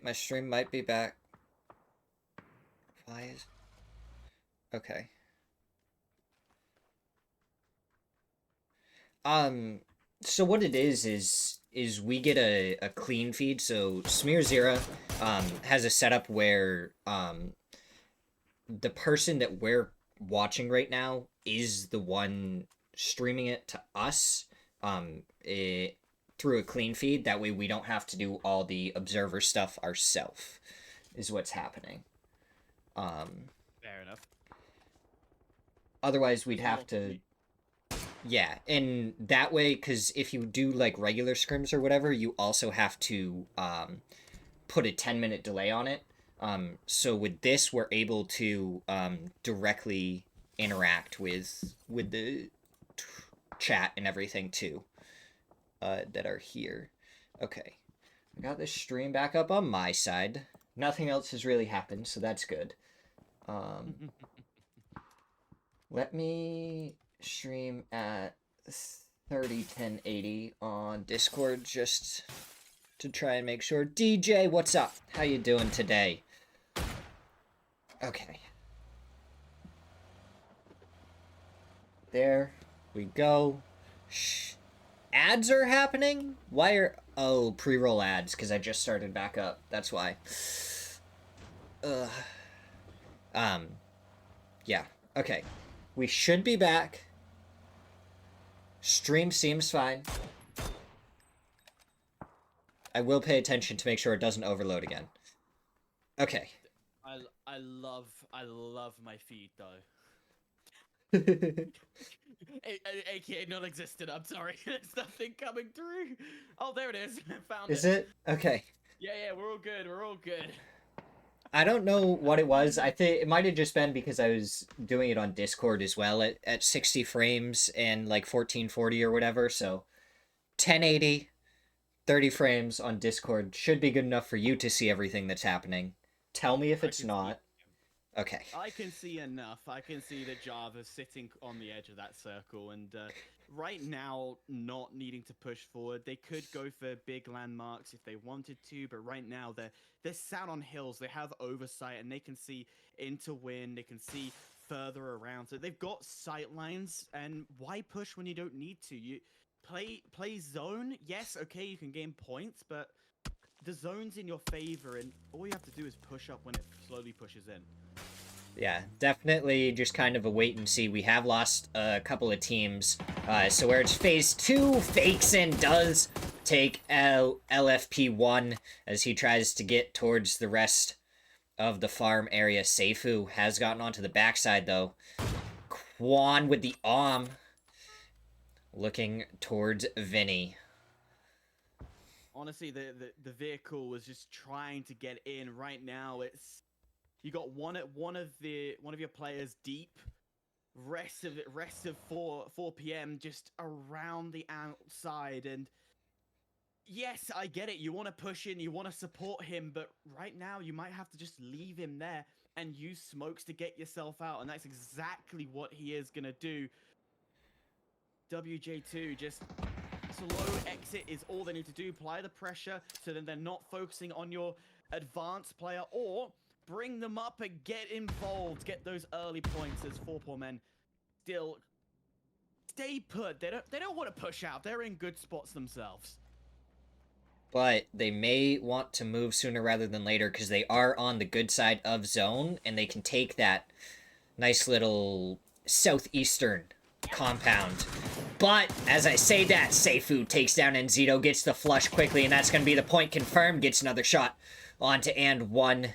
my stream might be back. Why is... Okay. So what it is we get a clean feed. So Smirzera has a setup where the person that we're watching right now is the one streaming it to us through a clean feed. That way we don't have to do all the observer stuff ourselves, is what's happening. Fair enough. Otherwise, we'd have to... Yeah, and that way, because if you do, like, regular scrims or whatever, you also have to put a 10-minute delay on it. So with this, we're able to directly interact with the chat and everything, too, that are here. Okay. I got this stream back up on my side. Nothing else has really happened, so that's good. Let me stream at 301080 on Discord just to try and make sure. DJ, what's up? How you doing today? Okay. There we go. Ads are happening? Why are... Oh, pre-roll ads, because I just started back up. That's why. Yeah. Okay. We should be back. Stream seems fine. I will pay attention to make sure it doesn't overload again. Okay. I love my feed though. AKA non-existent. I'm sorry. There's nothing coming through. Oh, there it is. Found it. Is it? Okay. Yeah, we're all good. We're all good. I don't know what it was. I think it might have just been because I was doing it on Discord as well at 60 frames and like 1440 or whatever. So 1080, 30 frames on Discord should be good enough for you to see everything that's happening. Tell me if it's not. Okay. I can see enough. I can see that Java's sitting on the edge of that circle, and right now, not needing to push forward. They could go for big landmarks if they wanted to, but right now they're sat on hills. They have oversight, and they can see into wind. They can see further around. So they've got sight lines, and why push when you don't need to? You play zone. Yes, okay, you can gain points, but the zone's in your favor, and all you have to do is push up when it slowly pushes in. Yeah, definitely just kind of a wait and see. We have lost a couple of teams. So where it's phase 2, Fakeson does take LFP1 as he tries to get towards the rest of the farm area. Seifu has gotten onto the backside, though. Quan with the looking towards Vinny. Honestly, the vehicle was just trying to get in. Right now, you got one of your players deep. Rest of 4 p.m. just around the outside. And yes, I get it. You want to push in, you want to support him, but right now you might have to just leave him there and use smokes to get yourself out. And that's exactly what he is gonna do. WJ2 just slow exit is all they need to do. Apply the pressure so then they're not focusing on your advanced player, or bring them up and get involved. Get those early points as 4 poor men still stay put. They don't want to push out. They're in good spots themselves. But they may want to move sooner rather than later because they are on the good side of zone and they can take that nice little southeastern compound. But as I say that, Seifu takes down Enzito, gets the flush quickly, and that's going to be the point confirmed. Gets another shot onto and1.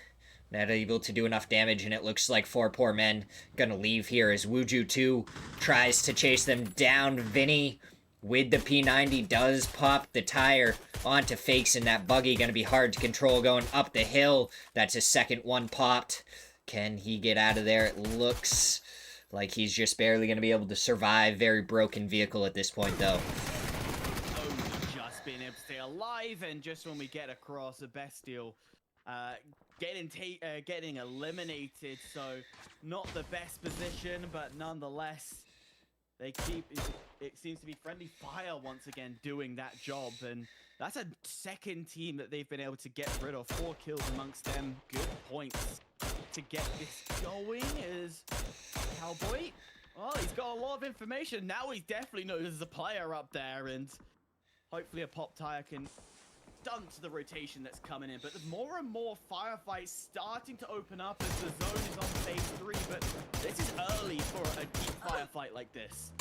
Not able to do enough damage, and it looks like 4 poor men gonna leave here as Wuju 2 tries to chase them down. Vinny with the P90 does pop the tire onto Fakes, and that buggy gonna be hard to control going up the hill. That's his second one popped. Can he get out of there? It looks like he's just barely gonna be able to survive. Very broken vehicle at this point, though. Oh, just being able to stay alive, and just when we get across a Bestial, getting eliminated, so not the best position, but nonetheless, They keep it seems to be friendly fire once again doing that job, and that's a second team that they've been able to get rid of. 4 kills amongst them. Good points to get this going. Is Cowboy? Well, he's got a lot of information now. He definitely knows there's a player up there, and hopefully a pop tire can stunt the rotation that's coming in. But there's more and more firefights starting to open up as the zone is on phase 3, but this is early for a deep firefight like this.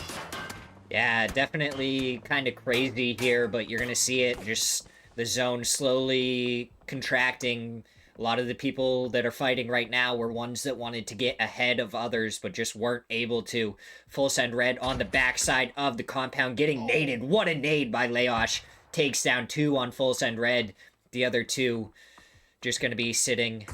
Yeah, definitely kind of crazy here, but you're gonna see it, just the zone slowly contracting. A lot of the people that are fighting right now were ones that wanted to get ahead of others, but just weren't able to. Full Send Red on the backside of the compound, getting naded. What a nade by Leosh. Takes down 2 on Full Send Red. The other 2 just gonna be sitting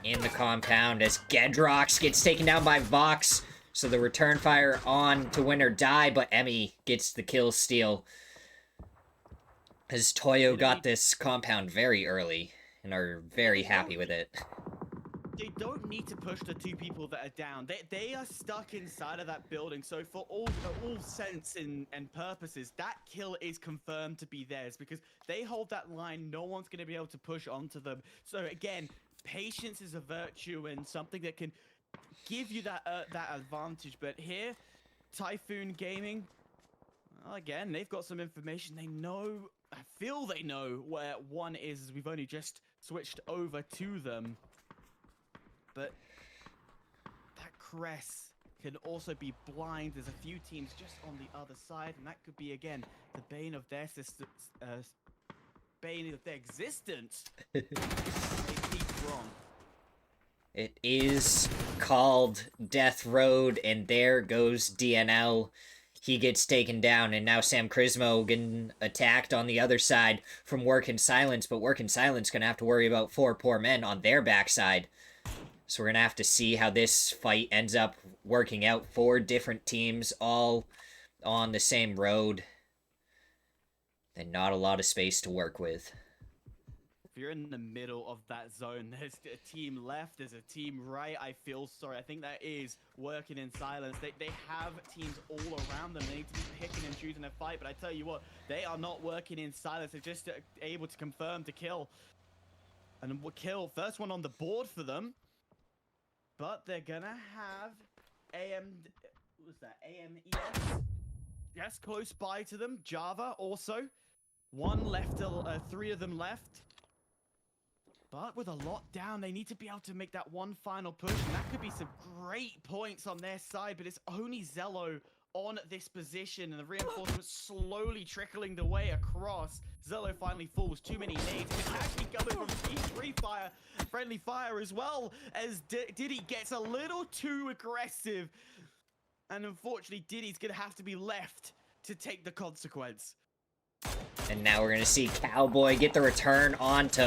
in the compound as Gedrox gets taken down by Vox. So the return fire on to win or die, but Emmy gets the kill steal. As Toyo got this compound very early and are very happy with it. They don't need to push the 2 people that are down. They are stuck inside of that building. So for all sense and purposes, that kill is confirmed to be theirs because they hold that line. No one's going to be able to push onto them. So again, patience is a virtue and something that can give you that advantage. But here, Typhoon Gaming, well, again, they've got some information. They know, I feel they know where one is, as we've only just switched over to them. But that Cress can also be blind. There's a few teams just on the other side, and that could be, again, the bane of their bane of their existence. They keep wrong. It is called Death Road, and there goes DNL. He gets taken down, and now Sam Crismo getting attacked on the other side from Work in Silence, but Work in Silence gonna have to worry about 4 poor men on their backside. So we're gonna have to see how this fight ends up working out. 4 different teams all on the same road, and not a lot of space to work with. If you're in the middle of that zone, there's a team left, there's a team right. I feel sorry. I think that is Working in Silence. They have teams all around them. They need to be picking and choosing a fight, but I tell you what, they are not working in silence. They're just able to confirm to kill. And we'll kill. First one on the board for them. But they're gonna have what's that? AMES? Yes, close by to them. Java also. 1 left, 3 of them left. But with a lot down, they need to be able to make that one final push. And that could be some great points on their side, but it's only Zello on this position, and the reinforcements slowly trickling the way across. Zello finally falls. Too many nades. It's actually coming from P3 fire, friendly fire as well, as Diddy gets a little too aggressive. And unfortunately, Diddy's going to have to be left to take the consequence. And now we're going to see Cowboy get the return onto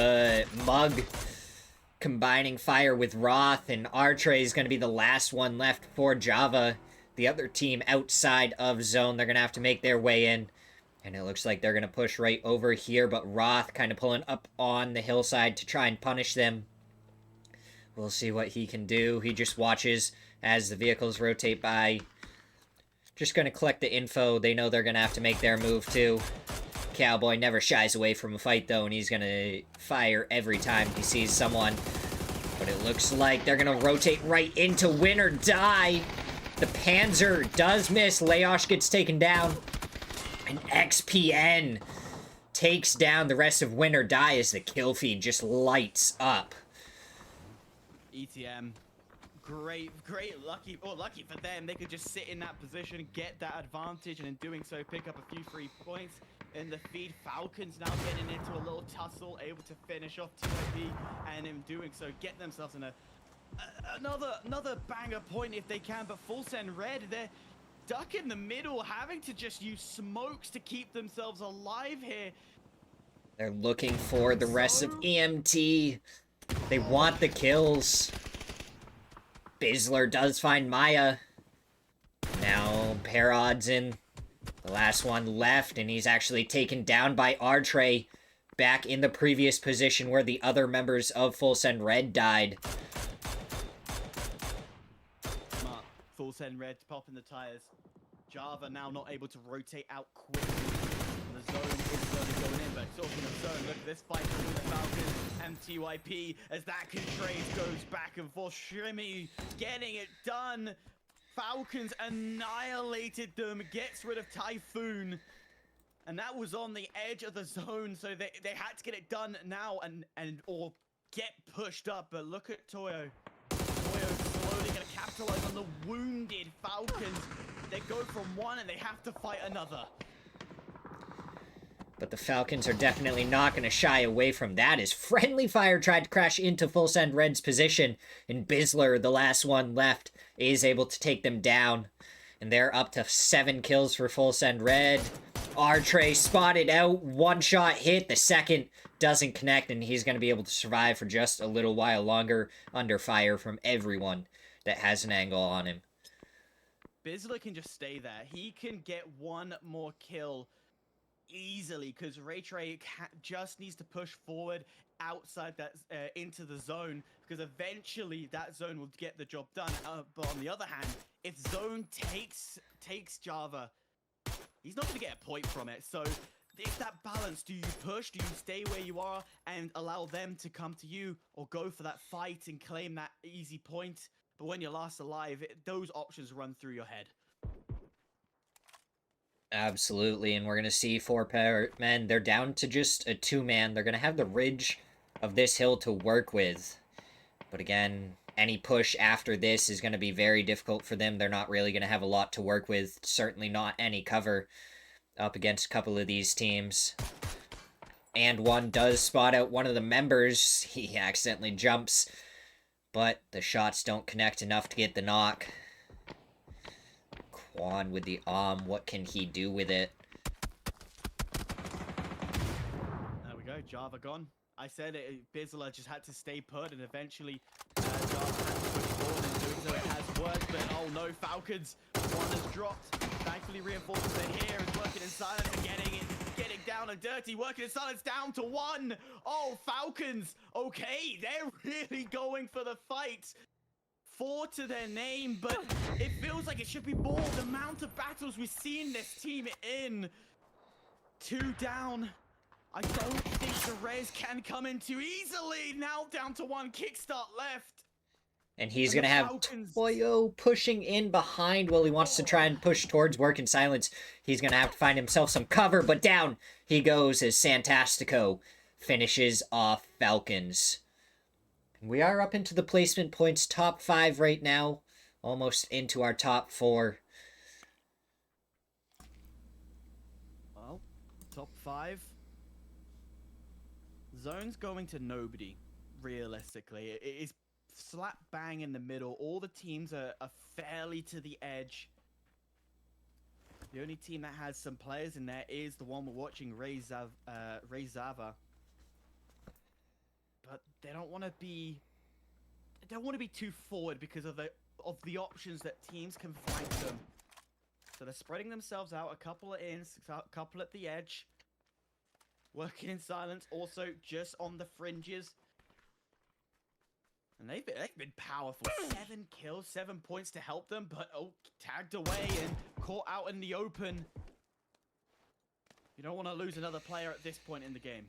Mug, combining fire with Roth, and Artre is going to be the last one left for Java. The other team outside of zone, they're going to have to make their way in. And it looks like they're going to push right over here, but Roth kind of pulling up on the hillside to try and punish them. We'll see what he can do. He just watches as the vehicles rotate by. Just going to collect the info. They know they're going to have to make their move too. Cowboy never shies away from a fight though, and he's going to fire every time he sees someone. But it looks like they're going to rotate right into Win or Die. The Panzer does miss. Leosh gets taken down. And XPN takes down the rest of Win or Die as the kill feed just lights up. ETM. Great, lucky for them. They could just sit in that position, get that advantage, and in doing so, pick up a few free points. In the feed, Falcons now getting into a little tussle, able to finish off TIP, and in doing so, get themselves in another banger point if they can. But Full Send Red, they're stuck in the middle, having to just use smokes to keep themselves alive here. They're looking for the rest of EMT. They want the kills. Bizzler does find Maya. Now Parod's in. The last one left, and he's actually taken down by Artre, back in the previous position where the other members of Full Send Red died. Full Send Red popping the tires. Java now not able to rotate out quickly. The zone is slowly going in, but talking of zone, look at this fight between the Falcons and TYP as that Contrace goes back and forth. Shrimmy getting it done. Falcons annihilated them, gets rid of Typhoon. And that was on the edge of the zone, so they had to get it done now or get pushed up. But look at Toyo. Toyo slowly going to capitalize on the wounded Falcons. They go from one and they have to fight another. But the Falcons are definitely not going to shy away from that as Friendly Fire tried to crash into Full Send Red's position, and Bizzler, the last one left, is able to take them down. And they're up to 7 kills for Full Send Red. R-Trey spotted out, one shot hit, the second doesn't connect, and he's going to be able to survive for just a little while longer under fire from everyone that has an angle on him. Bizzler can just stay there. He can get one more kill easily because Ray-Trey just needs to push forward outside that into the zone, because eventually that zone will get the job done. But on the other hand, if zone takes Java, he's not going to get a point from it. So it's that balance. Do you push? Do you stay where you are and allow them to come to you, or go for that fight and claim that easy point? But when you're last alive, those options run through your head. Absolutely, and we're going to see 4 men. They're down to just a 2-man. They're going to have the ridge of this hill to work with. But again, any push after this is going to be very difficult for them. They're not really going to have a lot to work with. Certainly not any cover up against a couple of these teams. And one does spot out one of the members. He accidentally jumps, but the shots don't connect enough to get the knock. Quan with the what can he do with it? There we go, Java gone. I said it, Bizzler just had to stay put, and eventually Java had to push forward, and doing so it has worked. But oh no, Falcons, one has dropped. Thankfully, reinforcements are here, is working in silence and getting down and dirty, working in silence down to 1. Oh, Falcons, okay, they're really going for the fight. 4 to their name, but it feels like it should be more. The amount of battles we've seen this team in. 2 down. I don't think the Rez can come in too easily. Now down to 1 kickstart left. And he's going to have Toyo pushing in behind while he wants to try and push towards Work in Silence. He's going to have to find himself some cover, but down he goes as Santastico finishes off Falcons. We are up into the placement points, top 5 right now, almost into our top 4. Well, top 5. Zone's going to nobody, realistically. It is slap bang in the middle. All the teams are fairly to the edge. The only team that has some players in there is the one we're watching, Ray Zava. But they don't want to be too forward because of the options that teams can flank them. So they're spreading themselves out, a couple in, a couple at the edge. Working in silence, also just on the fringes. And they've been powerful. 7 kills, 7 points to help them, but tagged away and caught out in the open. You don't want to lose another player at this point in the game.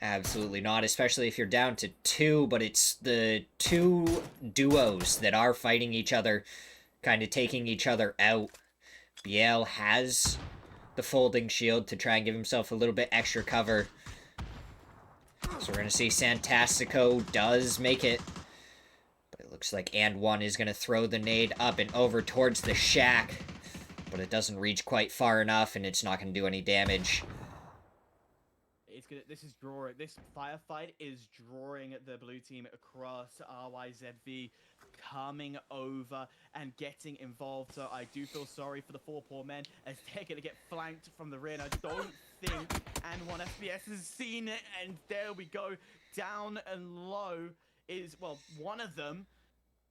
Absolutely not, especially if you're down to 2, but it's the 2 duos that are fighting each other, kind of taking each other out. Biel has the folding shield to try and give himself a little bit extra cover. So we're going to see Santastico does make it. But it looks like And1 is going to throw the nade up and over towards the shack. But it doesn't reach quite far enough, and it's not going to do any damage. This firefight is drawing the blue team across. RYZV coming over and getting involved. So I do feel sorry for the 4 poor men as they're going to get flanked from the rear. And I don't think And1 FPS has seen it. And there we go. Down and low is, well, one of them.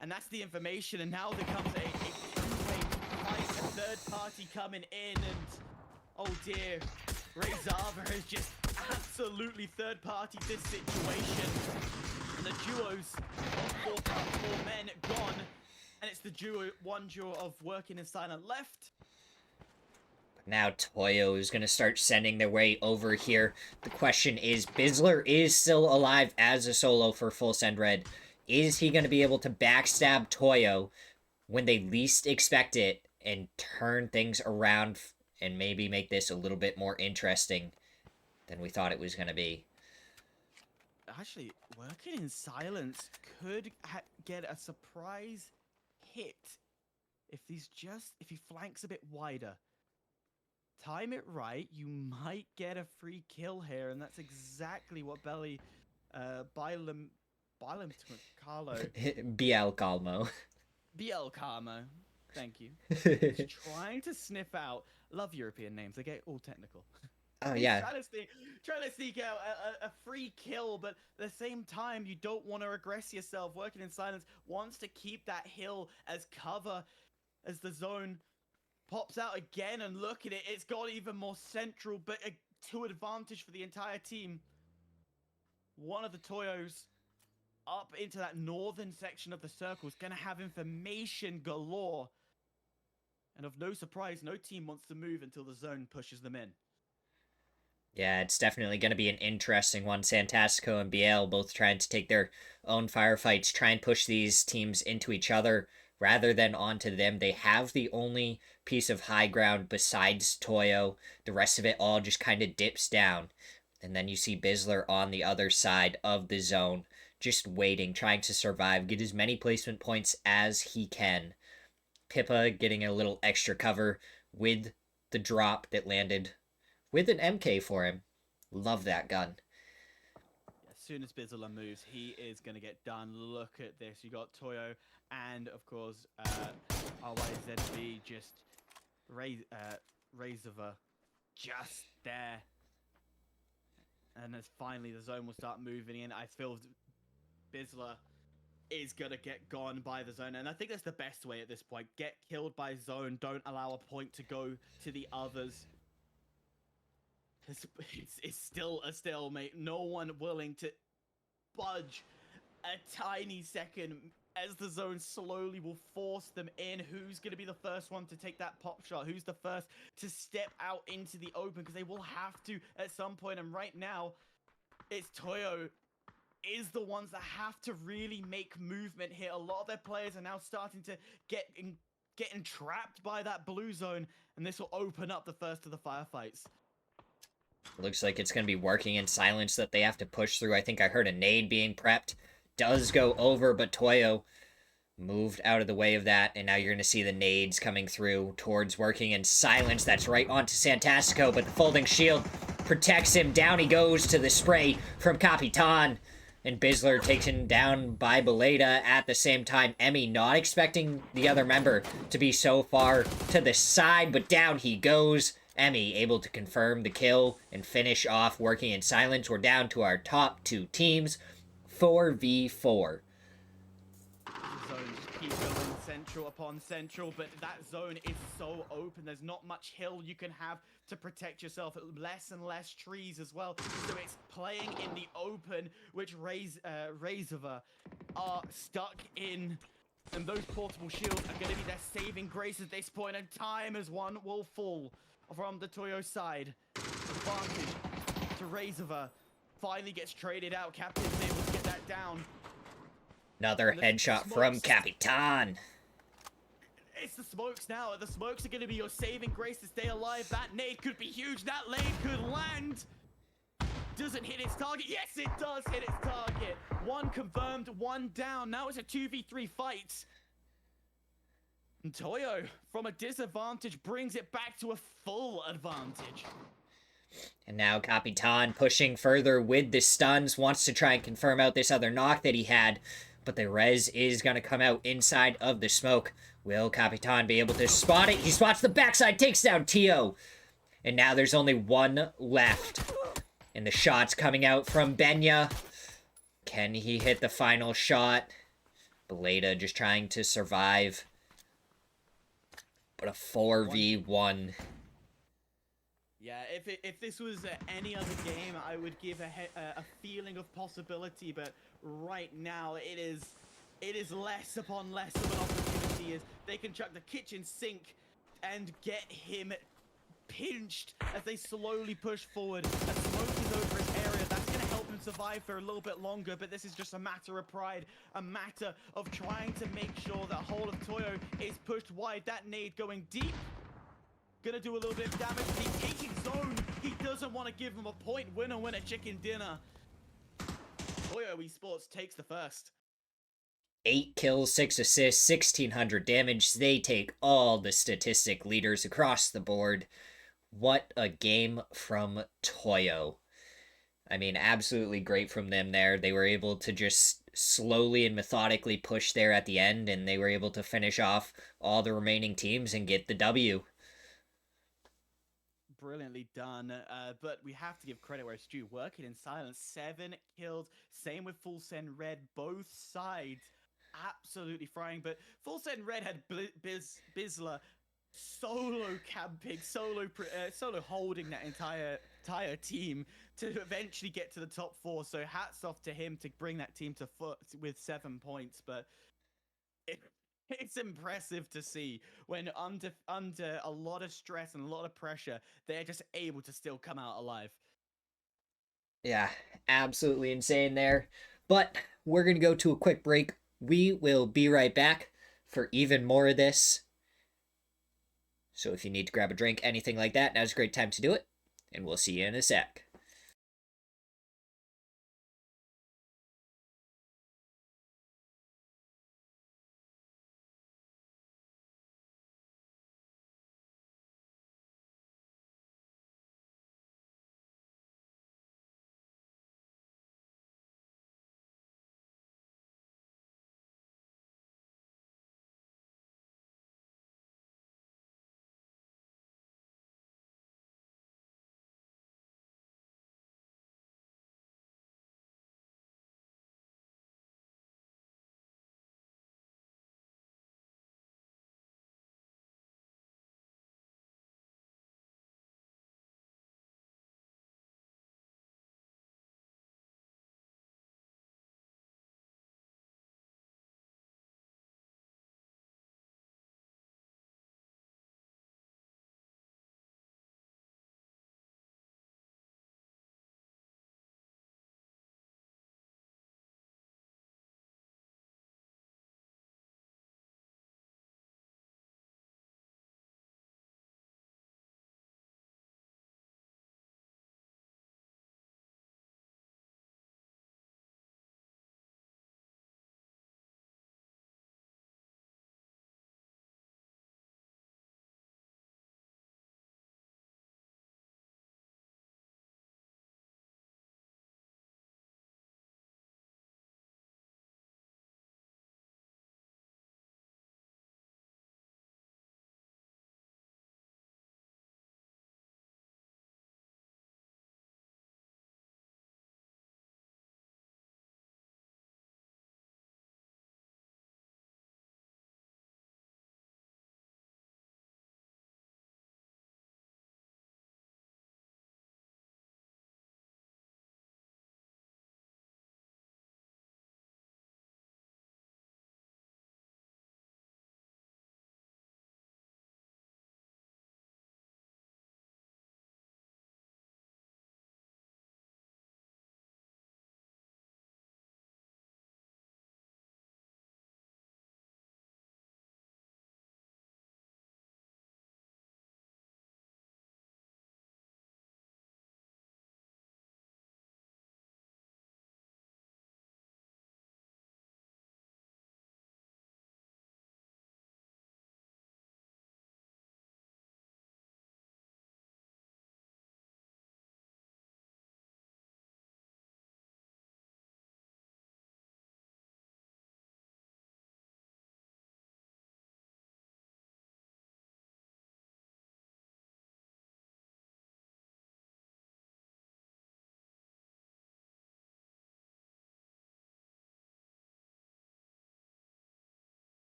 And that's the information. And now there comes a two-way fight. A third party coming in. And, oh dear, Ray Zava has just absolutely third party this situation. And the duos, 4 men gone. And it's the one duo of working and silent left. Now Toyo is going to start sending their way over here. The question is, Bizzler is still alive as a solo for full send red. Is he going to be able to backstab Toyo when they least expect it and turn things around and maybe make this a little bit more interesting than we thought it was going to be? Actually, working in silence could get a surprise hit if he flanks a bit wider. Time it right, you might get a free kill here, and that's exactly what Bylum Carlo BL Calmo. BL Karma, thank you. He's trying to sniff out. Love European names; they get all technical. Oh yeah. Trying to sneak out a free kill, but at the same time, you don't want to regress yourself. Working in silence wants to keep that hill as cover as the zone pops out again, and look at it. It's got even more central, but a 2 advantage for the entire team. One of the Toyos up into that northern section of the circle is going to have information galore. And of no surprise, no team wants to move until the zone pushes them in. Yeah, it's definitely going to be an interesting one. Santastico and BL both trying to take their own firefights, try and push these teams into each other rather than onto them. They have the only piece of high ground besides Toyo. The rest of it all just kind of dips down. And then you see Bizzler on the other side of the zone, just waiting, trying to survive, get as many placement points as he can. Pippa getting a little extra cover with the drop that landed with an MK for him. Love that gun. As soon as Bizzler moves, he is going to get done. Look at this. You got Toyo and, of course, RYZB just Razorva just there. And as finally the zone will start moving in, I feel Bizzler is going to get gone by the zone. And I think that's the best way at this point. Get killed by zone. Don't allow a point to go to the others. It's still a stalemate. No one willing to budge a tiny second as the zone slowly will force them in. Who's going to be the first one to take that pop shot? Who's the first to step out into the open? Because they will have to at some point. And right now, it's Toyo is the ones that have to really make movement here. A lot of their players are now starting to get entrapped by that blue zone. And this will open up the first of the firefights. Looks like it's going to be working in silence that they have to push through. I think I heard a nade being prepped. Does go over, but Toyo moved out of the way of that, and now you're going to see the nades coming through towards working in silence. That's right onto Santastico, but the folding shield protects him. Down he goes to the spray from Capitan, and Bizzler taken down by Beleda at the same time. Emmy not expecting the other member to be so far to the side, but down he goes. Emmy able to confirm the kill and finish off working in silence. We're down to our top 2 teams. 4v4. Zone just keep going central upon central, but that zone is so open. There's not much hill you can have to protect yourself. Less and less trees as well. So it's playing in the open, which Razorva are stuck in. And those portable shields are going to be their saving grace at this point, and time as one will fall from the Toyo side. Advantage to Razorva. Finally gets traded out. Captain's able to get that down. Another headshot from Capitan. It's the smokes now. The smokes are going to be your saving grace to stay alive. That nade could be huge. That nade could land. Does it hit its target? Yes, it does hit its target. One confirmed, one down. Now it's a 2v3 fight. And Toyo, from a disadvantage, brings it back to a full advantage. And now Capitan pushing further with the stuns, wants to try and confirm out this other knock that he had, but the res is going to come out inside of the smoke. Will Capitan be able to spot it? He spots the backside, takes down Tio. And now there's only one left. And the shot's coming out from Benya. Can he hit the final shot? Beleda just trying to survive. But a 4v1. Yeah, if this was any other game, I would give a feeling of possibility, but right now it is less upon less of an opportunity. easy as they can chuck the kitchen sink and get him pinched as they slowly push forward. As smoke is over his area, that's going to help him survive for a little bit longer, but this is just a matter of pride, a matter of trying to make sure that whole of Toyo is pushed wide. That nade going deep, gonna do a little bit of damage. He's taking zone. He doesn't want to give him a point. Winner, winner, chicken dinner. Toyo Esports takes the first. 8 kills, 6 assists, 1600 damage. They take all the statistic leaders across the board. What a game from Toyo. I mean, absolutely great from them there. They were able to just slowly and methodically push there at the end, and they were able to finish off all the remaining teams and get the W. Brilliantly done, but we have to give credit where it's due. Working in silence, 7 kills. Same with Full Send Red. Both sides absolutely frying, but Full Send Red had Bizla solo camping, solo holding that entire team to eventually get to the top 4. So hats off to him to bring that team to foot with 7 points, but it's impressive to see when under a lot of stress and a lot of pressure, they're just able to still come out alive. Yeah, absolutely insane there. But we're going to go to a quick break. We will be right back for even more of this. So if you need to grab a drink, anything like that, now's a great time to do it. And we'll see you in a sec.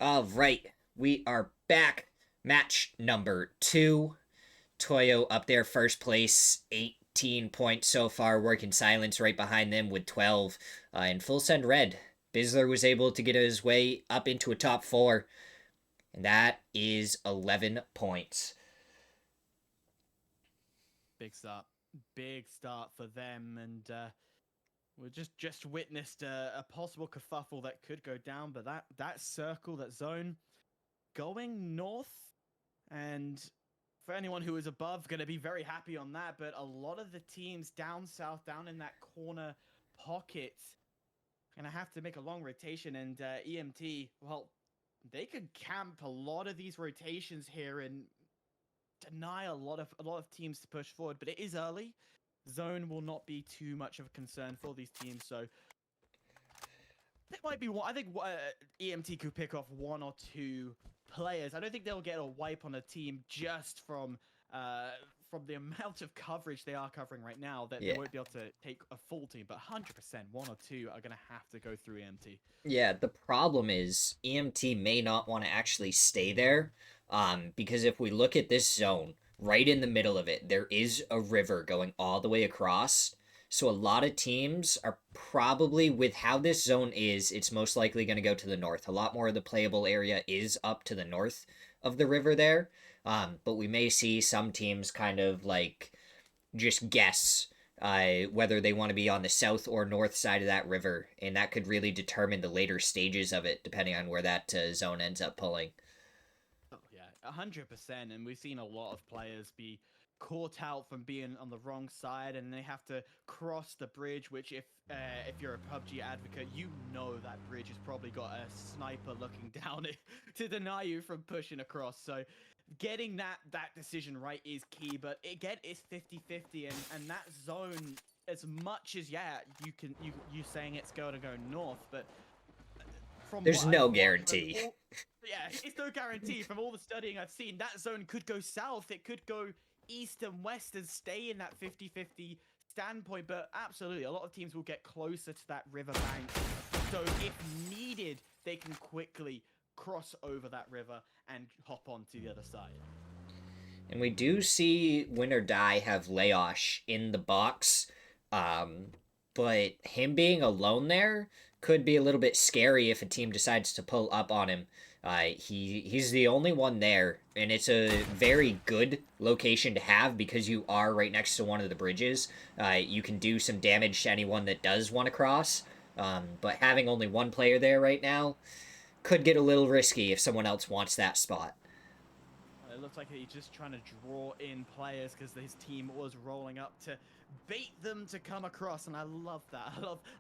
All right, we are back. Match number 2. Toyo up there, first place, 18 points so far. Working Silence right behind them with 12. And Full Send Red. Bizzler was able to get his way up into a top 4, and that is 11 points. Big start for them, and we just witnessed a possible kerfuffle that could go down. But that circle, that zone, going north, and for anyone who is above, going to be very happy on that. But a lot of the teams down south, down in that corner pocket, gonna have to make a long rotation. And EMT, well, they could camp a lot of these rotations here and deny a lot of teams to push forward. But it is early. Zone will not be too much of a concern for these teams, so that might be one. I think EMT could pick off 1 or 2 players. I don't think they'll get a wipe on a team just from the amount of coverage they are covering right now. That Yeah. they won't be able to take a full team, but 100%, 1 or 2 are gonna have to go through EMT. Yeah, the problem is EMT may not want to actually stay there, because if we look at this zone, right in the middle of it, there is a river going all the way across. So a lot of teams are probably, with how this zone is, it's most likely going to go to the north. A lot more of the playable area is up to the north of the river there. But we may see some teams kind of like just guess whether they want to be on the south or north side of that river, and that could really determine the later stages of it, depending on where that zone ends up pulling. Oh yeah, 100%. And we've seen a lot of players be caught out from being on the wrong side, and they have to cross the bridge. Which, if you're a PUBG advocate, you know that bridge has probably got a sniper looking down it to deny you from pushing across. So, getting that decision right is key. But again, it's 50-50, and that zone. As much as you saying it's going to go north, but from There's what I've no watched, from guarantee. yeah, it's no guarantee. From all the studying I've seen, that zone could go south. It could go east and west and stay in that 50-50 standpoint. But absolutely, a lot of teams will get closer to that riverbank. So if needed, they can quickly cross over that river and hop on to the other side. And we do see Win or Die have Laosh in the box, um, but him being alone there could be a little bit scary if a team decides to pull up on him. He's the only one there, and it's a very good location to have because you are right next to one of the bridges. You can do some damage to anyone that does want to cross, but having only one player there right now could get a little risky if someone else wants that spot. It looks like he's just trying to draw in players because his team was rolling up to bait them to come across, and I love that.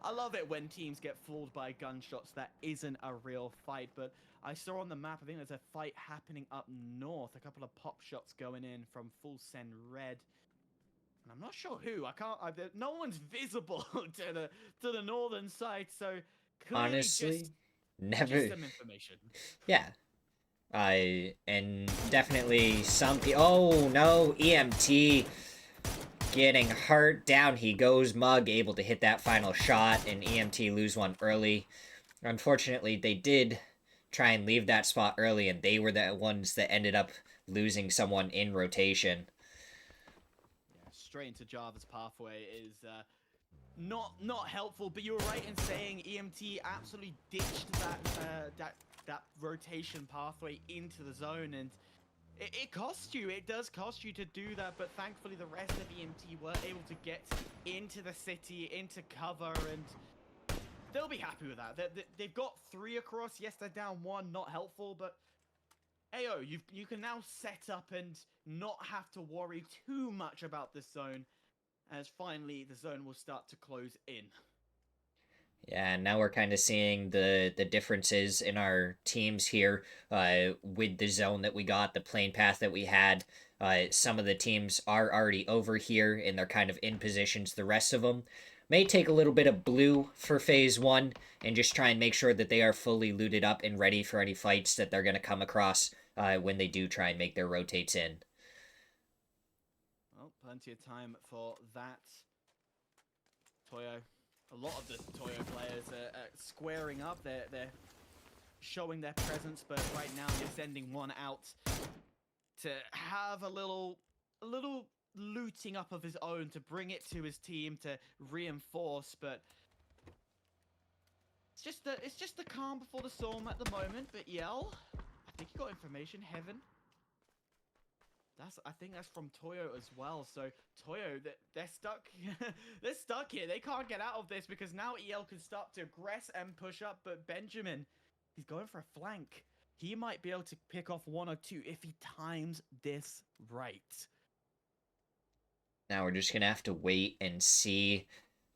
I love it when teams get fooled by gunshots. That isn't a real fight, but I saw on the map, I think there's a fight happening up north. A couple of pop shots going in from Full Send Red. And I'm not sure who. No one's visible to the northern side, so clearly Honestly, just never. some information. Yeah, and definitely some people. Oh no, EMT getting hurt. Down he goes. Mug able to hit that final shot, and EMT lose one early. Unfortunately, they did try and leave that spot early, and they were the ones that ended up losing someone in rotation. Yeah, straight into Java's pathway is not helpful. But you were right in saying EMT absolutely ditched that rotation pathway into the zone, and it costs you. It does cost you to do that, but thankfully the rest of EMT were able to get into the city, into cover, and they'll be happy with that. They've got 3 across. Yes, they're down 1, not helpful, but AO, you can now set up and not have to worry too much about this zone, as finally the zone will start to close in. Yeah, and now we're kind of seeing the differences in our teams here, with the zone that we got, the plane path that we had. Some of the teams are already over here, and they're kind of in positions. The rest of them may take a little bit of blue for phase 1 and just try and make sure that they are fully looted up and ready for any fights that they're going to come across when they do try and make their rotates in. Well, plenty of time for that. Toyo, a lot of the Toyo players are squaring up. They're showing their presence, but right now they're sending one out to have a little looting up of his own to bring it to his team to reinforce, but it's just the calm before the storm at the moment. But Yell, I think you got information. Heaven. I think that's from Toyo as well. So Toyo, they're stuck. They're stuck here. They can't get out of this because now EL can start to aggress and push up. But Benjamin, he's going for a flank. He might be able to pick off one or two if he times this right. Now we're just gonna have to wait and see.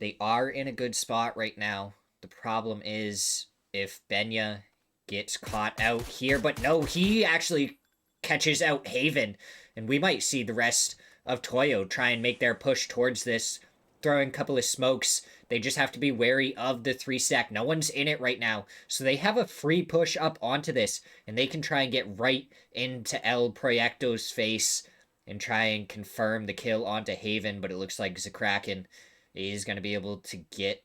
They are in a good spot right now. The problem is if Benya gets caught out here, but no, he actually catches out Haven, and we might see the rest of Toyo try and make their push towards this, throwing a couple of smokes. They just have to be wary of the 3-stack. No one's in it right now, so they have a free push up onto this, and they can try and get right into El Proyecto's face and try and confirm the kill onto Haven, but it looks like Zakraken is going to be able to get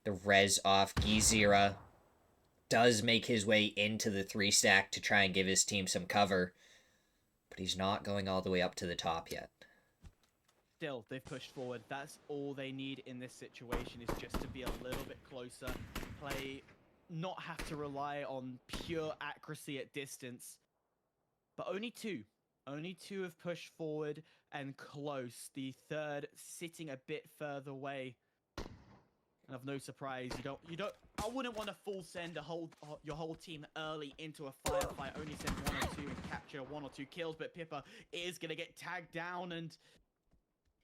the res off. Smirzera does make his way into the 3-stack to try and give his team some cover, but he's not going all the way up to the top yet. Still, they've pushed forward. That's all they need in this situation, is just to be a little bit closer, play, not have to rely on pure accuracy at distance. But only two have pushed forward and close. The third sitting a bit further away. And of no surprise, you don't. I wouldn't want to full send your whole team early into a firefight. Only send 1 or 2 and capture 1 or 2 kills. But Pippa is gonna get tagged down, and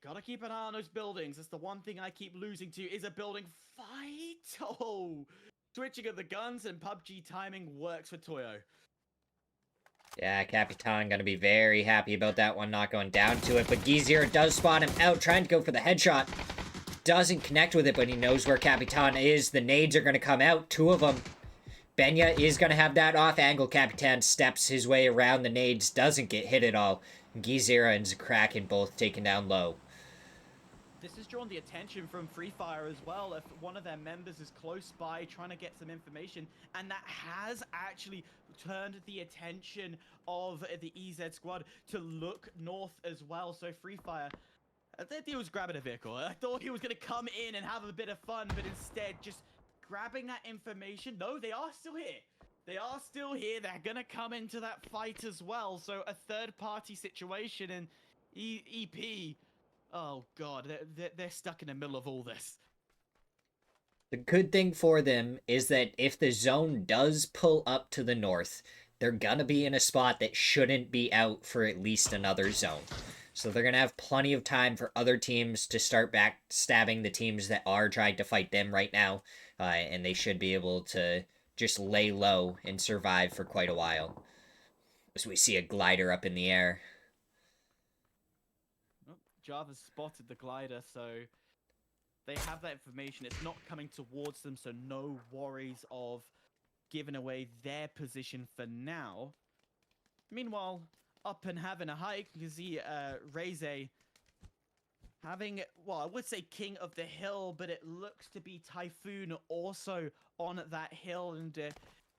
gotta keep an eye on those buildings. That's the one thing I keep losing to, is a building fight. Oh, switching of the guns and PUBG timing works for Toyo. Yeah, Capitan gonna be very happy about that one not going down to it, but Smirzera does spot him out, trying to go for the headshot. Doesn't connect with it, but he knows where Capitan is. The nades are gonna come out, 2 of them. Benya is gonna have that off angle. Capitan steps his way around the nades, doesn't get hit at all. Smirzera and Zakraken both taken down low. This has drawn the attention from Free Fire as well. If one of their members is close by trying to get some information, and that has actually turned the attention of the EZ squad to look north as well. So Free Fire, I thought he was grabbing a vehicle. I thought he was going to come in and have a bit of fun, but instead just grabbing that information. No, they are still here. They are still here. They're going to come into that fight as well. So a third-party situation, and EP... Oh god, they're stuck in the middle of all this. The good thing for them is that if the zone does pull up to the north, they're gonna be in a spot that shouldn't be out for at least another zone. So they're gonna have plenty of time for other teams to start backstabbing the teams that are trying to fight them right now, and they should be able to just lay low and survive for quite a while. As we see a glider up in the air. Java's spotted the glider, so they have that information. It's not coming towards them, so no worries of giving away their position for now. Meanwhile, up and having a hike, you can see Reze having, well, I would say king of the hill, but it looks to be Typhoon also on that hill, and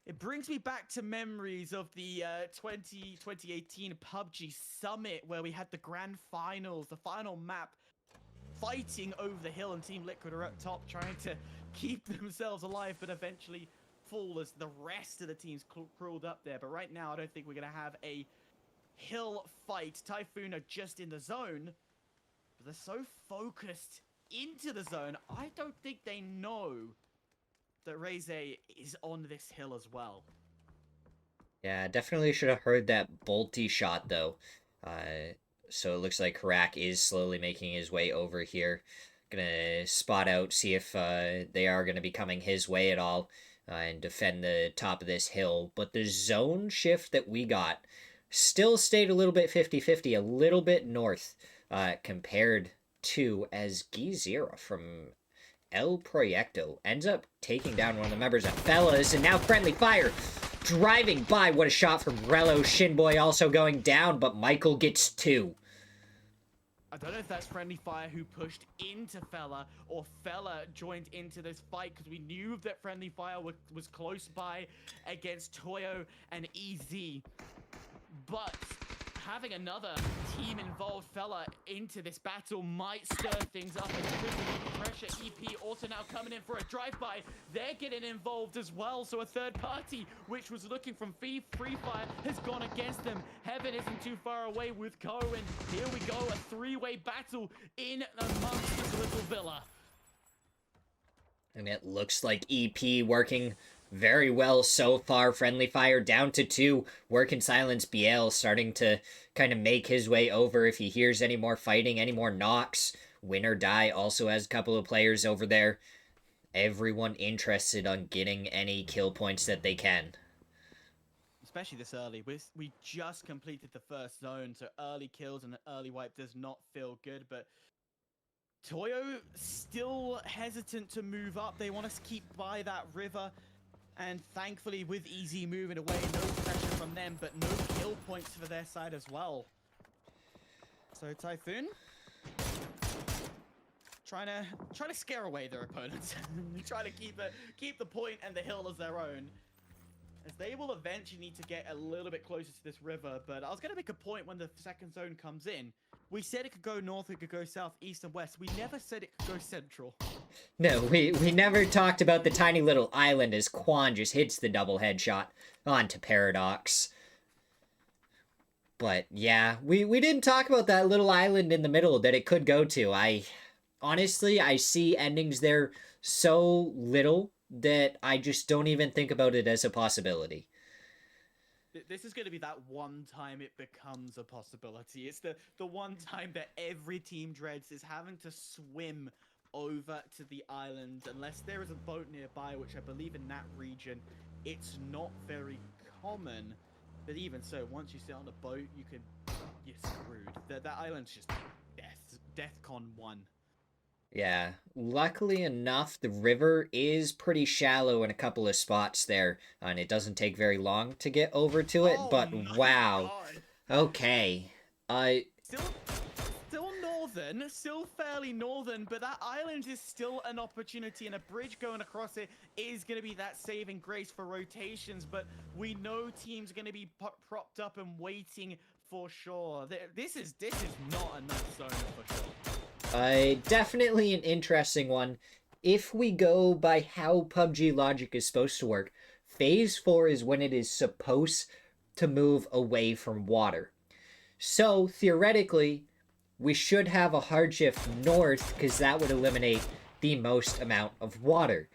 it brings me back to memories of the 2018 PUBG Summit, where we had the grand finals, the final map, fighting over the hill, and Team Liquid are up top trying to keep themselves alive, but eventually fall as the rest of the teams crawled up there. But right now, I don't think we're going to have a hill fight. Typhoon are just in the zone, but they're so focused into the zone, I don't think they know that Reze is on this hill as well. Yeah, definitely should have heard that bolty shot, though. So it looks like Harak is slowly making his way over here. Gonna spot out, see if they are gonna be coming his way at all, and defend the top of this hill. But the zone shift that we got still stayed a little bit 50-50, a little bit north, compared to as Smirzera from El Proyecto ends up taking down one of the members of Fellas, and now friendly fire driving by. What a shot from Rello. Shinboy also going down, but Michael gets 2. I don't know if that's Friendly Fire who pushed into Fella or Fella joined into this fight because we knew that Friendly Fire was close by against Toyo and EZ. But having another team involved Fella into this battle might stir things up and could pressure. EP also now coming in for a drive-by. They're getting involved as well. So a third party, which was looking from Free Fire, has gone against them. Heaven isn't too far away with Ko, and here we go, a three-way battle in amongst this little villa. And it looks like EP working very well so far. Friendly Fire down to 2. Work in silence. BL starting to kind of make his way over if he hears any more fighting, any more knocks. Win or Die also has a couple of players over there. Everyone interested on getting any kill points that they can. Especially this early. We just completed the first zone, so early kills and an early wipe does not feel good, but Toyo still hesitant to move up. They want us to keep by that river. And thankfully, with EZ moving away, no pressure from them, but no kill points for their side as well. So Typhoon trying to scare away their opponents, trying to keep the point and the hill as their own. As they will eventually need to get a little bit closer to this river, but I was going to make a point when the second zone comes in. We said it could go north, it could go south, east, and west. We never said it could go central. No, we never talked about the tiny little island as Quan just hits the double headshot onto Paradox. But yeah, we didn't talk about that little island in the middle that it could go to. Honestly, I see endings there so little that I just don't even think about it as a possibility. This is going to be that one time it becomes a possibility. It's the one time that every team dreads is having to swim over to the island unless there is a boat nearby, which I believe in that region it's not very common. But even so, once you sit on a boat, you're screwed. That island's just DEFCON 1. Yeah, luckily enough, the river is pretty shallow in a couple of spots there, and it doesn't take very long to get over to it, but wow. God. Okay. Still northern, still fairly northern, but that island is still an opportunity, and a bridge going across it is going to be that saving grace for rotations, but we know teams are going to be propped up and waiting for sure. This is not a nice zone for sure. Definitely an interesting one. If we go by how PUBG logic is supposed to work, Phase 4 is when it is supposed to move away from water. So, theoretically, we should have a hard shift north because that would eliminate the most amount of water.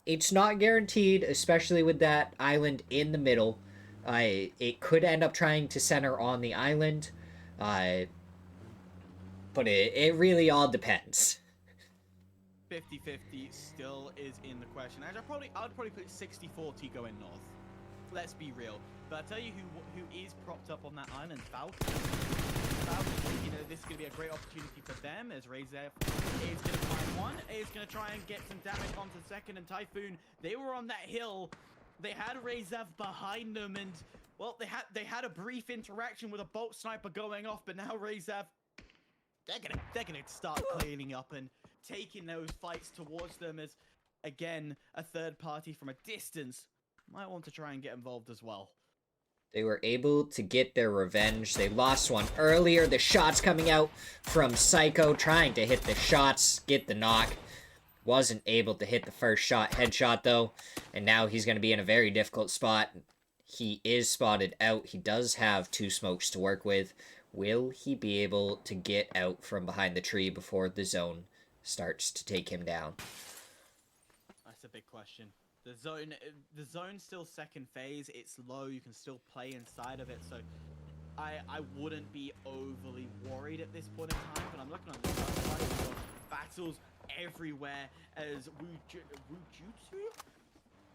It's not guaranteed, especially with that island in the middle. It could end up trying to center on the island. But it really all depends. 50-50 still is in the question. I'd probably put 60-40 going north. Let's be real. But I'll tell you who is propped up on that island. Falcon. You know, this is going to be a great opportunity for them as Razev is going to find one. Is going to try and get some damage onto the second. And Typhoon, they were on that hill. They had Razev behind them. And, well, they had a brief interaction with a bolt sniper going off. But now Razev, they're gonna start cleaning up and taking those fights towards them as, again, a third party from a distance might want to try and get involved as well. They were able to get their revenge. They lost one earlier. The shots coming out from Psycho, trying to hit the shots, get the knock. Wasn't able to hit the first headshot though. And now he's going to be in a very difficult spot. He is spotted out. He does have 2 smokes to work with. Will he be able to get out from behind the tree before the zone starts to take him down? That's a big question. The zone's still second phase. It's low. You can still play inside of it. So I wouldn't be overly worried at this point in time. But I'm looking on the other side. Battles everywhere as Wujutsu?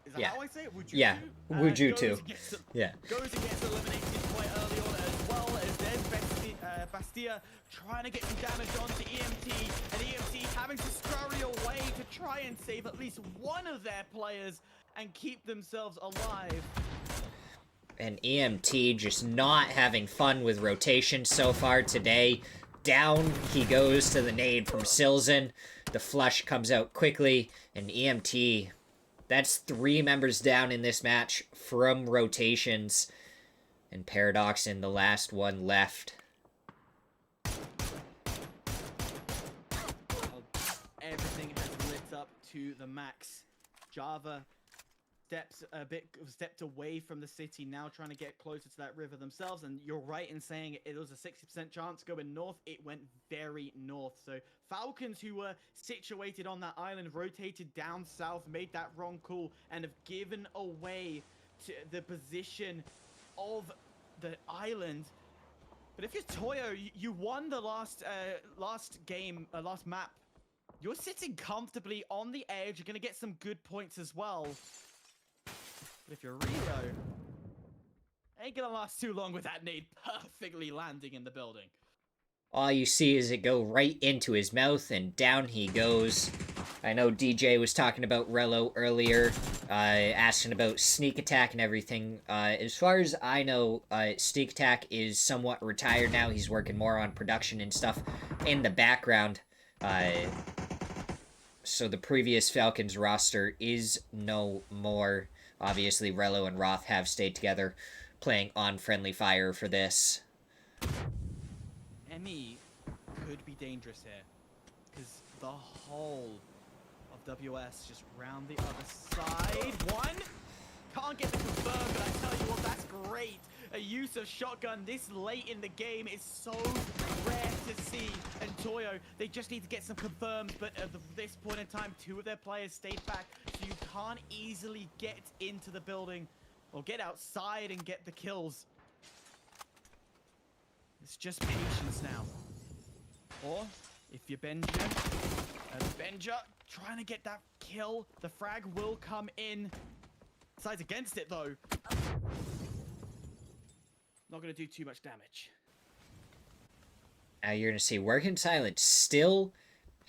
Is that how I say it? Wujutsu? Yeah, Wujutsu. Goes and gets eliminated quite early on as well as there's Bastia trying to get some damage onto EMT, and EMT having to scurry away to try and save at least one of their players and keep themselves alive. And EMT just not having fun with rotation so far today. Down he goes to the nade from Silzen. The flush comes out quickly, and EMT. That's 3 members down in this match from rotations. And Paradox in the last one left. Well, everything has lit up to the max. Java stepped away from the city, now trying to get closer to that river themselves. And you're right in saying it was a 60% chance going north. It went very north. So Falcons, who were situated on that island, rotated down south, made that wrong call, and have given away to the position of the island. But if you're Toyo, you won the last map. You're sitting comfortably on the edge. You're going to get some good points as well. But if you're Rio, ain't going to last too long with that nade perfectly landing in the building. All you see is it go right into his mouth, and down he goes. I know DJ was talking about Rello earlier, asking about sneak attack and everything. As far as I know, sneak attack is somewhat retired now. He's working more on production and stuff in the background. So the previous Falcons roster is no more. Obviously, Rello and Roth have stayed together, playing on friendly fire for this. ME could be dangerous here, because the whole of WS just round the other side. One! Can't get the confirm, but I tell you what, that's great. A use of shotgun this late in the game is so rare to see. And Toyo, they just need to get some confirms, but at this point in time, 2 of their players stayed back, so you can't easily get into the building or get outside and get the kills. It's just patience now. Or, if you're Benja, trying to get that kill, the frag will come in. Sides against it, though. Not going to do too much damage. Now you're going to see Working Silent still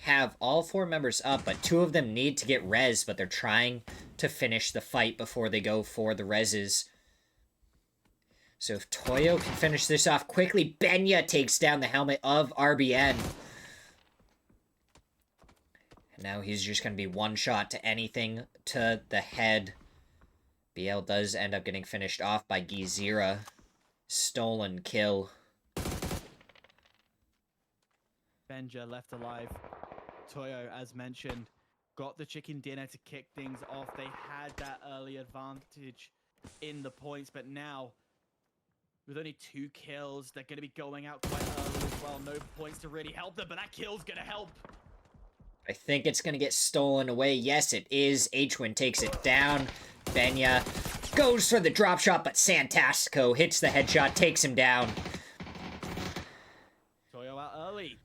have all 4 members up, but 2 of them need to get res, but they're trying to finish the fight before they go for the reses. So if Toyo can finish this off quickly, Benya takes down the helmet of RBN. And now he's just going to be one shot to anything to the head. BL does end up getting finished off by Gizira. Stolen kill. Benja left alive. Toyo, as mentioned, got the chicken dinner to kick things off. They had that early advantage in the points, but now, with only 2 kills, they're going to be going out quite early as well. No points to really help them, but that kill's going to help. I think it's going to get stolen away. Yes, it is. Hwin takes it down. Benya goes for the drop shot, but Santastico hits the headshot, takes him down. Toyo out early.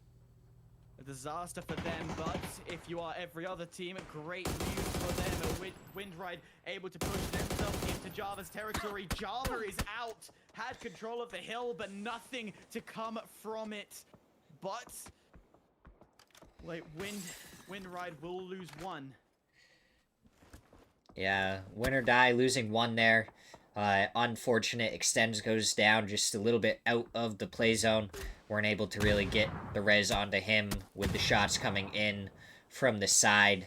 A disaster for them, but if you are every other team, great news for them. Windride able to push themselves into Java's territory. Java is out. Had control of the hill, but nothing to come from it. But wait, Windride will lose 1. Yeah, win or die, losing 1 there. Unfortunate, Extends goes down just a little bit out of the play zone. Weren't able to really get the res onto him with the shots coming in from the side.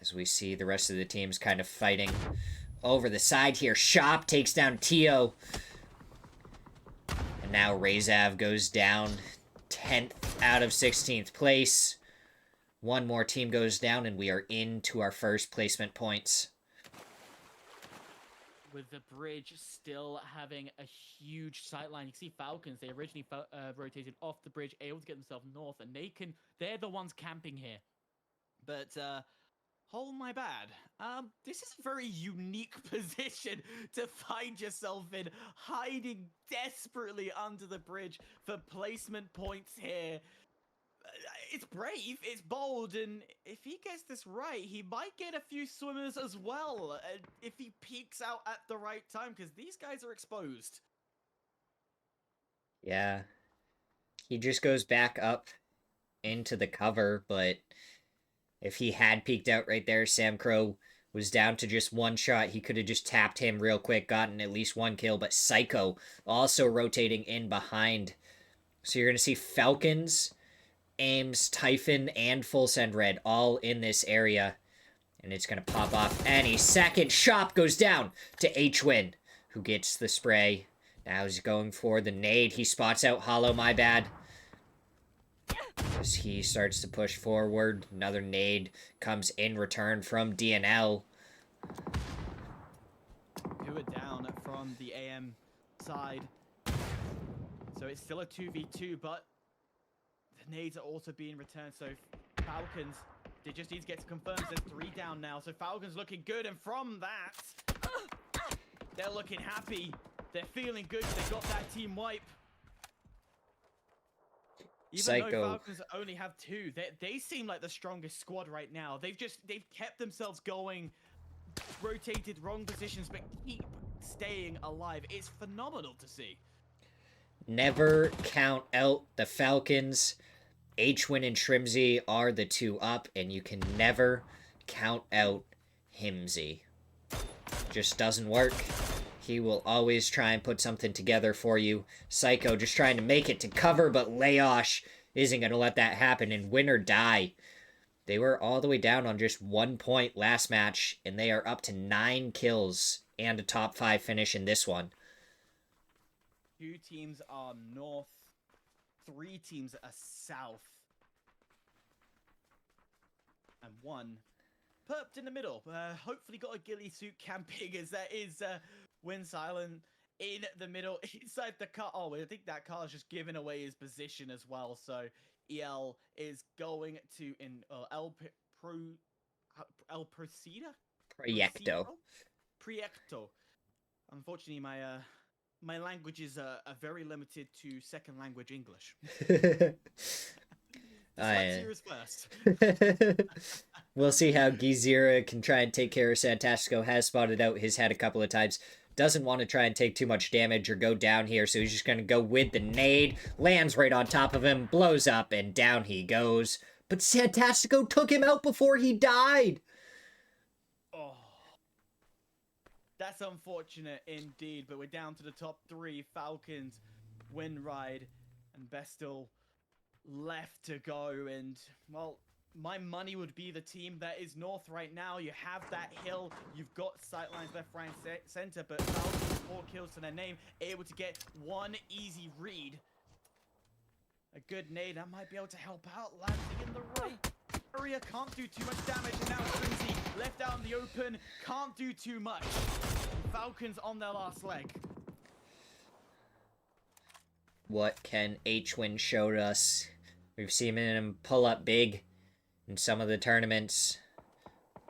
As we see the rest of the teams kind of fighting over the side here. Shop takes down Tio. And now Rezav goes down 10th out of 16th place. 1 more team goes down, and we are into our first placement points. With the bridge still having a huge sightline, you can see Falcons. They originally rotated off the bridge, able to get themselves north, and they're the ones camping here. But hold my bad. This is a very unique position to find yourself in, hiding desperately under the bridge for placement points here. It's brave, it's bold, and if he gets this right, he might get a few swimmers as well, if he peeks out at the right time, because these guys are exposed. Yeah. He just goes back up into the cover, but if he had peeked out right there, Sam Crow was down to just 1 shot. He could have just tapped him real quick, gotten at least 1 kill, but Psycho also rotating in behind So you're going to see Falcons, Ames, Typhon, and Full Send Red all in this area. And it's going to pop off any second. Shop goes down to H-Win, who gets the spray. Now he's going for the nade. He spots out Hollow, my bad. As he starts to push forward, another nade comes in return from DNL. Two are down from the AM side. So it's still a 2v2, but the nades are also being returned. So Falcons, they just need to get to confirm. There's 3 down now. So Falcons looking good. And from that, they're looking happy. They're feeling good. They got that team wipe. Even Psycho. though Falcons only have 2, they seem like the strongest squad right now. They've kept themselves going, rotated wrong positions, but keep staying alive. It's phenomenal to see. Never count out the Falcons. H-Win and Shrimsy are the 2 up, and you can never count out Himsy. Just doesn't work. He will always try and put something together for you. Psycho just trying to make it to cover, but Laosh isn't going to let that happen, and win or die. They were all the way down on just 1 point last match, and they are up to 9 kills and a top 5 finish in this one. 2 teams are north, 3 teams are south, and 1 perped in the middle. Hopefully got a ghillie suit camping, as that is Wind Silent in the middle inside the car. Oh, I think that car is just giving away his position as well. So EL is going to El Procida? Proyecto. Unfortunately, my languages are very limited to second language English. Dyslexia is first. We'll see how Gizira can try and take care of Santastico. Has spotted out his head a couple of times. Doesn't want to try and take too much damage or go down here, so he's just going to go with the nade. Lands right on top of him, blows up, and down he goes. But Santastico took him out before he died. Oh, that's unfortunate indeed, but we're down to the top 3. Falcons, Windride, and Bestel left to go. And, well, my money would be the team that is north right now. You have that hill, you've got sightlines left, right, center, but Falcons 4 kills to their name, able to get 1 easy read. A good nade, that might be able to help out. Landing in the right area, can't do too much damage, and now Frenzy left out in the open, can't do too much. Falcons on their last leg. What can H-Win show us? We've seen him pull up big in some of the tournaments.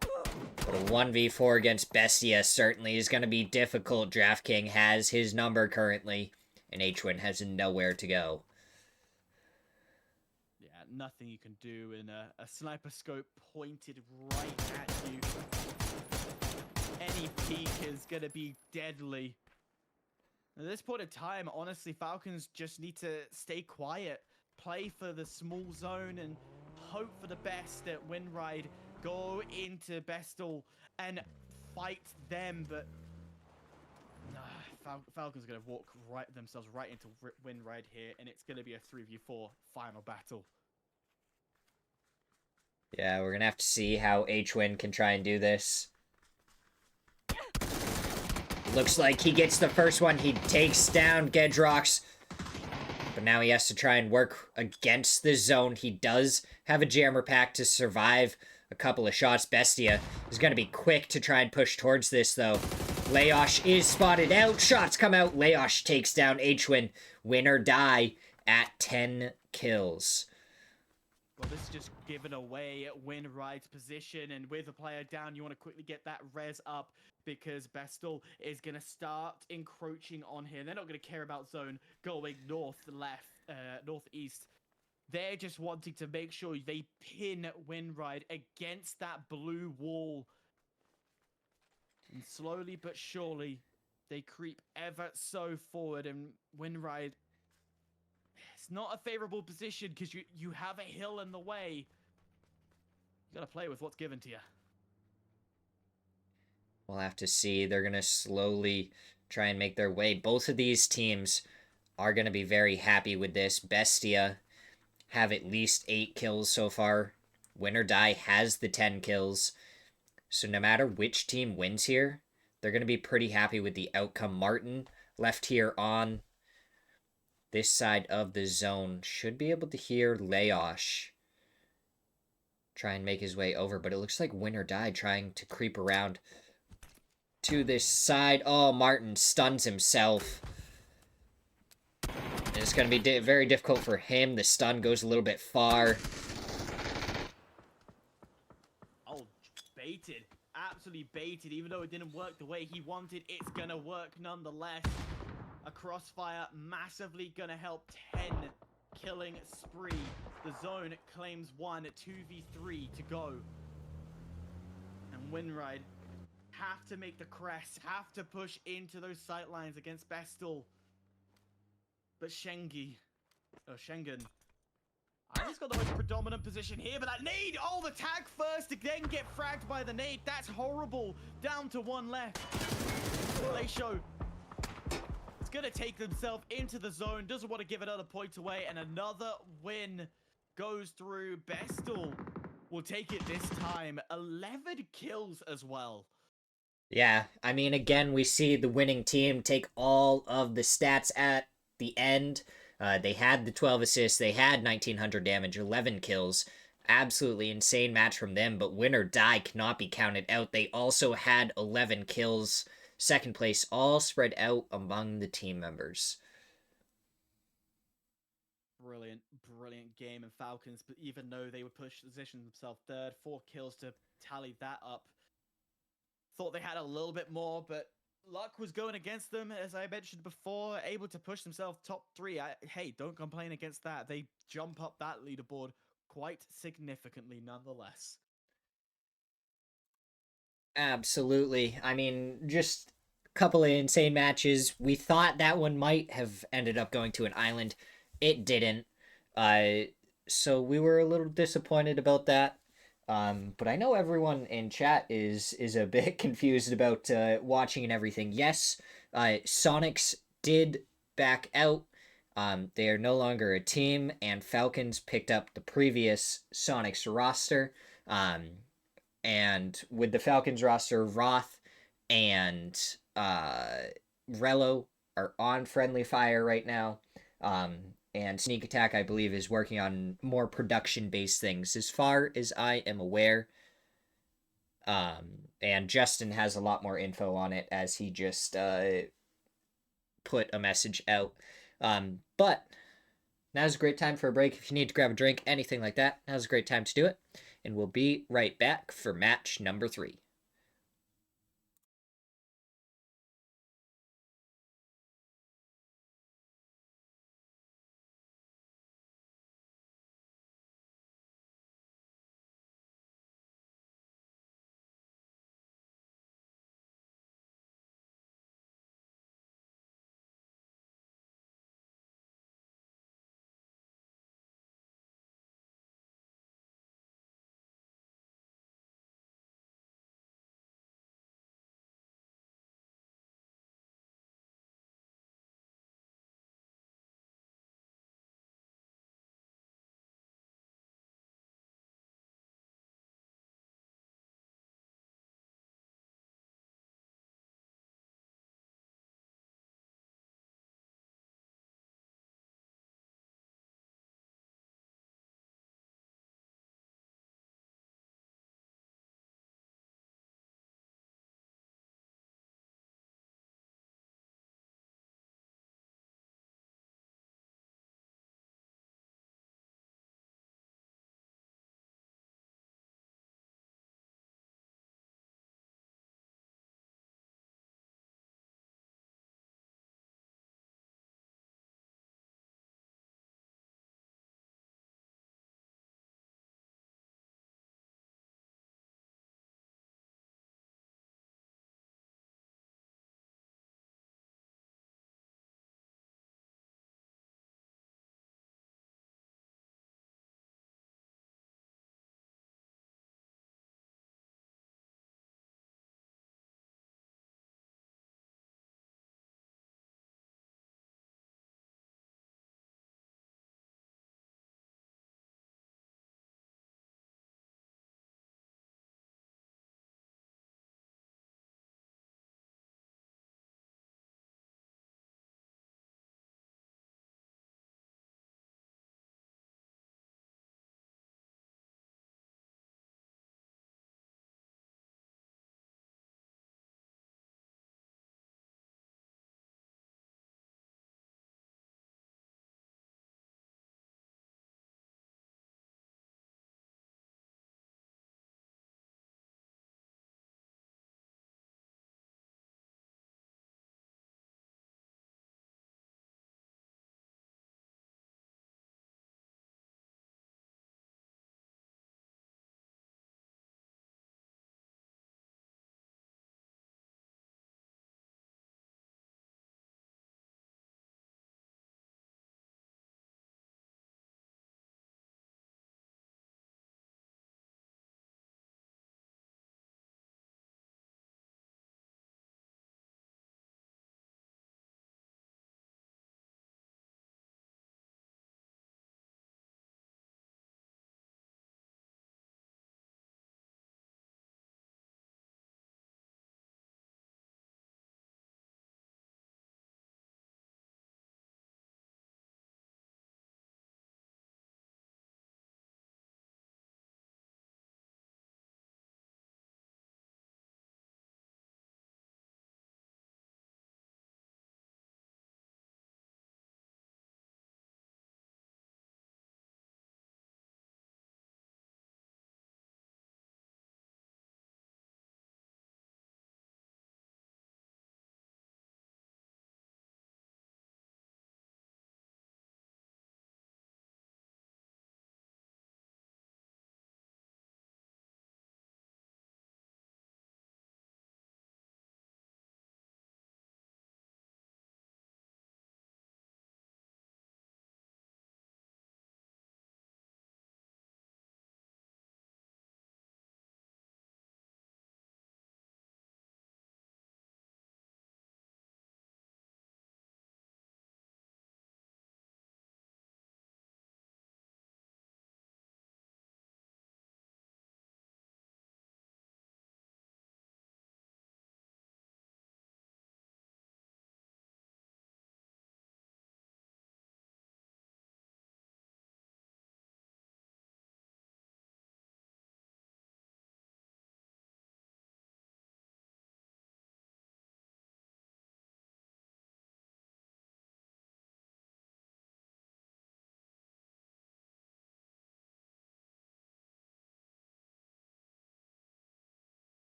But a 1v4 against Bestia certainly is going to be difficult. DraftKings has his number currently, and H-Win has nowhere to go. Yeah, nothing you can do in a sniper scope pointed right at you. Any peek is going to be deadly. At this point in time, honestly, Falcons just need to stay quiet, play for the small zone, and hope for the best that Windride go into Bestel and fight them. But Falcons are going to walk themselves right into Windride here, and it's going to be a 3v4 final battle. Yeah, we're going to have to see how H-Win can try and do this. Looks like he gets the first one. He takes down Gedrox. But now he has to try and work against the zone. He does have a jammer pack to survive a couple of shots. Bestia is going to be quick to try and push towards this, though. Laosh is spotted out. Shots come out. Laosh takes down H-Win. Win or die at 10 kills. Well, this is just giving away Windride's position, and with a player down, you want to quickly get that res up because Bestel is going to start encroaching on here. They're not going to care about zone going north, left, northeast. They're just wanting to make sure they pin Windride against that blue wall. And slowly but surely, they creep ever so forward, and Windride, it's not a favorable position because you have a hill in the way. You gotta play with what's given to you. We'll have to see. They're going to slowly try and make their way. Both of these teams are going to be very happy with this. Bestia have at least 8 kills so far. Win or Die has the 10 kills. So no matter which team wins here, they're going to be pretty happy with the outcome. Martin left here on this side of the zone should be able to hear Laosh try and make his way over, but it looks like Win or Die trying to creep around to this side. Oh, Martin stuns himself. And it's going to be very difficult for him. The stun goes a little bit far. Oh, baited. Absolutely baited. Even though it didn't work the way he wanted, it's going to work nonetheless. A crossfire massively going to help 10 killing spree. The zone claims 2v3 to go. And Winride have to make the crest, have to push into those sight lines against Bestel. But Schengen, he's got the most predominant position here, but that nade! Oh, the tag first to then get fragged by the nade. That's horrible. Down to 1 left. Leisho is going to take himself into the zone. Doesn't want to give another point away. And another win goes through. Bestel will take it this time. 11 kills as well. Yeah, I mean, again, we see the winning team take all of the stats at the end. They had the 12 assists, they had 1900 damage, 11 kills. Absolutely insane match from them, but Win or Die cannot be counted out. They also had 11 kills. Second place, all spread out among the team members. Brilliant, brilliant game. And Falcons, but even though they would push position themselves third, 4 kills to tally that up. Thought they had a little bit more, but luck was going against them, as I mentioned before, able to push themselves top 3. Hey, don't complain against that. They jump up that leaderboard quite significantly nonetheless. Absolutely. I mean, just a couple of insane matches. We thought that one might have ended up going to an island. It didn't. Uh, so we were a little disappointed about that. But I know everyone in chat is a bit confused about watching and everything. Yes, Sonics did back out. They are no longer a team, and Falcons picked up the previous Sonics roster. And with the Falcons roster, Roth and Rello are on friendly fire right now. And Sneak Attack, I believe, is working on more production based things, as far as I am aware. And Justin has a lot more info on it as he just put a message out. But now's a great time for a break. If you need to grab a drink, anything like that, now's a great time to do it. And we'll be right back for match number 3.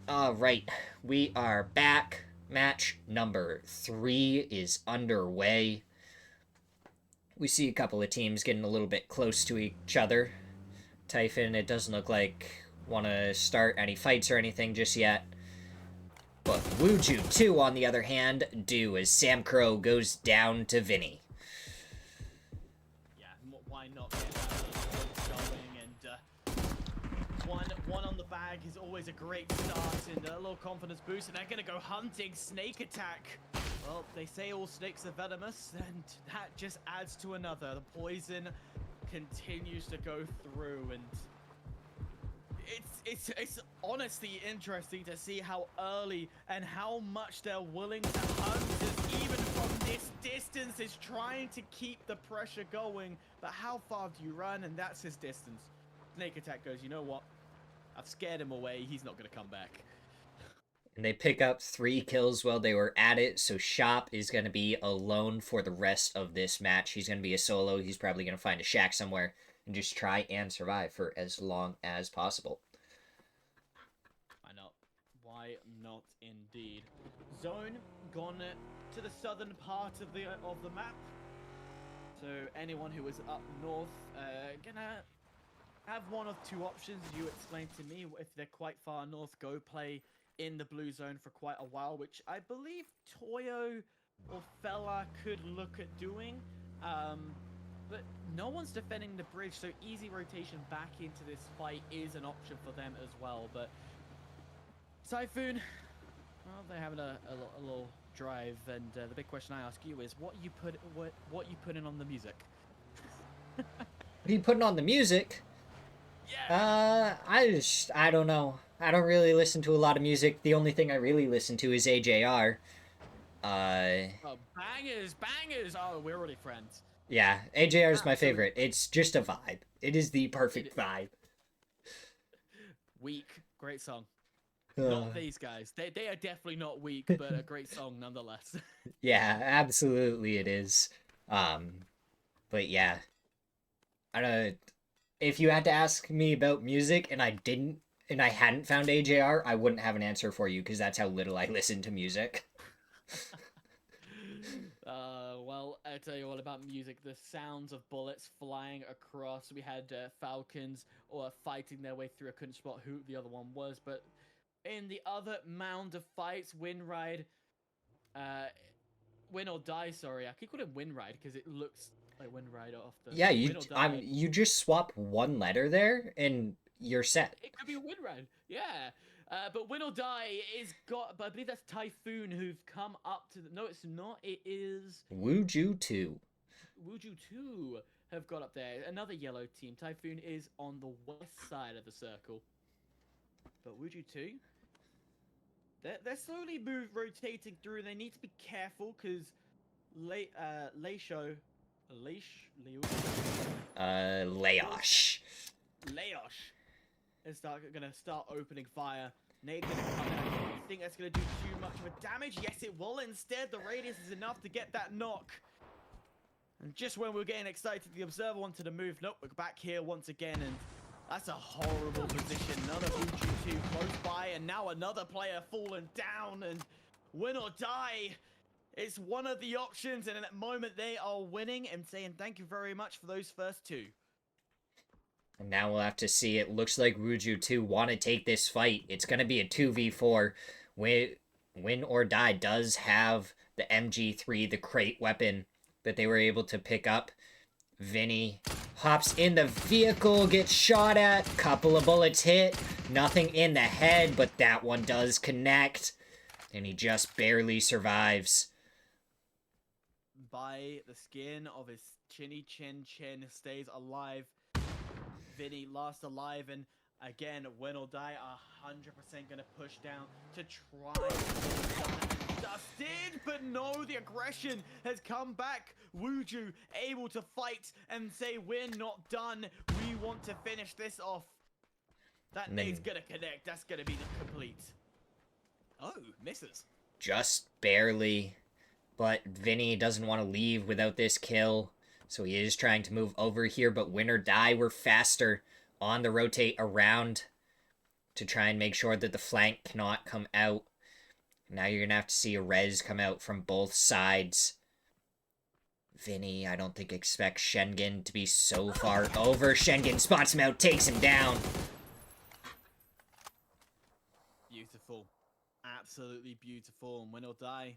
All right, we are back. Match number 3 is underway. We see a couple of teams getting a little bit close to each other. Typhon, it doesn't look like want to start any fights or anything just yet. But Wuju 2, on the other hand, do as Sam Crow goes down to Vinny. Yeah, why not get that little going? And one on the bag is always a great start and a little confidence boost. And they're gonna go hunting snake attack. Well, they say all snakes are venomous, and that just adds to another. The poison continues to go through, and it's honestly interesting to see how early and how much they're willing to hunt, as even from this distance is trying to keep the pressure going. But how far do you run? And that's his distance. Snake attack goes, you know what? I've scared him away. He's not going to come back. And they pick up 3 kills while they were at it, so Shop is going to be alone for the rest of this match. He's going to be a solo. He's probably going to find a shack somewhere and just try and survive for as long as possible. Why not? Why not indeed? Zone gone to the southern part of the map. So anyone who is up north gonna have one of two options, as you explained to me. If they're quite far north, go play in the blue zone for quite a while, which I believe Toyo or Fella could look at doing. But no one's defending the bridge, so easy rotation back into this fight is an option for them as well. But Typhoon, well, they're having a little drive, and the big question I ask you is, what you putting on the music? What are you putting on the music? Yeah. I don't know. I don't really listen to a lot of music. The only thing I really listen to is AJR. Oh, bangers! Oh, we're already friends. Yeah, AJR is my favorite. It's just a vibe. It is the perfect vibe. Weak, great song. Not these guys. They are definitely not weak, but a great song nonetheless. Yeah, absolutely it is. But yeah, I don't know. If you had to ask me about music and I hadn't found AJR, I wouldn't have an answer for you because that's how little I listen to music. Well, I tell you all about music. The sounds of bullets flying across. We had Falcons fighting their way through. I couldn't spot who the other one was, but in the other mound of fights, Win or Die. Sorry, I keep calling it Winride because it looks like Winride off the. Yeah, you just swap one letter there and you're set. It could be Winride, yeah. But Win or Die is got, but I believe that's Typhoon who've come up to the. No, it's not. It is Wuju 2. Wuju 2 have got up there. Another yellow team. Typhoon is on the west side of the circle. But Wuju 2, they're slowly rotating through. They need to be careful because Laosh is gonna start opening fire. Nade gonna come out. You think that's gonna do too much of a damage? Yes, it will. Instead, the radius is enough to get that knock. And just when we're getting excited, the observer wanted to move. Nope, we're back here once again, and that's a horrible position. Another Uchi 2 close by, and now another player falling down, and Win or Die. It's one of the options, and in that moment, they are winning and saying thank you very much for those first two. And now we'll have to see. It looks like Wuju 2 want to take this fight. It's going to be a 2v4. Win or Die does have the MG3, the crate weapon that they were able to pick up. Vinny hops in the vehicle, gets shot at. Couple of bullets hit. Nothing in the head, but that one does connect. And he just barely survives. By the skin of his chinny chin stays alive. Vinny last alive, and again, Win or Die 100% gonna push down to try and dusted, but no, the aggression has come back. Wuju able to fight and say, we're not done. We want to finish this off. That nade's gonna connect. That's gonna be the complete. Oh, misses. Just barely. But Vinny doesn't want to leave without this kill. So he is trying to move over here, but Win or Die were faster on the rotate around to try and make sure that the flank cannot come out. Now you're going to have to see a res come out from both sides. Vinny, I don't think expects Schengen to be so far over. Schengen spots him out, takes him down. Beautiful. Absolutely beautiful. And win or die.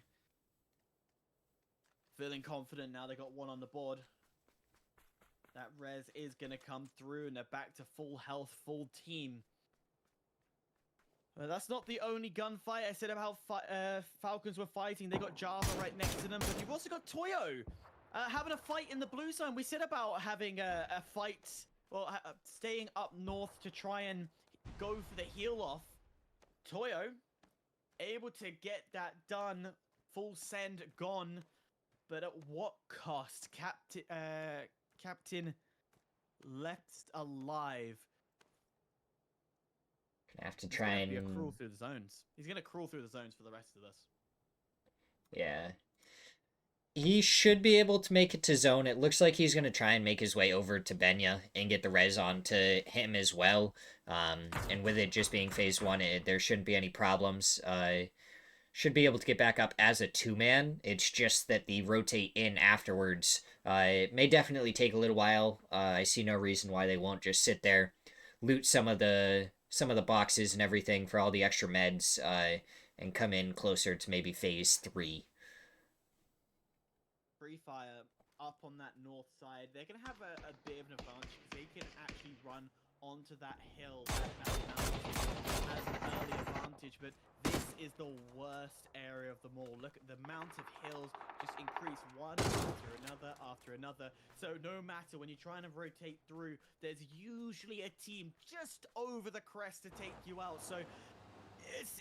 Feeling confident now they got one on the board. That res is going to come through and they're back to full health, full team. That's not the only gunfight. I said about Falcons were fighting. They got Java right next to them. But you've also got Toyo having a fight in the blue zone. We said about having a fight, well, staying up north to try and go for the heal off. Toyo able to get that done. Full send gone. But at what cost? Captain left alive. Gonna have to try and crawl through the zones. He's gonna crawl through the zones for the rest of this. Yeah. He should be able to make it to zone. It looks like he's going to try and make his way over to Benya and get the res on to him as well. And with it just being phase 1, there shouldn't be any problems. Should be able to get back up as a 2-man. It's just that the rotate in afterwards it may definitely take a little while. I see no reason why they won't just sit there, loot some of the boxes and everything for all the extra meds, and come in closer to maybe phase 3. Free Fire up on that north side. They're going to have a bit of an advantage. They can actually run onto that hill, that mountain, as an early advantage. But this is the worst area of them all. Look at the amount of hills just increase one after another. So no matter when you're trying to rotate through, there's usually a team just over the crest to take you out. So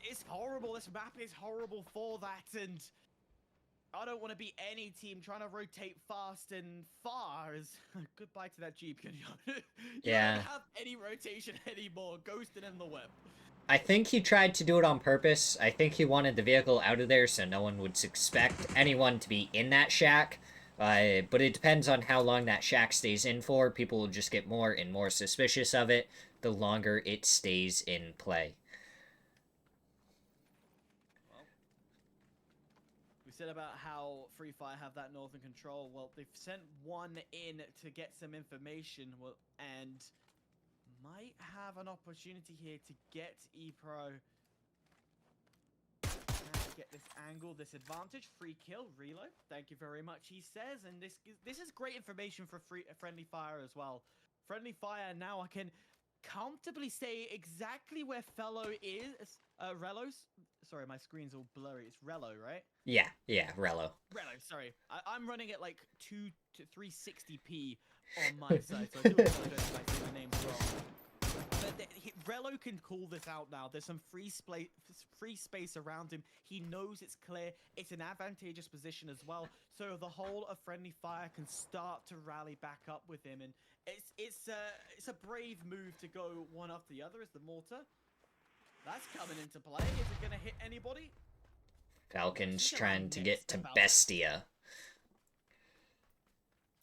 it's horrible. This map is horrible for that. And I don't want to be any team trying to rotate fast and far. As goodbye to that Jeep. You Yeah. don't have any rotation anymore. Ghosted in the whip. I think he tried to do it on purpose. I think he wanted the vehicle out of there so no one would suspect anyone to be in that shack. But it depends on how long that shack stays in for. People will just get more and more suspicious of it the longer it stays in play. Said about how Free Fire have that northern control. Well, they've sent one in to get some information, and might have an opportunity here to get ePro. Get this angle, this advantage. Free kill, reload. Thank you very much, he says. And this is great information for Friendly Fire as well. Friendly Fire now I can comfortably say exactly where Fellow is. Relo's. Sorry, my screen's all blurry. It's Relo, right? Yeah, Relo. Relo, sorry. I'm running at like 2 to 360p on my side, so I do apologize if I say the names wrong. But Relo can call this out now. There's some free space around him. He knows it's clear. It's an advantageous position as well. So the whole of Friendly Fire can start to rally back up with him, and it's a brave move to go one after the other as the mortar. That's coming into play. Is it going to hit anybody? Falcons trying to get to Bestia.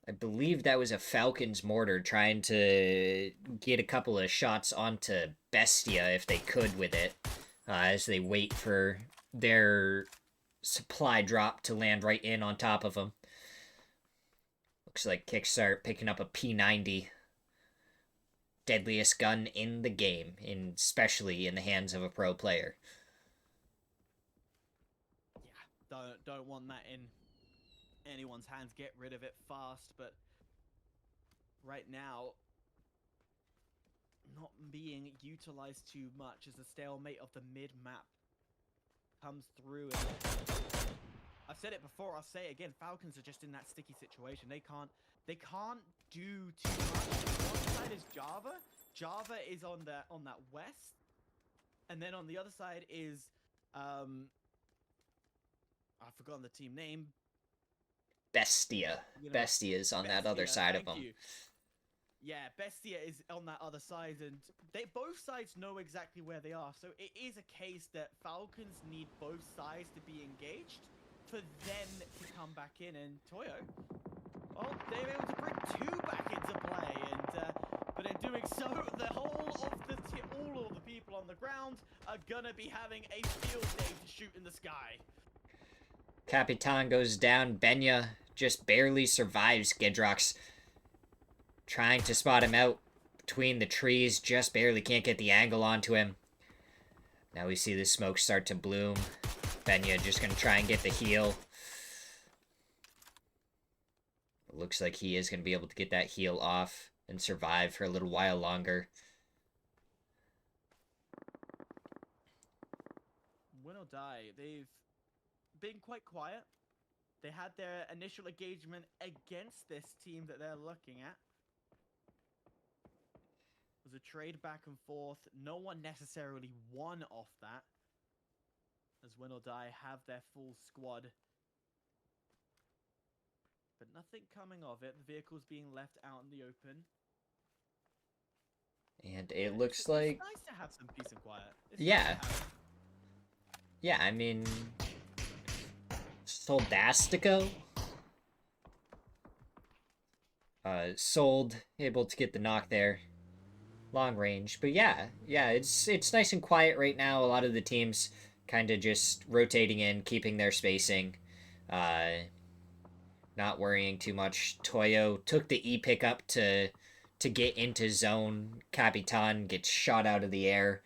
I believe that was a Falcons mortar trying to get a couple of shots onto Bestia if they could with it, as they wait for their supply drop to land right in on top of them. Looks like Kickstart picking up a P90. Deadliest gun in the game, especially in the hands of a pro player. Yeah, don't want that in anyone's hands. Get rid of it fast, but right now not being utilized too much as the stalemate of the mid-map comes through. And I've said it before, I'll say it again, Falcons are just in that sticky situation. They can't do too much. One side is Java. Java is on that west. And then on the other side is I've forgotten the team name. Bestia. Bestia is on that other side of them. Yeah, Bestia is on that other side, and both sides know exactly where they are. So it is a case that Falcons need both sides to be engaged for them to come back in. And Toyo, well, they were able to bring 2 back into play, and but in doing so, all of the people on the ground are gonna be having a field day to shoot in the sky. Capitan goes down. Benya just barely survives Gidrox. Trying to spot him out between the trees. Just barely can't get the angle onto him. Now we see the smoke start to bloom. Benya just going to try and get the heal. It looks like he is going to be able to get that heal off and survive for a little while longer. Win or die, they've been quite quiet. They had their initial engagement against this team that they're looking at. It was a trade back and forth. No one necessarily won off that, as Win or Die have their full squad. But nothing coming of it. The vehicle's being left out in the open. And it looks like... It's nice to have some peace and quiet. Yeah. Yeah, I mean... Soldastico? Sold, able to get the knock there. Long range. But yeah, it's nice and quiet right now. A lot of the teams kind of just rotating in, keeping their spacing. Not worrying too much. Toyo took the E-pick up to get into zone. Capitan gets shot out of the air.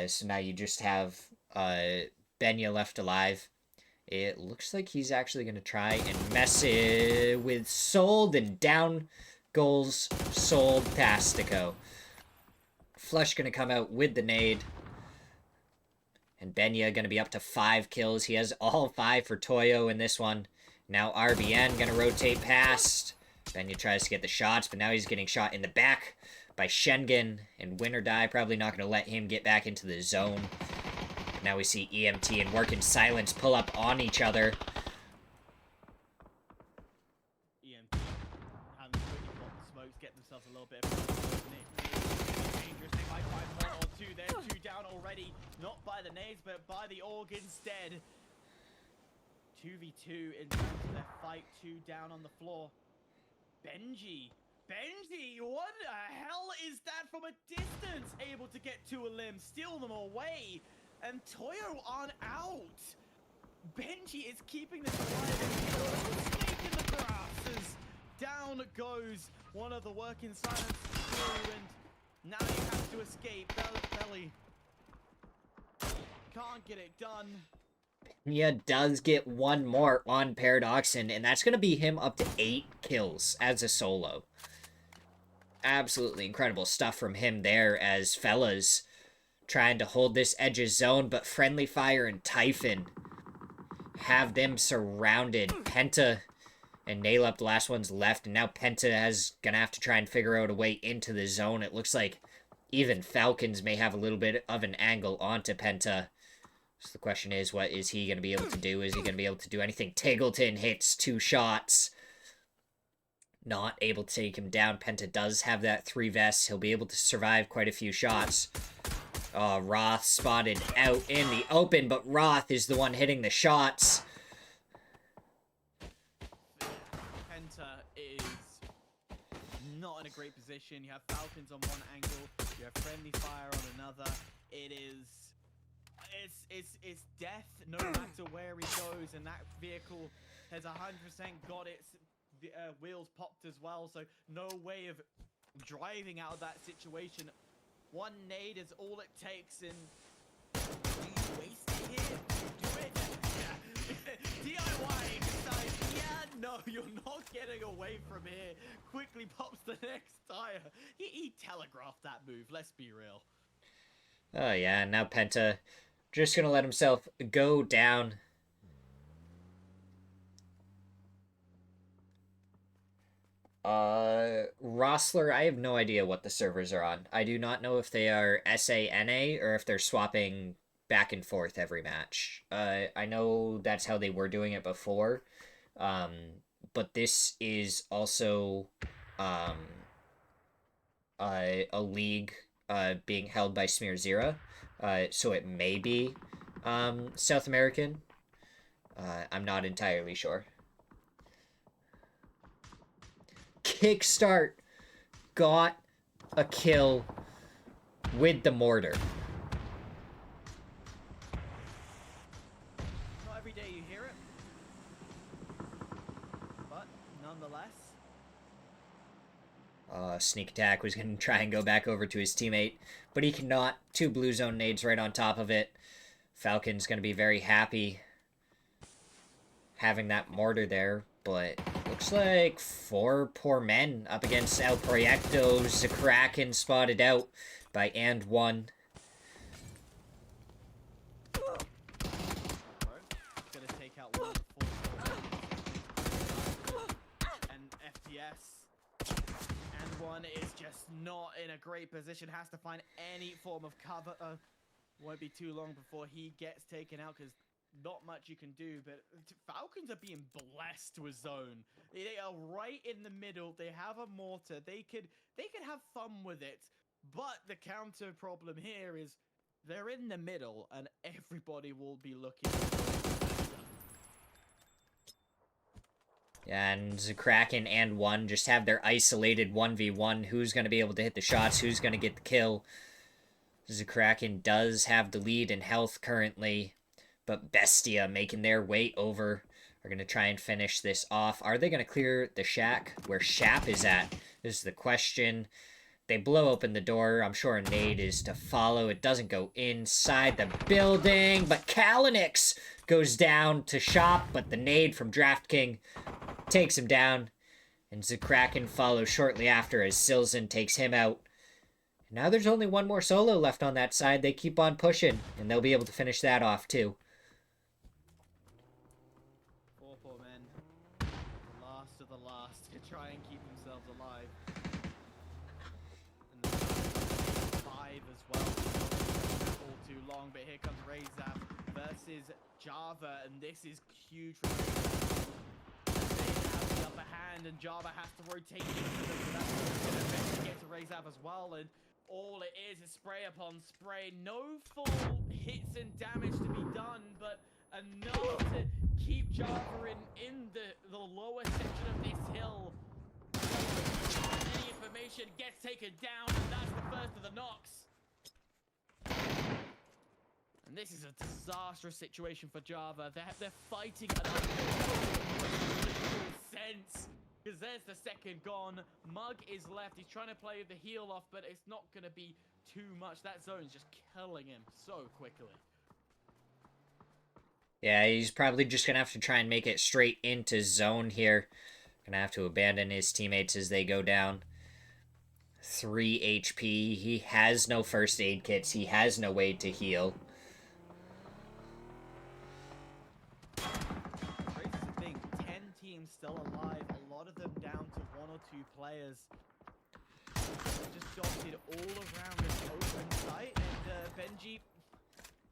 So now you just have Benya left alive. It looks like he's actually going to try and mess it with Sold, and down goes Soldastico. Flush going to come out with the nade. And Benya going to be up to 5 kills. He has all 5 for Toyo in this one. Now RBN going to rotate past. Benya tries to get the shots, but now he's getting shot in the back by Schengen. And Win or Die probably not going to let him get back into the zone. Now we see EMT and Work in Silence pull up on each other. EMT having quickly got the smokes, get themselves a little bit of dangerous. They might find 1 or 2 there. 2 down already. Not by the nades, but by the org instead. 2v2 in terms of their fight. 2 down on the floor. Benji, what the hell is that from a distance? Able to get to a limb, steal them away. And Toyo on out. Benji is keeping this alive. Snake in the grass as down goes one of the Work in Silence crew, and now you have to escape. Belly can't get it done. Benya does get 1 more on Paradoxin, and that's going to be him up to 8 kills as a solo. Absolutely incredible stuff from him there, as fellas trying to hold this edge of zone, but Friendly Fire and Typhon have them surrounded. Penta and Nail Up, the last one's left, and now Penta is going to have to try and figure out a way into the zone. It looks like even Falcons may have a little bit of an angle onto Penta. So the question is, what is he going to be able to do? Is he going to be able to do anything? Tiggleton hits 2 shots. Not able to take him down. Penta does have that 3 vests. He'll be able to survive quite a few shots. Roth spotted out in the open, but Roth is the one hitting the shots. Penta is not in a great position. You have Falcons on one angle, you have Friendly Fire on another. It's death no matter where he goes, and that vehicle has 100% got its wheels popped as well, so no way of driving out of that situation. 1 nade is all it takes, and do you waste it here? Do it? Yeah. DIY decides, yeah, no, you're not getting away from here. Quickly pops the next tire. He telegraphed that move, let's be real. Oh yeah, now Penta just gonna let himself go down. Rossler, I have no idea what the servers are on. I do not know if they are SANA or if they're swapping back and forth every match. I know that's how they were doing it before. But this is also a league being held by Smirzera. So it may be South American. I'm not entirely sure. Kickstart got a kill with the mortar. less. Sneak attack was going to try and go back over to his teammate, but he cannot. 2 blue zone nades right on top of it. Falcon's going to be very happy having that mortar there, but looks like 4 poor men up against El Proyecto. Kraken spotted out by &1. Gonna take out one and FPS. And one is just not in a great position. Has to find any form of cover. Won't be too long before he gets taken out because not much you can do. But Falcons are being blessed with zone. They are right in the middle. They have a mortar. They could have fun with it. But the counter problem here is they're in the middle and everybody will be looking. And Kraken and 1 just have their isolated 1v1. Who's going to be able to hit the shots? Who's going to get the kill? Kraken does have the lead in health currently, but Bestia making their way over are going to try and finish this off. Are they going to clear the shack where Shap is at? This is the question. They blow open the door. I'm sure a nade is to follow. It doesn't go inside the building, but Kalinix goes down to shop, but the nade from DraftKing takes him down, and Kraken follows shortly after as Silzen takes him out. Now there's only one more solo left on that side. They keep on pushing, and they'll be able to finish that off too. 4 poor men. The last of the last to try and keep themselves alive. And the 5 as well. Not all too long, but here comes Razaf versus Java, and this is huge for Razaf. They have the upper hand, and Java has to rotate into them, so that's going to eventually get to Razaf as well, and all it is spray upon spray. No full hits and damage to be done, but enough to keep Java in the lower section of this hill. Any information gets taken down, and that's the first of the knocks. And this is a disastrous situation for Java. They're fighting an sense. Because there's the second gone. Mug is left. He's trying to play the heal off, but it's not going to be too much. That zone's just killing him so quickly. Yeah, he's probably just going to have to try and make it straight into zone here. Going to have to abandon his teammates as they go down. 3 HP. He has no first aid kits. He has no way to heal. Crazy to think, 10 teams still alive. A lot of them down to 1 or 2 players. Just dotted all around this open site, and Benji,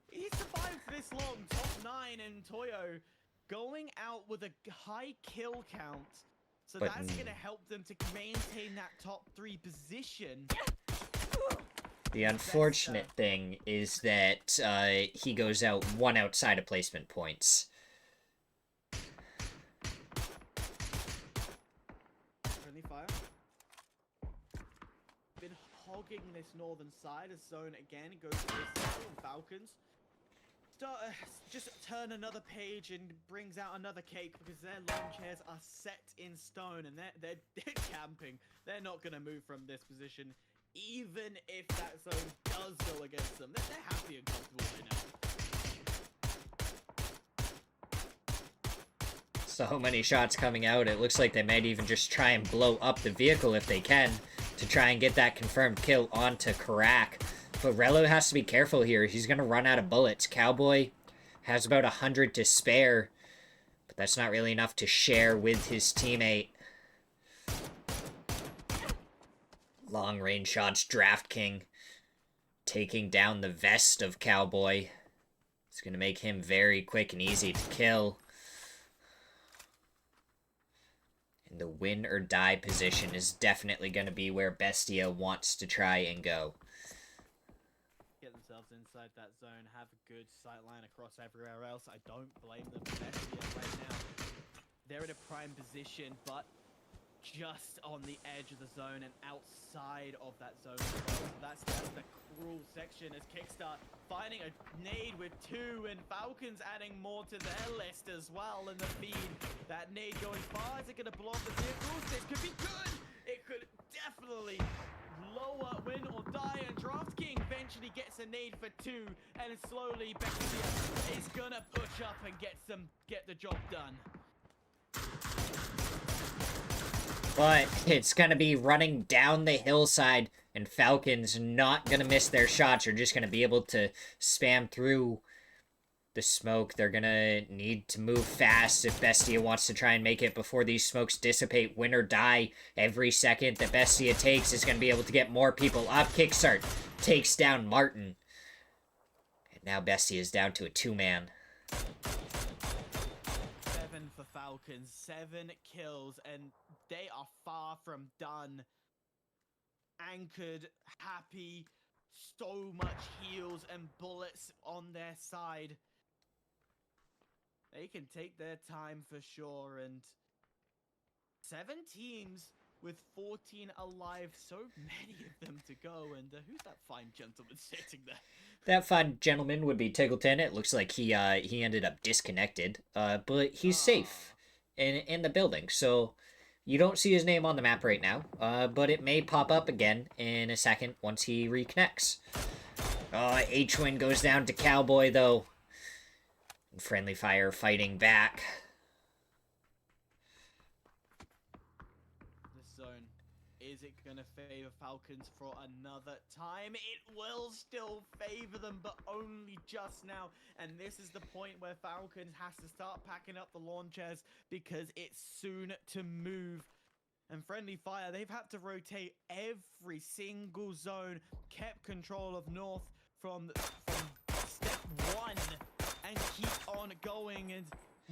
he survived this long. Top 9 and Toyo going out with a high kill count. So But that's going to help them to maintain that top 3 position. the unfortunate thing is that he goes out 1 outside of placement points. Friendly fire. Been hogging this northern side as zone again goes to this Falcons. Just turn another page and brings out another cake because their lawn chairs are set in stone and they're camping. They're not going to move from this position, even if that zone does go against them. They're happy and comfortable right now. So many shots coming out. It looks like they might even just try and blow up the vehicle if they can to try and get that confirmed kill onto Karak. But Relo has to be careful here. He's going to run out of bullets. Cowboy has about 100 to spare, but that's not really enough to share with his teammate. Long range shots. DraftKing taking down the vest of Cowboy. It's going to make him very quick and easy to kill. And the win or die position is definitely going to be where Bestia wants to try and go. Get themselves inside that zone, have a good sight line across everywhere else. I don't blame them. Bestia right now, they're in a prime position, but just on the edge of the zone and outside of that zone as well. So that's the cruel section as Kickstart finding a nade with 2 and Falcons adding more to their list as well in the feed. That nade going far, is it going to blow up the vehicles? This could be good! It could definitely lower win or die, and Draft King eventually gets a nade for 2, and slowly Bestia is gonna push up and get the job done. But it's going to be running down the hillside, and Falcons not going to miss their shots. They're just going to be able to spam through the smoke. They're going to need to move fast if Bestia wants to try and make it before these smokes dissipate. Win or die. Every second that Bestia takes is going to be able to get more people up. Kickstart takes down Martin. And now Bestia is down to a 2-man. 7 for Falcons, 7 kills, and they are far from done. Anchored, happy, so much heals and bullets on their side. They can take their time for sure, and 7 teams with 14 alive, so many of them to go, and who's that fine gentleman sitting there? That fine gentleman would be Tiggleton. It looks like he ended up disconnected, but he's safe in the building, so you don't see his name on the map right now, but it may pop up again in a second once he reconnects. H-Win goes down to Cowboy, though. Friendly Fire fighting back. This zone, is it going to favor Falcons for another time? It will still favor them, but only just now. And this is the point where Falcons has to start packing up the lawn chairs because it's soon to move. And Friendly Fire, they've had to rotate every single zone, kept control of North from step 1, and keep on going. And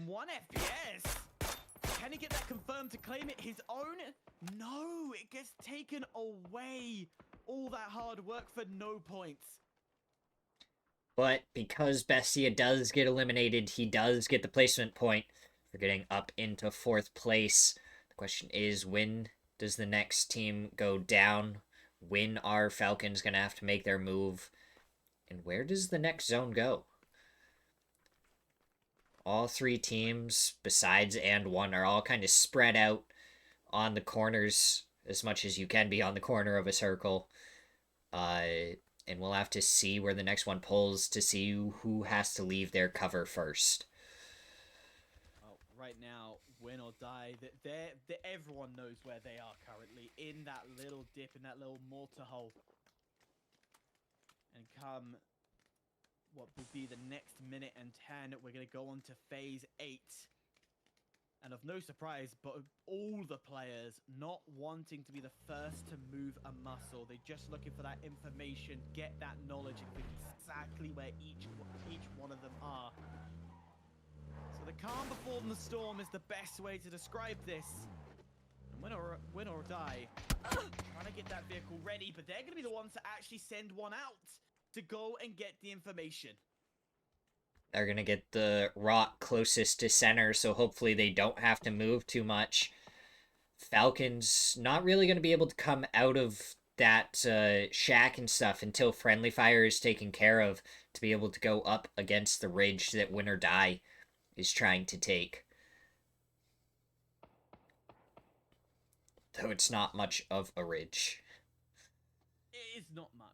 1 FPS. Can he get that confirmed to claim it his own? No, it gets taken away. All that hard work for no points. But because Bestia does get eliminated, he does get the placement point for getting up into 4th place. The question is, when does the next team go down? When are Falcons going to have to make their move? And where does the next zone go? All 3 teams, besides and 1, are all kind of spread out on the corners as much as you can be on the corner of a circle. And we'll have to see where the next one pulls to see who has to leave their cover first. Well, right now, win or die, everyone knows where they are currently, in that little dip, in that little mortar hole. And come what will be the next minute and 10, we're going to go on to phase 8. And of no surprise, but all the players not wanting to be the first to move a muscle. They're just looking for that information, get that knowledge, and exactly where each one of them are. So the calm before the storm is the best way to describe this. And win or die, trying to get that vehicle ready, but they're going to be the ones to actually send one out to go and get the information. They're going to get the rock closest to center, so hopefully they don't have to move too much. Falcons not really going to be able to come out of that shack and stuff until Friendly Fire is taken care of to be able to go up against the ridge that Win or Die is trying to take. Though it's not much of a ridge. It is not much.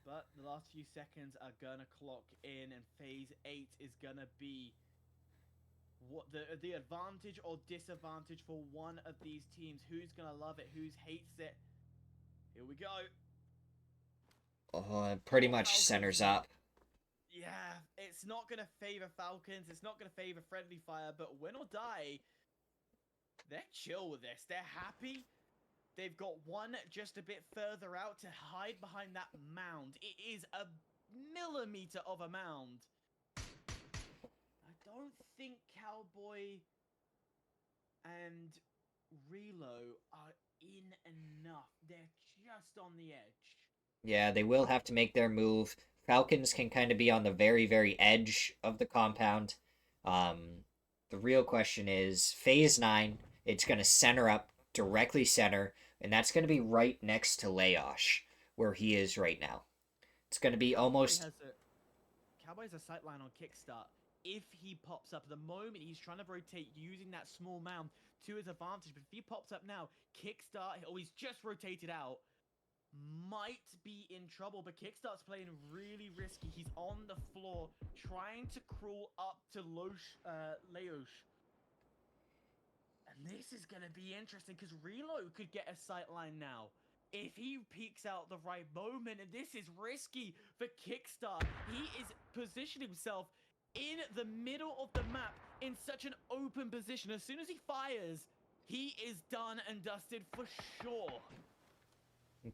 But the last few seconds are gonna clock in, and phase 8 is gonna be what the advantage or disadvantage for one of these teams. Who's gonna love it? Who's hates it? Here we go. Pretty much Falcons. centers up. Yeah, it's not gonna favor Falcons. It's not gonna favor Friendly Fire. But Win or Die, they're chill with this. They're happy. They've got one just a bit further out to hide behind that mound. It is a millimeter of a mound. I don't think Cowboy and Relo are in enough. They're just on the edge. Yeah, they will have to make their move. Falcons can kind of be on the very, very edge of the compound. The real question is, phase 9, it's going to center up directly center, and that's going to be right next to Laosh, where he is right now. It's going to be Cowboy almost. has a Cowboy's a sightline on kickstart. If he pops up, the moment he's trying to rotate using that small mound to his advantage, but if he pops up now, kickstart, oh, he's just rotated out, might be in trouble. But kickstart's playing really risky. He's on the floor trying to crawl up to Leosh. And this is going to be interesting because Reload could get a sightline now. If he peeks out the right moment, and this is risky for Kickstart, he is positioning himself in the middle of the map in such an open position. As soon as he fires, he is done and dusted for sure.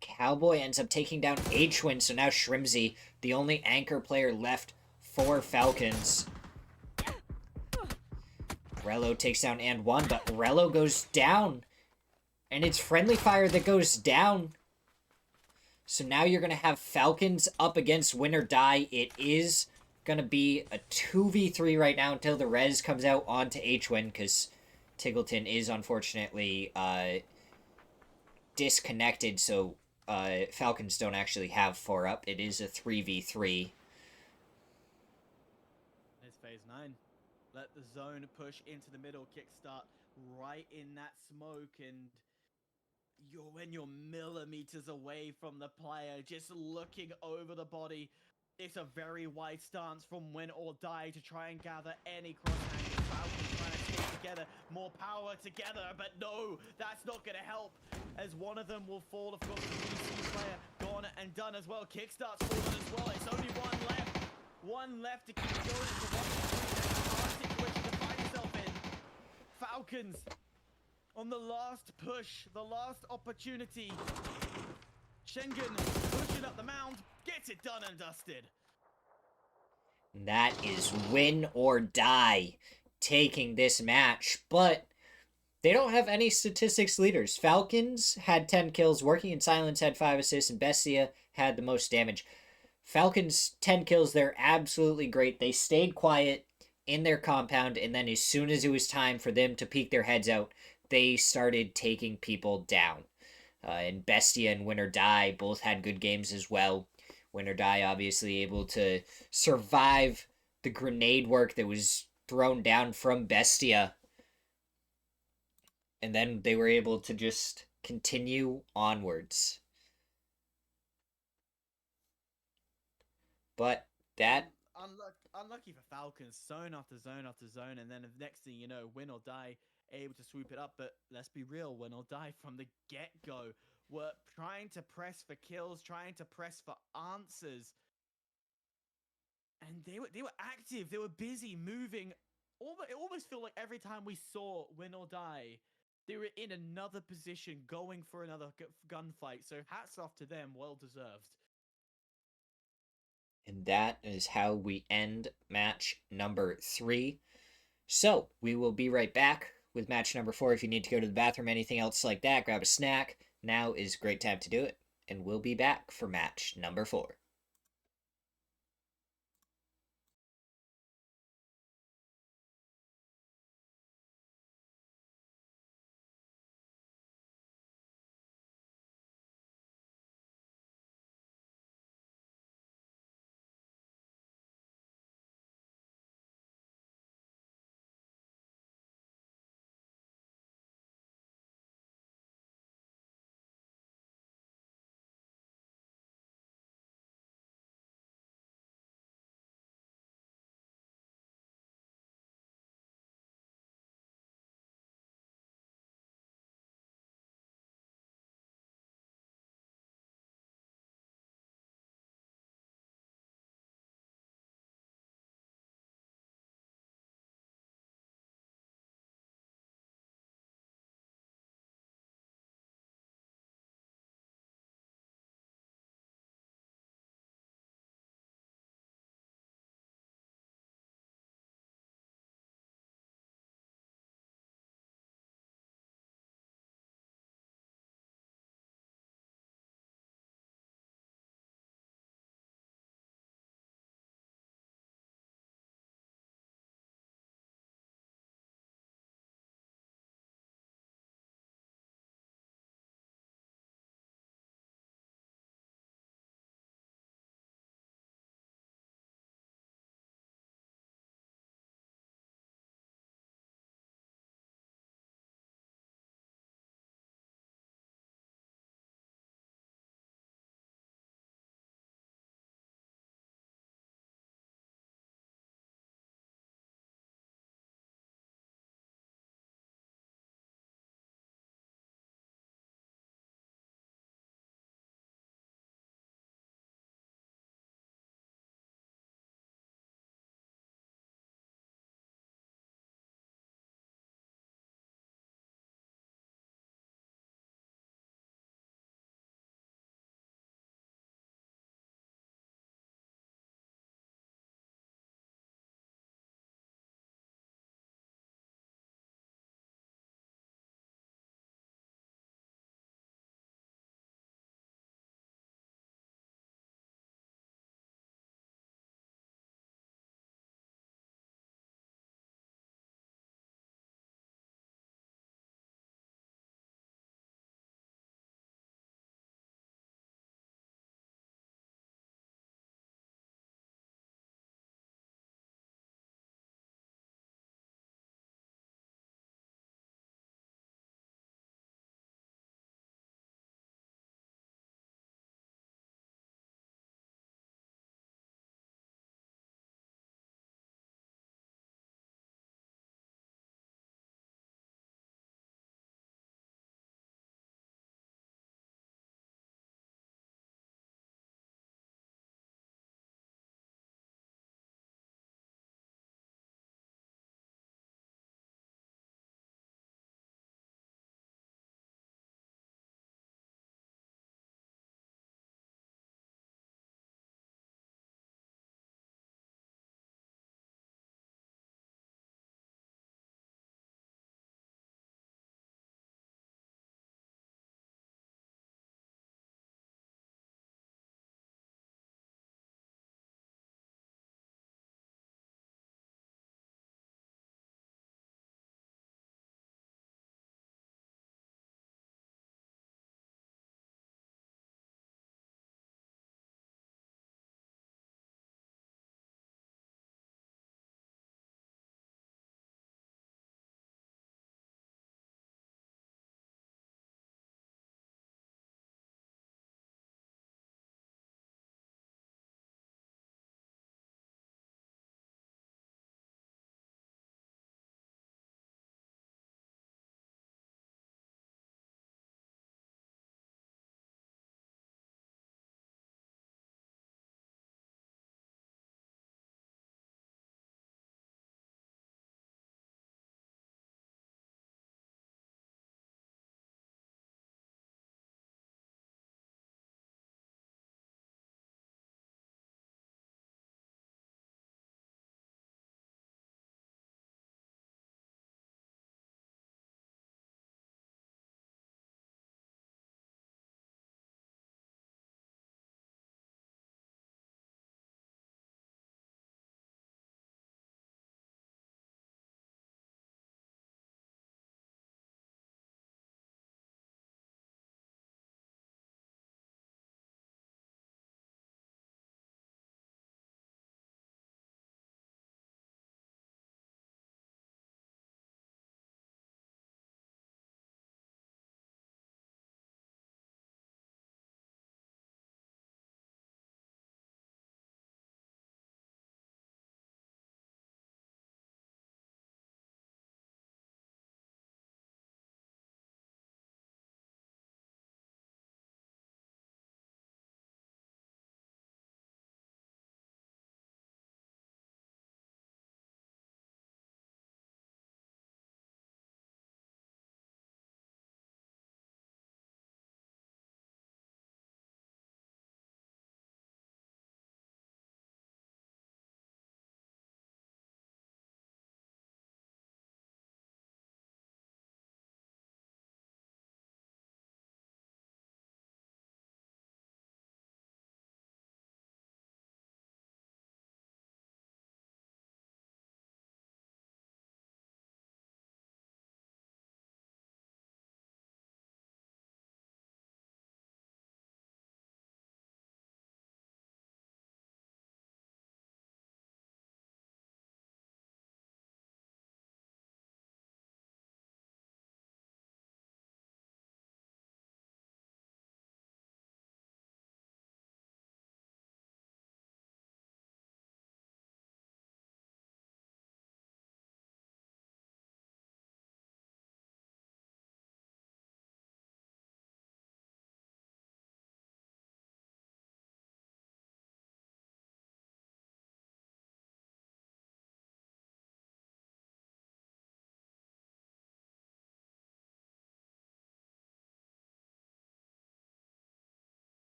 Cowboy ends up taking down H-Win, so now Shrimzy, the only anchor player left for Falcons. Rello takes down and one, but Rello goes down. And it's friendly fire that goes down. So now you're going to have Falcons up against Win or Die. It is going to be a 2v3 right now until the res comes out onto H-Win, because Tiggleton is unfortunately disconnected, so Falcons don't actually have 4 up. It is a 3v3. It's phase 9. Let the zone push into the middle, kickstart right in that smoke, and when you're millimeters away from the player, just looking over the body, it's a very wide stance from Win or Die to try and gather any cross angles. Falcons trying to stay together, more power together, but no, that's not going to help, as one of them will fall. Of course, the BC player gone and done as well. Kickstart's fallen as well. It's only one left to keep going. It's a 1v3 situation to find yourself in. Falcons on the last push, the last opportunity. Schengen pushing up the mound, gets it done and dusted. That is Win or Die taking this match, but they don't have any statistics leaders. Falcons had 10 kills, Working in Silence had 5 assists, and Bestia had the most damage. Falcons 10 kills, they're absolutely great. They stayed quiet in their compound, and then as soon as it was time for them to peek their heads out, they started taking people down. And Bestia and Win or Die both had good games as well. Win or Die obviously able to survive the grenade work that was thrown down from Bestia. And then they were able to just continue onwards. But that Unlucky for Falcons, zone after zone after zone, and then the next thing you know, Win or Die able to swoop it up. But let's be real, Win or Die from the get-go were trying to press for kills, trying to press for answers, and they were active, they were busy, moving. It almost felt like every time we saw Win or Die, they were in another position, going for another gunfight. So hats off to them, well deserved. and that is how we end match number 3. So, we will be right back with match number 4. If you need to go to the bathroom, anything else like that, grab a snack. Now is a great time to do it. And we'll be back for match number 4.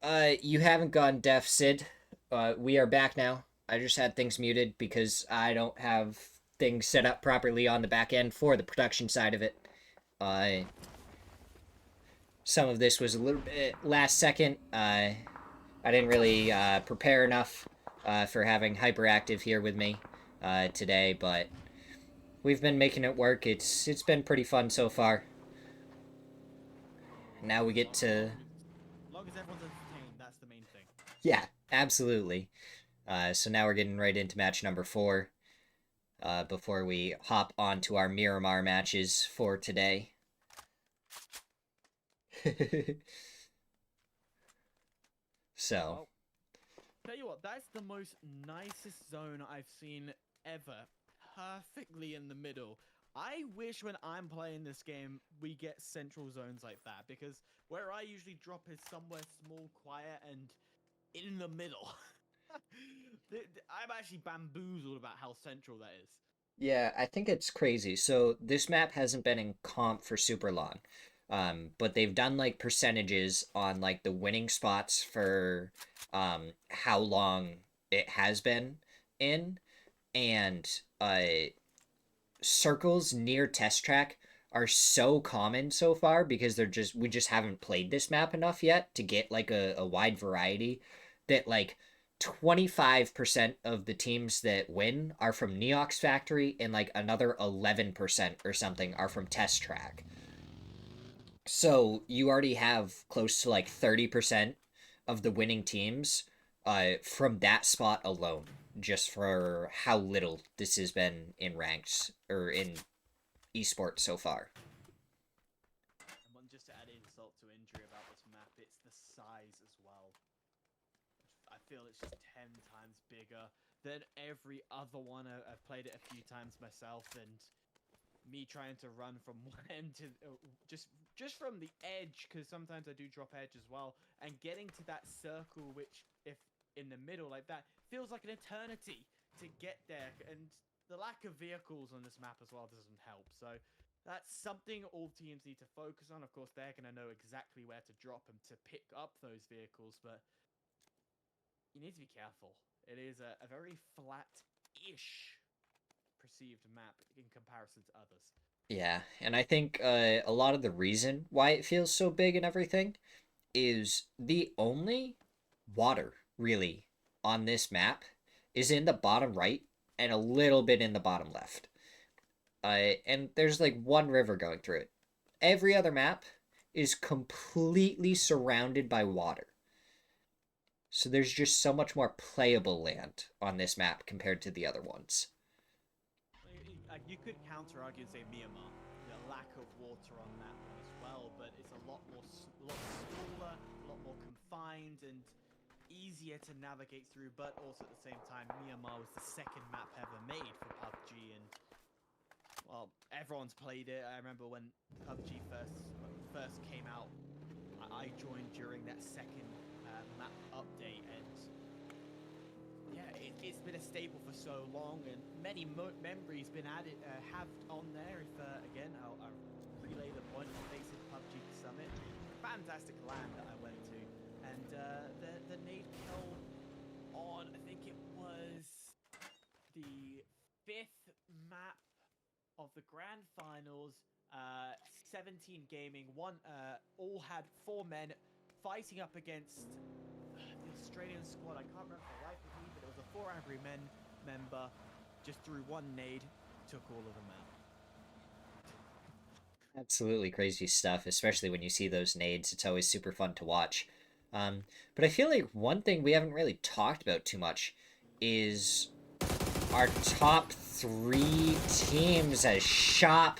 You haven't gone deaf, Sid. We are back now. I just had things muted because I don't have things set up properly on the back end for the production side of it. Uh, some of this was a little bit last second. I didn't really prepare enough for having Hyperactive here with me today, but we've been making it work. It's been pretty fun so far. Now we get to As long as everyone's entertained, that's the main thing. yeah, absolutely. So now we're getting right into match number 4. Before we hop on to our Miramar matches for today. So, Well, tell you what, that's the most nicest zone I've seen ever. Perfectly in the middle. I wish when I'm playing this game, we get central zones like that, because where I usually drop is somewhere small, quiet, and in the middle. I'm actually bamboozled about how central that is. yeah, I think it's crazy. So, this map hasn't been in comp for super long. But they've done like percentages on like the winning spots for how long it has been in, and circles near test track are so common so far because we just haven't played this map enough yet to get like a wide variety that like 25% of the teams that win are from Neox Factory and like another 11% or something are from test track. So you already have close to like 30% of the winning teams from that spot alone, just for how little this has been in ranks or in esports so far. And just to add insult to injury about this map, it's the size as well. I feel it's just 10 times bigger than every other one. I've played it a few times myself, and me trying to run from one end to just from the edge, because sometimes I do drop edge as well, and getting to that circle, which if in the middle like that feels like an eternity to get there, and the lack of vehicles on this map as well doesn't help. So that's something all teams need to focus on. Of course, they're going to know exactly where to drop them to pick up those vehicles, but you need to be careful. It is a very flat-ish perceived map in comparison to others. Yeah, and I think a lot of the reason why it feels so big and everything is the only water really on this map is in the bottom right and a little bit in the bottom left. And there's like one river going through it. Every other map is completely surrounded by water. So there's just so much more playable land on this map compared to the other ones. You could counter argue and say Myanmar, the lack of water on that one as well, but it's a lot more, lot smaller, a lot more confined, and easier to navigate through. But also at the same time, Myanmar was the second map ever made for PUBG, and well, everyone's played it. I remember when PUBG first came out, I joined during that second map update, and yeah, it's been a staple for so long, and many memories been added, have on there. If again, I'll relay the point on Basic PUBG Summit, fantastic land that I went to, and the nade kill on, I think it was the 5th map of the grand finals. 17 gaming, all had 4 men fighting up against the Australian squad. I can't remember the life of me, but it was a 4 Angry Men member. Just threw one nade, took all of them out. Absolutely crazy stuff, especially when you see those nades. It's always super fun to watch. But I feel like one thing we haven't really talked about too much is our top 3 teams as Shop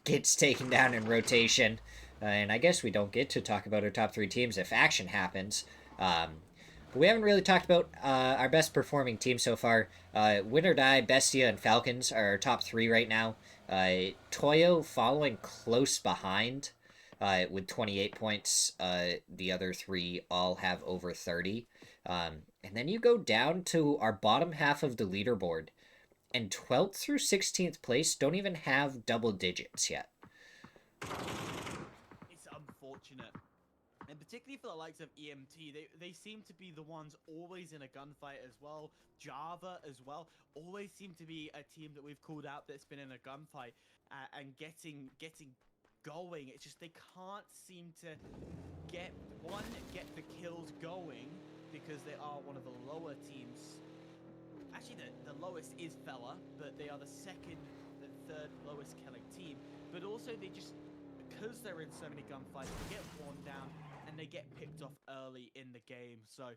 gets taken down in rotation. And I guess we don't get to talk about our top 3 teams if action happens. But we haven't really talked about our best performing team so far. Win or Die, Bestia, and Falcons are our top 3 right now. Toyo following close behind with 28 points. The other 3 all have over 30. And then you go down to our bottom half of the leaderboard, and 12th through 16th place don't even have double digits yet. It's unfortunate. And particularly for the likes of EMT, they seem to be the ones always in a gunfight as well. Java as well, always seem to be a team that we've called out that's been in a gunfight and getting going. It's just they can't seem to get the kills going because they are one of the lower teams. Actually, the lowest is Fella, but they are the third lowest killing team. But also they just, because they're in so many gunfights, they get worn down and they get picked off early in the game. So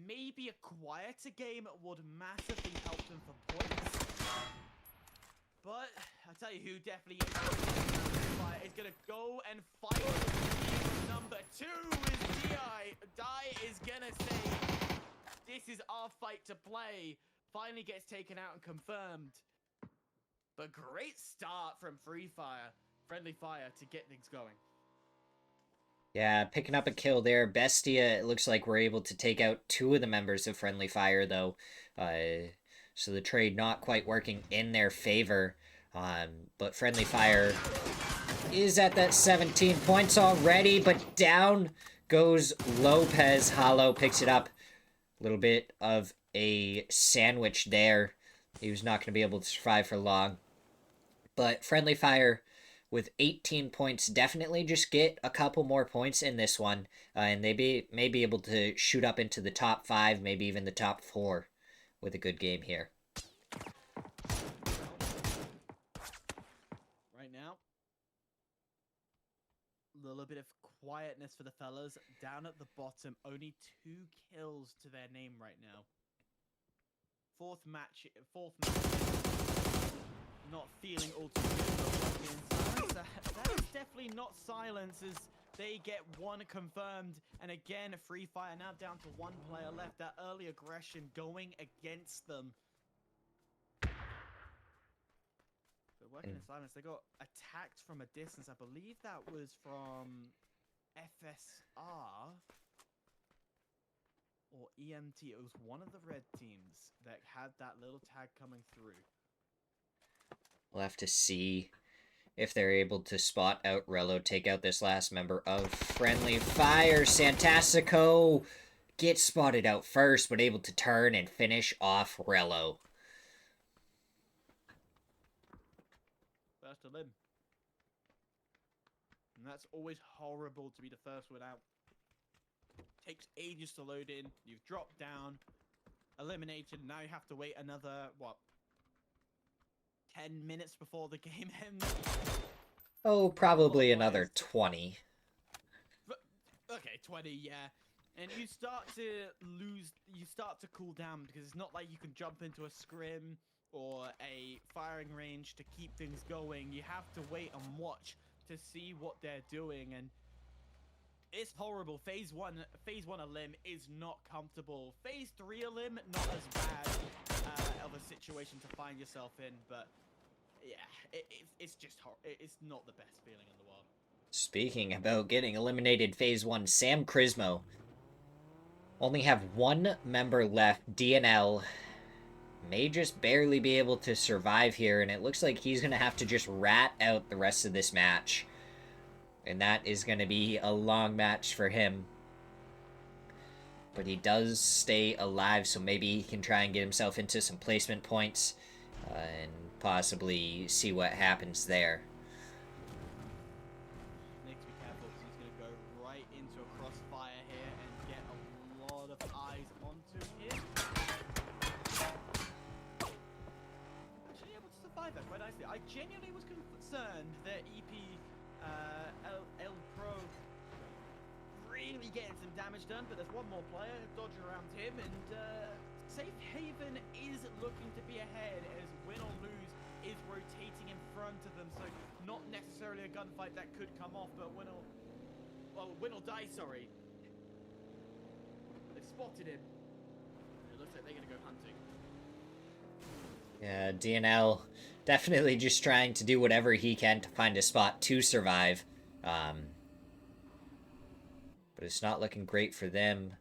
maybe a quieter game would massively help them for points. But I tell you who definitely is going to go and fight. Number 2 is Di. Di is going to say, this is our fight to play. Finally gets taken out and confirmed. But great start from Friendly Fire to get things going. Yeah, picking up a kill there. Bestia, it looks like we're able to take out 2 of the members of Friendly Fire, though. So the trade not quite working in their favor. But Friendly Fire is at that 17 points already, but down goes Lopez. Hollow picks it up. A little bit of a sandwich there. He was not going to be able to survive for long. But Friendly Fire with 18 points definitely just get a couple more points in this one. And they may be able to shoot up into the top 5, maybe even the top 4 with a good game here. Right now, a little bit of quietness for the fellas. Down at the bottom, only 2 kills to their name right now. Fourth match, not feeling all too good. That is definitely not silence as they get 1 confirmed. And again, Free Fire now down to 1 player left. That early aggression going against them. But working in silence, they got attacked from a distance. I believe that was from FSR or EMT. It was one of the red teams that had that little tag coming through. We'll have to see if they're able to spot out Rello, take out this last member of Friendly Fire. Santastico gets spotted out first, but able to turn and finish off Rello. First to limb. And that's always horrible to be the first one out. Takes ages to load in. You've dropped down, eliminated. Now you have to wait another, what, 10 minutes before the game ends? Oh, probably another 20. Okay, 20, yeah. And you start to cool down because it's not like you can jump into a scrim or a firing range to keep things going. You have to wait and watch to see what they're doing, and it's horrible. Phase one a limb is not comfortable. Phase 3 a limb, not as bad of a situation to find yourself in, but yeah, it's just it's not the best feeling in the world. Speaking about getting eliminated Phase 1, Sam Crismo only have 1 member left. DNL may just barely be able to survive here, and it looks like he's going to have to just rat out the rest of this match. And that is going to be a long match for him. But he does stay alive, so maybe he can try and get himself into some placement points and possibly see what happens there. Nick, be careful because he's going to go right into a crossfire here and get a lot of eyes onto him. Actually able to survive that quite nicely. I genuinely was concerned that EP El Pro really getting some damage done, but there's one more player dodge around him, and Safe Haven is looking to be ahead as Win or Lose is rotating in front of them, so not necessarily a gunfight that could come off, but Win or Die, sorry. They've spotted him. It looks like they're going to go hunting. Yeah, DNL definitely just trying to do whatever he can to find a spot to survive. But it's not looking great for them.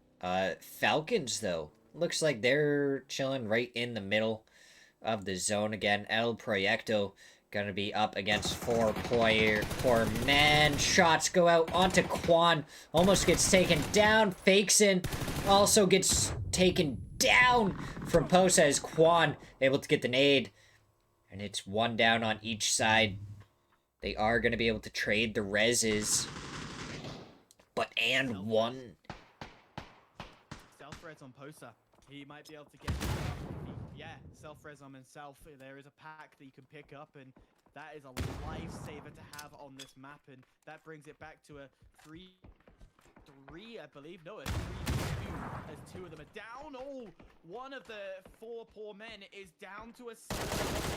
Falcons, though, looks like they're chilling right in the middle of the zone again. El Proyecto Gonna be up against four men. Shots go out onto Quan. Almost gets taken down. Fakes in. Also gets taken down from Posa as Quan able to get the nade. And it's one down on each side. They are going to be able to trade the reses. But and one. Self-res on Posa. He might be able to get... Yeah, self-res on himself. There is a pack that you can pick up, and that is a lifesaver to have on this map, and that brings it back to a 3-3, I believe. No, a 3-2, as two of them are down. Oh, one of the four poor men is down to a 7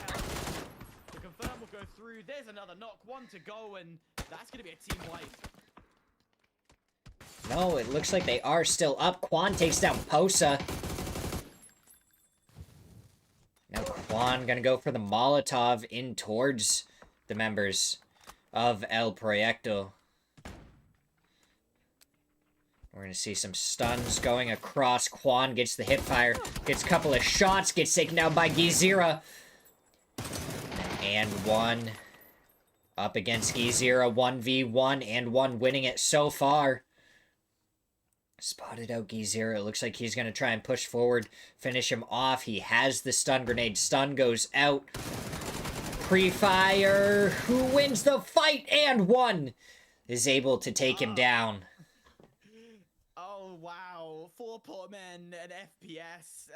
health. The confirm will go through. There's another knock, one to go, and that's going to be a team wipe. No, it looks like they are still up. Quan takes down Posa. Now Quan gonna go for the Molotov in towards the members of El Proyecto. We're gonna see some stuns going across. Quan gets the hip fire, gets a couple of shots, gets taken down by Smirzera. And one up against Smirzera, 1v1, and one winning it so far. Spotted out Smirzera. It looks like he's going to try and push forward, finish him off. He has the stun grenade. Stun goes out. Pre-fire. Who wins the fight? And one is able to take him down. Oh, wow. 4 poor men and FPS.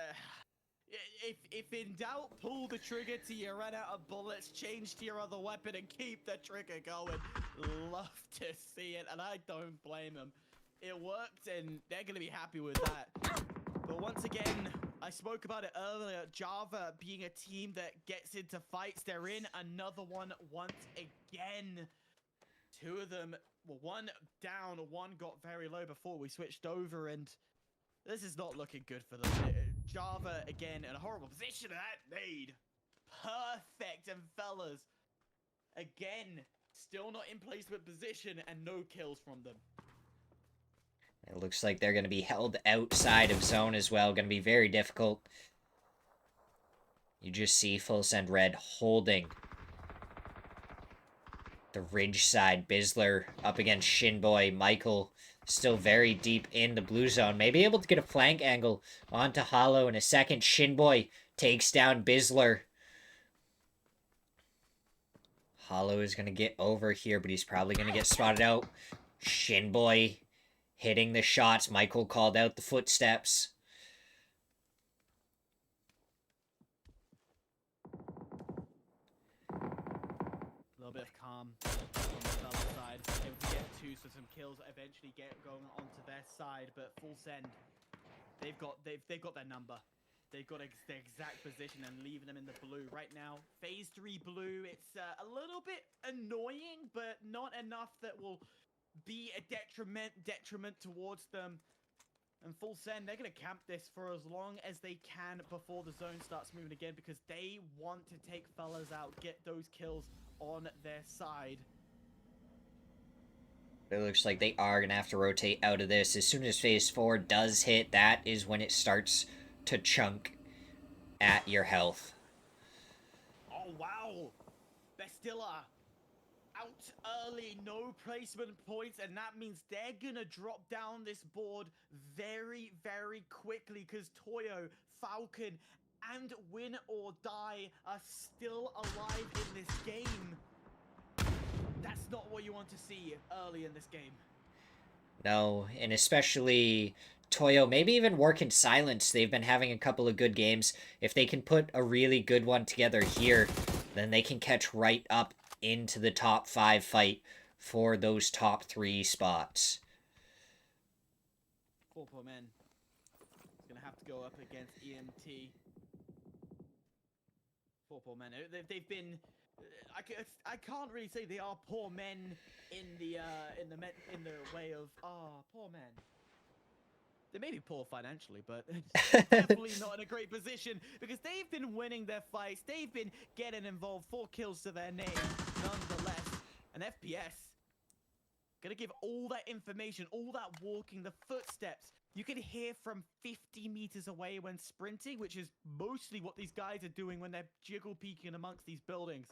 If in doubt, pull the trigger till you run out of bullets, change to your other weapon, and keep the trigger going. Love to see it, and I don't blame him. It worked, and they're going to be happy with that. But once again, I spoke about it earlier, Java being a team that gets into fights. They're in another one once again. Two of them, well, one down, one got very low before we switched over, and this is not looking good for them. Java, again, in a horrible position, and that nade. Perfect, and fellas, again, still not in placement position, and no kills from them. It looks like they're going to be held outside of zone as well. Going to be very difficult. You just see Full Send Red holding the ridge side. Bizzler up against Shinboy. Michael still very deep in the blue zone. Maybe able to get a flank angle onto Hollow in a second. Shinboy takes down Bizzler. Hollow is going to get over here, but he's probably going to get spotted out. Shinboy hitting the shots. Michael called out the footsteps. A little bit of calm on the fellow side. Able to get two, so some kills eventually get going onto their side. But Full Send, they've got their number. They've got their exact position and leaving them in the blue right now. Phase 3 blue. It's a little bit annoying, but not enough that will be a detriment towards them. And Full Send, they're going to camp this for as long as they can before the zone starts moving again, because they want to take fellas out, get those kills on their side. It looks like they are going to have to rotate out of this. As soon as phase 4 does hit, that is when it starts to chunk at your health. Oh, wow. Bastilla out early, no placement points, and that means they're gonna drop down this board very, very quickly, because Toyo, Falcon, and Win or Die are still alive in this game. That's not what you want to see early in this game. No, and especially Toyo, maybe even work in silence. They've been having a couple of good games. If they can put a really good one together here, then they can catch right up into the top 5 fight for those top 3 spots. 4 poor men. He's gonna have to go up against EMT. 4 poor men. They've been. I can't really say they are poor men in the way of poor men. They may be poor financially, but definitely not in a great position, because they've been winning their fights. They've been getting involved. 4 kills to their name, nonetheless. And FPS, gonna give all that information, all that walking, the footsteps. You can hear from 50 meters away when sprinting, which is mostly what these guys are doing when they're jiggle peeking amongst these buildings.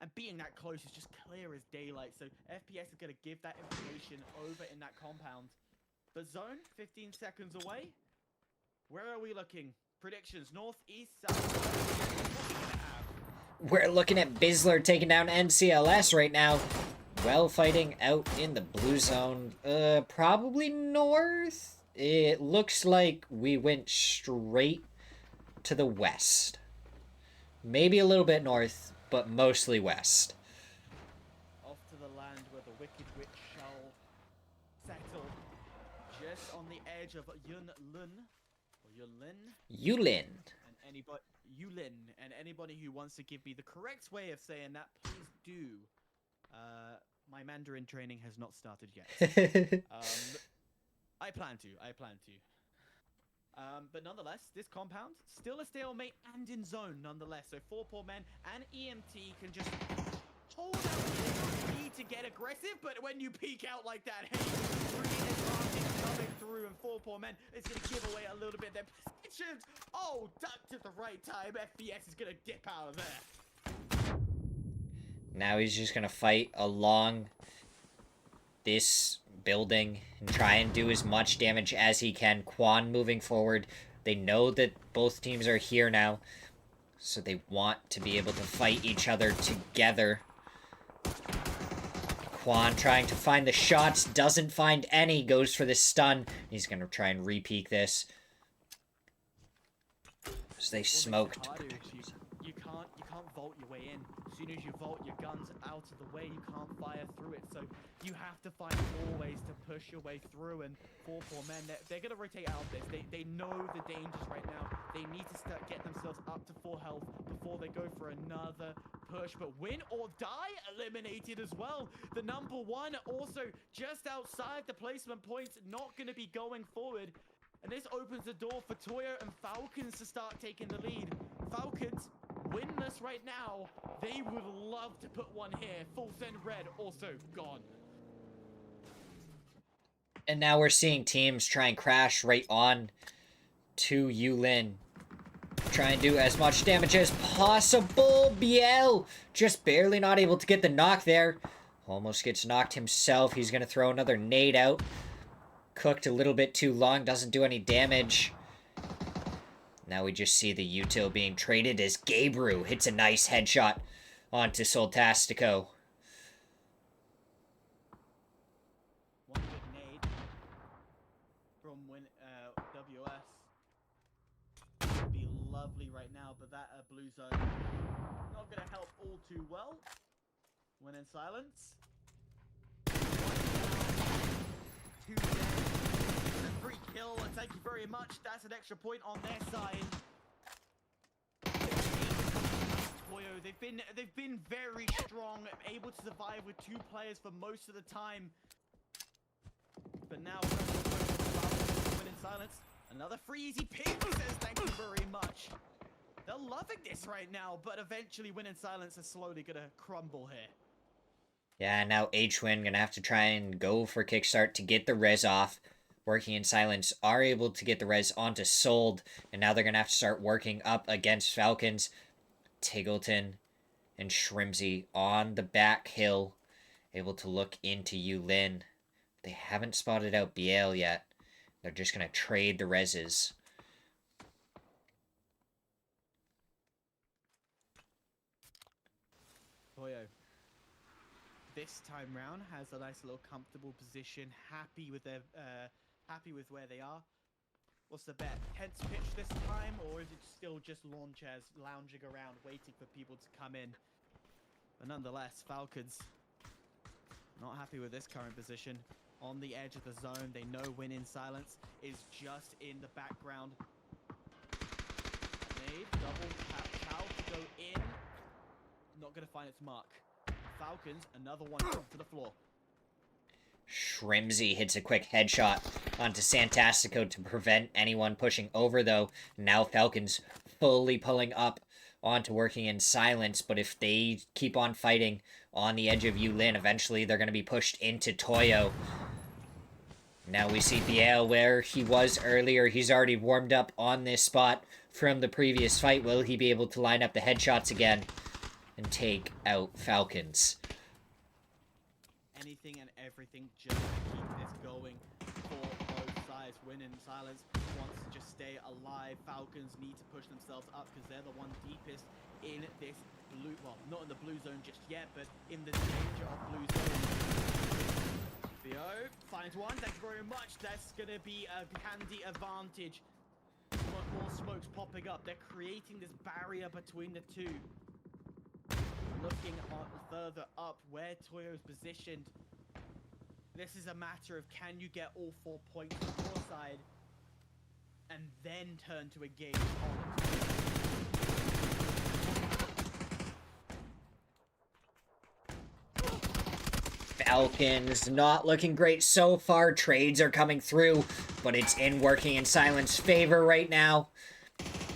And being that close is just clear as daylight. So FPS is going to give that information over in that compound. But zone, 15 seconds away. Where are we looking? Predictions, north, east, south. What are we going to have? We're looking at Bizzler taking down NCLS right now. Well, fighting out in the blue zone. Probably north? It looks like we went straight to the west. Maybe a little bit north, but mostly west. Off to the land where the Wicked Witch shall settle. Just on the edge of Yunlin. Or Yunlin. Yulin. And anybody... Yulin. And anybody who wants to give me the correct way of saying that, please do. My Mandarin training has not started yet. I plan to. But nonetheless, this compound, still a stalemate and in zone nonetheless. So 4 poor men and EMT can just hold out. They don't need to get aggressive, but when you peek out like that, hey, 3 advantage coming through and 4 poor men is going to give away a little bit of their positions. Oh, ducked at the right time. FPS is going to dip out of there. Now he's just gonna fight along this building and try and do as much damage as he can. Quan moving forward. They know that both teams are here now, so they want to be able to fight each other together. Quan trying to find the shots, doesn't find any, goes for the stun. He's gonna try and re-peek this. So they smoke to protect themselves. You can't vault your way in. As soon as you vault your guns out of the way, you can't fire through it. So you have to find more ways to push your way through. And 4 poor men, they're going to rotate out of this. They know the dangers right now. They need to get themselves up to full health before they go for another push. But win or die eliminated as well. The number 1 also just outside the placement points, not going to be going forward. And this opens the door for Toyo and Falcons to start taking the lead. Falcons, winless right now. They would love to put one here. Full send red, also gone. And now we're seeing teams try and crash right on to Yulin. Try and do as much damage as possible. Biel just barely not able to get the knock there. Almost gets knocked himself. He's going to throw another nade out. Cooked a little bit too long, doesn't do any damage. Now we just see the util being traded as Gabriel hits a nice headshot onto Soltastico. One good nade from WS. Would be lovely right now, but that blue zone not going to help all too well. When in silence. 2 dead. A free kill, and thank you very much. That's an extra point on their side. Toyo, they've been very strong, able to survive with 2 players for most of the time. But now, when in silence, another free easy pick says thank you very much. They're loving this right now, but eventually Win in Silence is slowly gonna crumble here. Yeah, now H-Win gonna have to try and go for Kickstart to get the res off. Working in Silence are able to get the res onto Sold, and now they're gonna have to start working up against Falcons. Tiggleton and Shrimsy on the back hill, able to look into Yulin. They haven't spotted out Biel yet. They're just gonna trade the reses. Toyo, this time round has a nice little comfortable position, happy with where they are. What's the bet? Hence pitch this time, or is it still just lawn chairs lounging around waiting for people to come in? But nonetheless, Falcons not happy with this current position. On the edge of the zone, they know Win in Silence is just in the background. Nade, double chow to go in. Not gonna find its mark. Falcons, another one to the floor. Shrimsy hits a quick headshot onto Santastico to prevent anyone pushing over, though. Now Falcons fully pulling up onto Working in Silence, but if they keep on fighting on the edge of Yulin, eventually they're going to be pushed into Toyo. Now we see Biel where he was earlier. He's already warmed up on this spot from the previous fight. Will he be able to line up the headshots again? and take out Falcons. Anything and everything just to keep this going for both sides. Win in silence wants to just stay alive. Falcons need to push themselves up because they're the one deepest in this blue, well, not in the blue zone just yet, but in the danger of blue zone. Theo finds one. Thank you very much. That's going to be a handy advantage. More smokes popping up. They're creating this barrier between the two. Looking further up where Toyo's positioned. This is a matter of can you get all 4 points on your side and then turn to engage on Falcons not looking great so far. Trades are coming through, but it's in working in Silent's favor right now.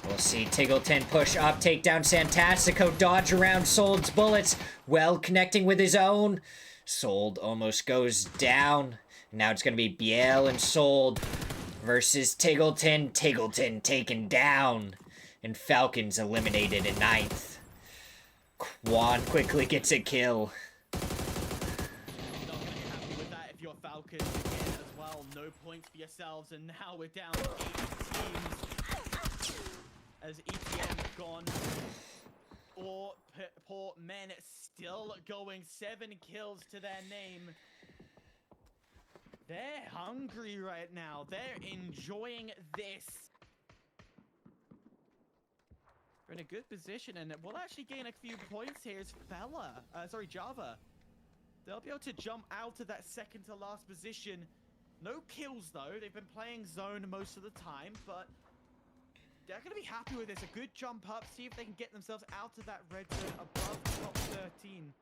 We'll see Tiggleton push up, take down Santastico, dodge around Sold's bullets, well connecting with his own. Sold almost goes down. Now it's going to be Biel and Sold versus Tiggleton. Tiggleton taken down. And Falcons eliminated in 9th. Quan quickly gets a kill. Not going to be happy with that if you're Falcons again as well. No points for yourselves, and now we're down 8 teams. As ETM gone. Or Port Men still going 7 kills to their name. They're hungry right now. They're enjoying this. They're in a good position, and we'll actually gain a few points here as Java. They'll be able to jump out of that second to last position. No kills though. They've been playing zone most of the time, but they're going to be happy with this. A good jump up. See if they can get themselves out of that red zone above the top 13.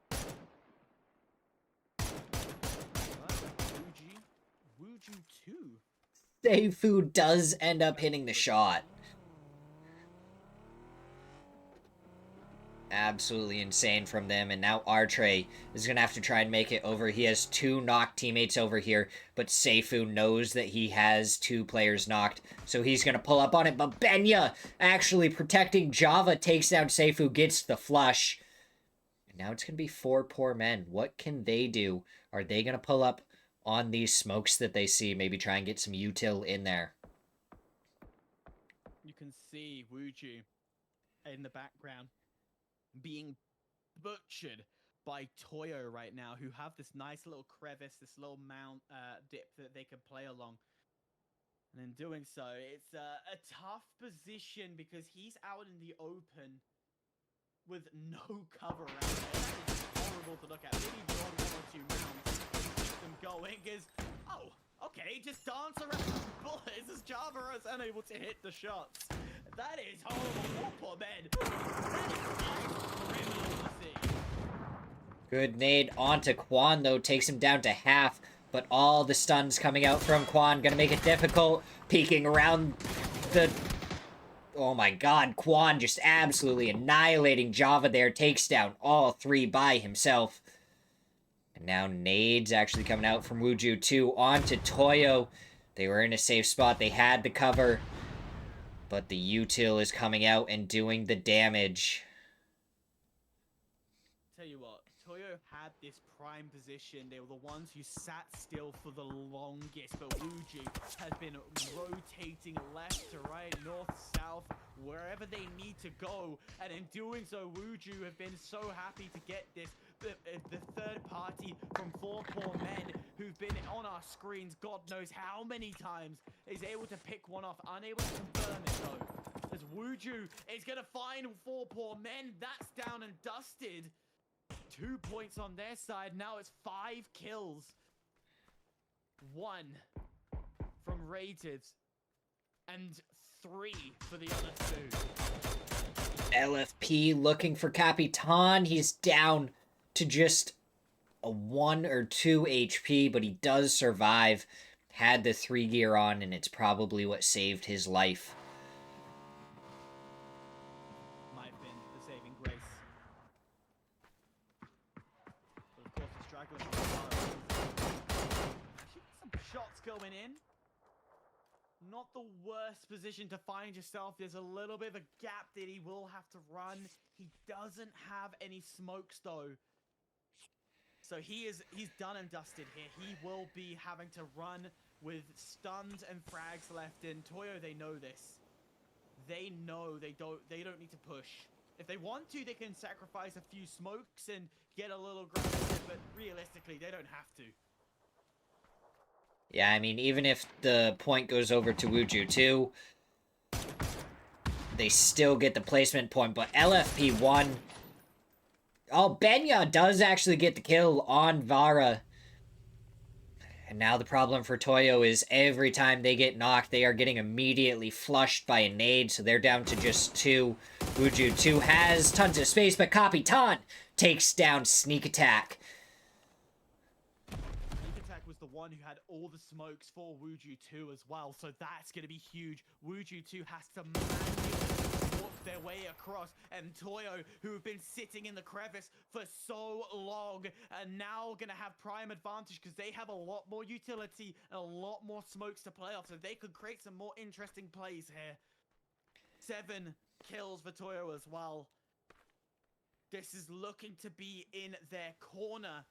Wuju 2. Seifu does end up hitting the shot. Absolutely insane from them. And now Artre is going to have to try and make it over. He has 2 knocked teammates over here, but Seifu knows that he has 2 players knocked, so he's going to pull up on it. But Benya actually protecting Java, takes down Seifu, gets the flush. And now it's going to be 4 poor men. What can they do? Are they going to pull up on these smokes that they see? Maybe try and get some util in there. You can see Wuju in the background being butchered by Toyo right now, who have this nice little crevice, this little mount dip that they can play along. And in doing so, it's a tough position because he's out in the open with no cover around him. It's horrible to look at. Maybe draw 1 or 2 rounds to keep them going is, oh, okay, just dance around the bullets as Java is unable to hit the shots. That is horrible. Poor Ben. That is criminal to see. Good nade onto Quan, though. Takes him down to half. But all the stuns coming out from Quan. Gonna make it difficult. Peeking around the... Oh my god. Quan just absolutely annihilating Java there. Takes down all 3 by himself. And now nades actually coming out from Wuju 2 onto Toyo. They were in a safe spot. They had the cover. But the util is coming out and doing the damage. Tell you what, Toyo had this prime position. They were the ones who sat still for the longest, but Wuju has been rotating left to right, north, south, wherever they need to go. And in doing so, Wuju have been so happy to get this. The third party from 4 poor men who've been on our screens God knows how many times is able to pick one off, unable to confirm it though. As Wuju is going to find 4 poor men, that's down and dusted. 2 points on their side, now it's 5 kills. 1 from Rated and 3 for the other 2. LFP looking for Capitan. He's down to just a 1 or 2 HP, but he does survive. Had the 3 gear on, and it's probably what saved his life. Might have been the saving grace. But of course, the stragglers. Actually, some shots going in. not the worst position to find yourself. There's a little bit of a gap that he will have to run. He doesn't have any smokes though. So he's done and dusted here. He will be having to run with stuns and frags left in. Toyo, they know this. They know they don't need to push. If they want to, they can sacrifice a few smokes and get a little aggressive, but realistically, they don't have to. Yeah, I mean, even if the point goes over to Wuju too, they still get the placement point, but LFP1... Oh, Benya does actually get the kill on Vara. And now the problem for Toyo is every time they get knocked, they are getting immediately flushed by a nade, so they're down to just 2. Wuju 2 has tons of space, but Kapitan takes down Sneak Attack. Sneak Attack was the one who had all the smokes for Wuju 2 as well, so that's going to be huge. Wuju 2 has to manually walk their way across, and Toyo, who have been sitting in the crevice for so long, are now going to have prime advantage because they have a lot more utility and a lot more smokes to play off, so they could create some more interesting plays here. 7 kills for Toyo as well. This is looking to be in their corner,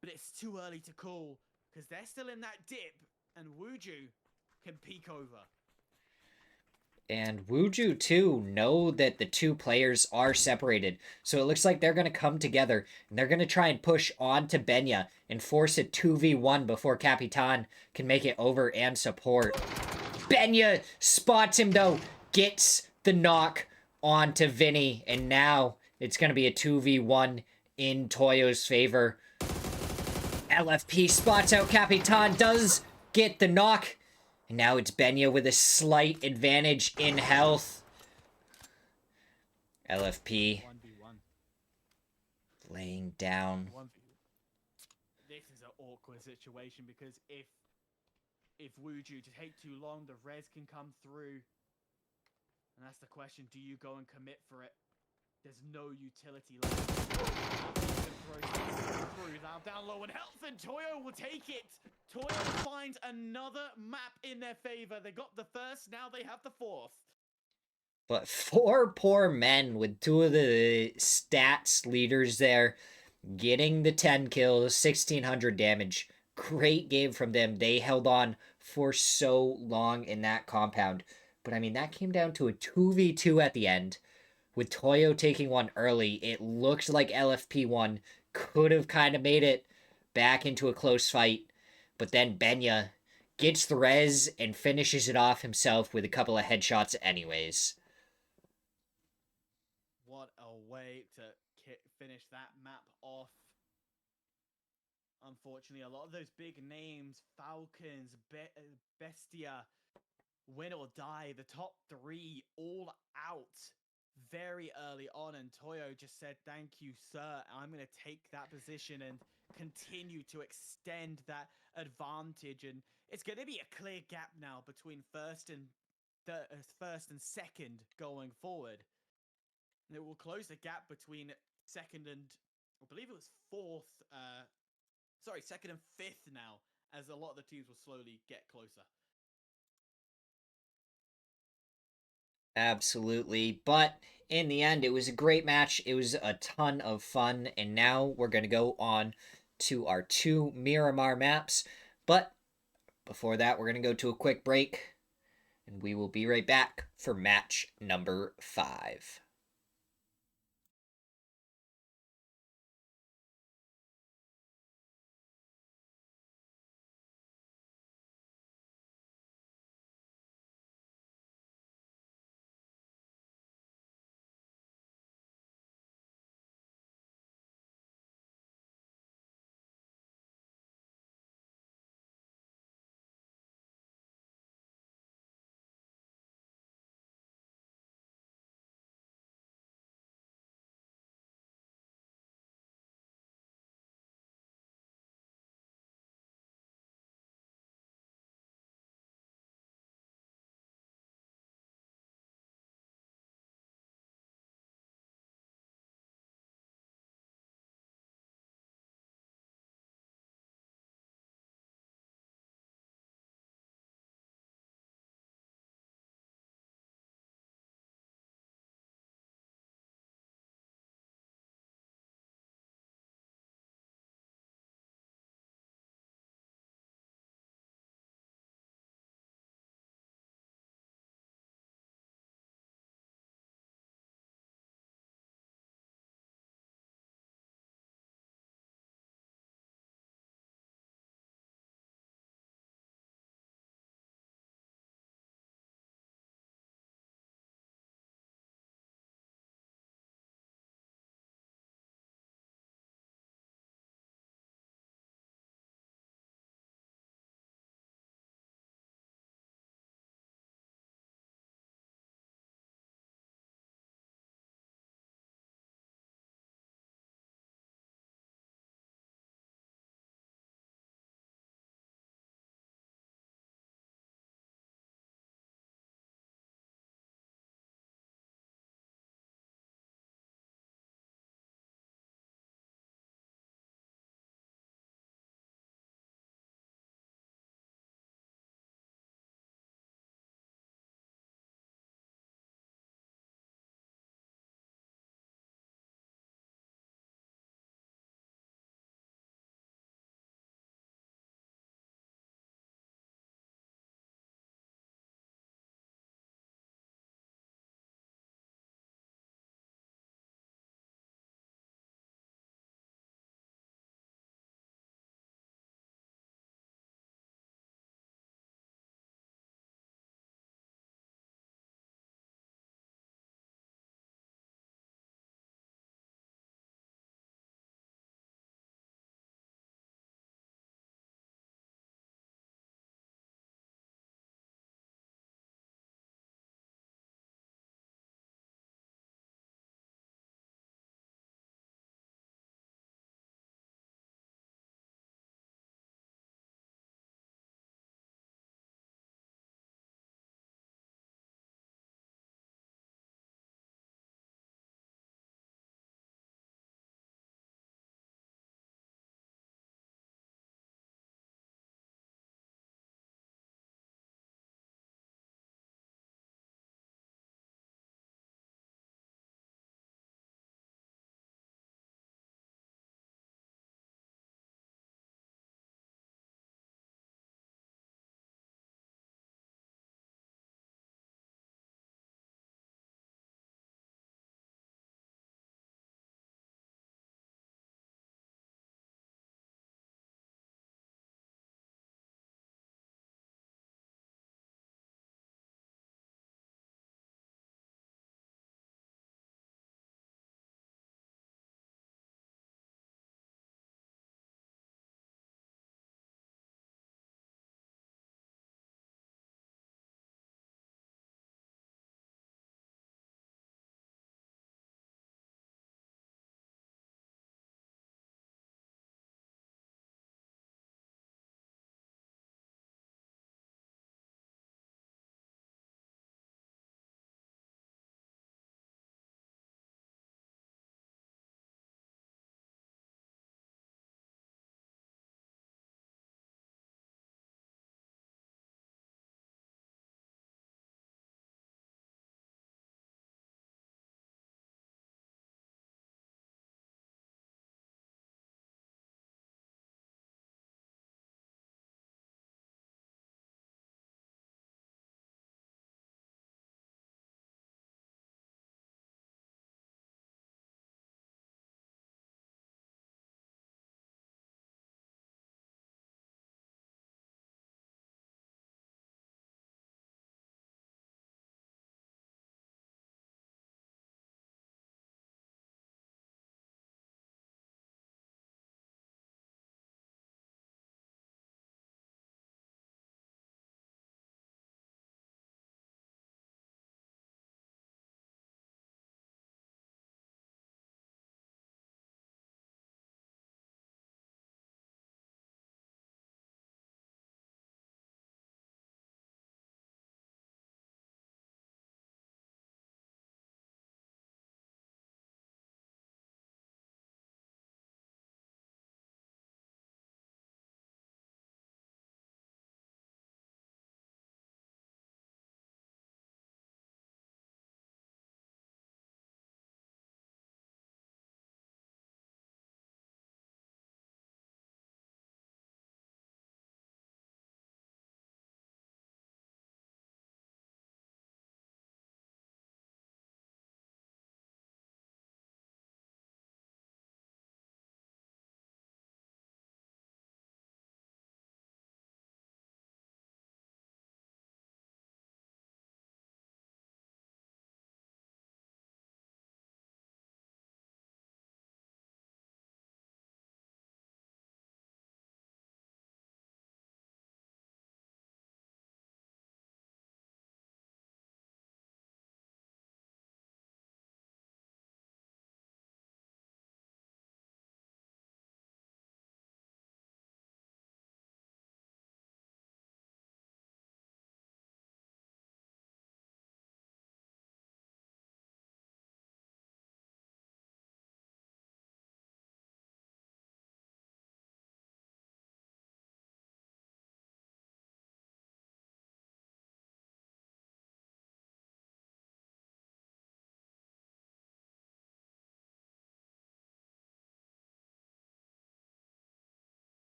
but it's too early to call because they're still in that dip, and Wuju can peek over. And Wuju too know that the 2 players are separated, so it looks like they're going to come together, and they're going to try and push on to Benya and force a 2v1 before Kapitan can make it over and support. Benya spots him though, gets the knock onto Vinny, and now it's going to be a 2v1 in Toyo's favor. LFP spots out Kapitan, does get the knock, and now it's Benya with a slight advantage in health. LFP 1v1. laying down. This is an awkward situation because if Wuju to take too long, the res can come through. And that's the question, do you go and commit for it? There's no utility left. Through now, down low in health, and Toyo will take it. Toyo finds another map in their favor. They got the first, now they have the 4th. But 4 poor men with 2 of the stats leaders there getting the 10 kills, 1600 damage. Great game from them. They held on for so long in that compound. But I mean, that came down to a 2v2 at the end. With Toyo taking one early, it looked like LFP1 could have kind of made it back into a close fight. But then Benya gets the res and finishes it off himself with a couple of headshots anyways. What a way to finish that map off. Unfortunately, a lot of those big names, Falcons, Bestia, Win or Die, the top 3 all out very early on, and Toyo just said, thank you, sir. I'm going to take that position and continue to extend that advantage, and it's going to be a clear gap now between first and second going forward. And it will close the gap between second and, I believe it was second and 5th now, as a lot of the teams will slowly get closer. Absolutely. But in the end, it was a great match. It was a ton of fun. And now we're going to go on to our 2 Miramar maps. But before that, we're going to go to a quick break. And we will be right back for match number 5.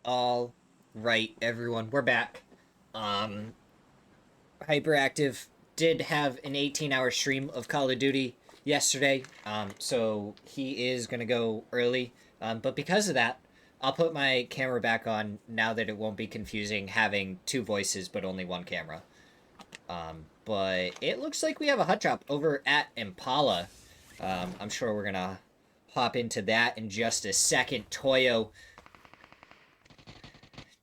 All right, everyone, we're back. Um, Hyperactive did have an 18-hour stream of Call of Duty yesterday, so he is gonna go early. But because of that, I'll put my camera back on now that it won't be confusing having two voices but only one camera. But it looks like we have a hut drop over at Impala. I'm sure we're gonna hop into that in just a second. Toyo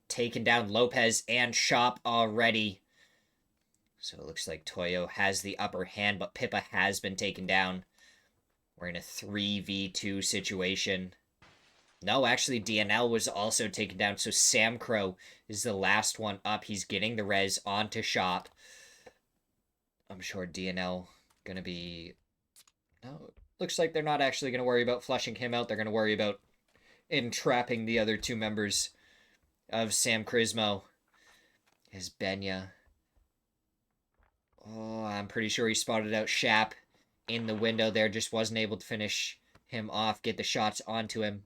taking down Lopez and Shop already. So it looks like Toyo has the upper hand, but Pippa has been taken down. We're in a 3v2 situation. No, actually, DNL was also taken down, so Sam Crow is the last one up. He's getting the res onto Shop. I'm sure DNL gonna be... No, looks like they're not actually gonna worry about flushing him out. They're gonna worry about entrapping the other two members of Sam Crismo. Is Benya. Oh, I'm pretty sure he spotted out Shap in the window there. Just wasn't able to finish him off, get the shots onto him.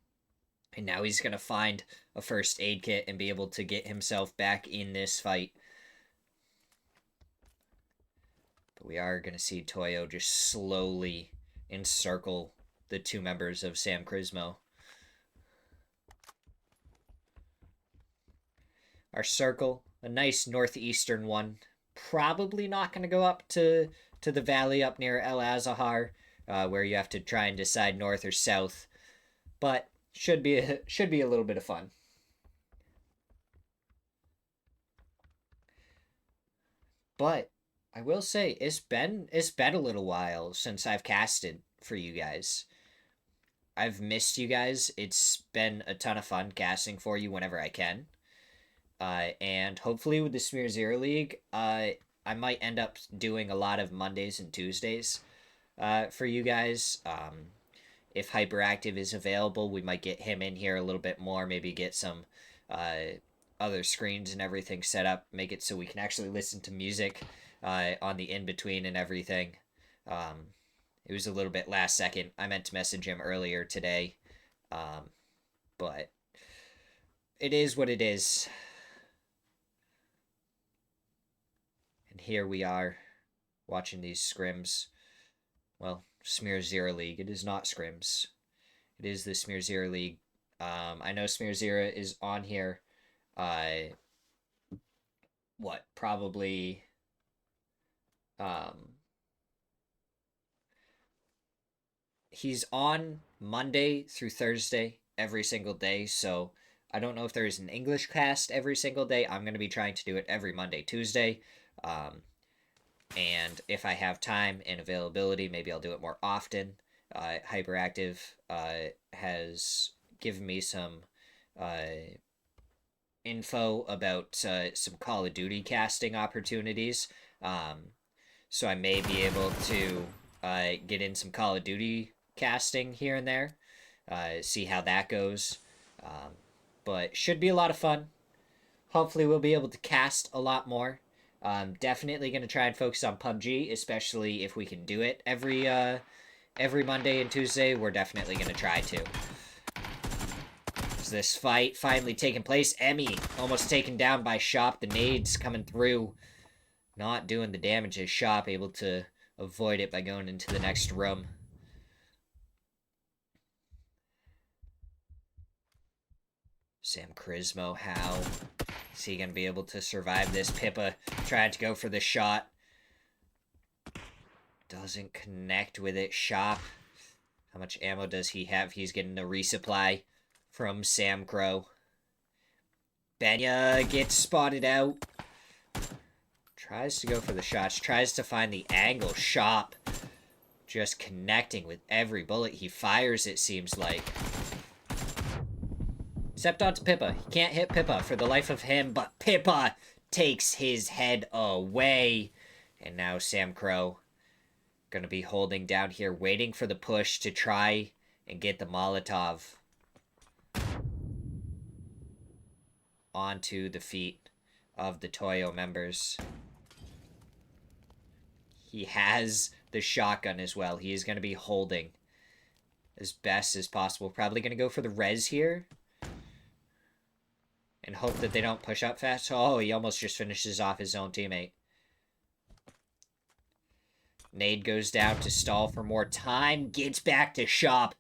And now he's going to find a first aid kit and be able to get himself back in this fight. But we are going to see Toyo just slowly encircle the two members of Sam Crismo. Our circle, a nice northeastern one. Probably not going to go up to the valley up near El Azahar, where you have to try and decide north or south. But should be a little bit of fun. But I will say it's been a little while since I've casted for you guys. I've missed you guys. It's been a ton of fun casting for you whenever I can. And hopefully with the Smirzera League, I might end up doing a lot of Mondays and Tuesdays for you guys. If Hyperactive is available, we might get him in here a little bit more, maybe get some other screens and everything set up, make it so we can actually listen to music on the in-between and everything. It was a little bit last second. I meant to message him earlier today, but it is what it is. And here we are, watching these scrims. Well, Smirzera League. It is not scrims. It is the Smirzera League. I know Smirzera is on here. Probably. He's on Monday through Thursday every single day, so I don't know if there is an English cast every single day. I'm going to be trying to do it every Monday, Tuesday. And if I have time and availability, maybe I'll do it more often. Hyperactive has given me some info about some Call of Duty casting opportunities. So I may be able to get in some Call of Duty casting here and there, see how that goes. But should be a lot of fun. Hopefully we'll be able to cast a lot more. Definitely going to try and focus on PUBG, especially if we can do it every Monday and Tuesday. We're definitely going to try to. Is this fight finally taking place? Emmy almost taken down by Shop. The nades coming through, not doing the damage as Shop, able to avoid it by going into the next room. Sam Crismo, how is he going to be able to survive this? Pippa tried to go for the shot. Doesn't connect with it. Shop. How much ammo does he have? He's getting a resupply from Sam Crow. Benya gets spotted out. Tries to go for the shots. Tries to find the angle. Shop. Just connecting with every bullet he fires, it seems like. Except onto Pippa. He can't hit Pippa for the life of him, but Pippa takes his head away. And now Sam Crow gonna be holding down here, waiting for the push to try and get the Molotov onto the feet of the Toyo members. He has the shotgun as well. He is going to be holding as best as possible. Probably going to go for the res here. and hope that they don't push up fast. Oh, he almost just finishes off his own teammate. Nade goes down to stall for more time. Gets back to shop.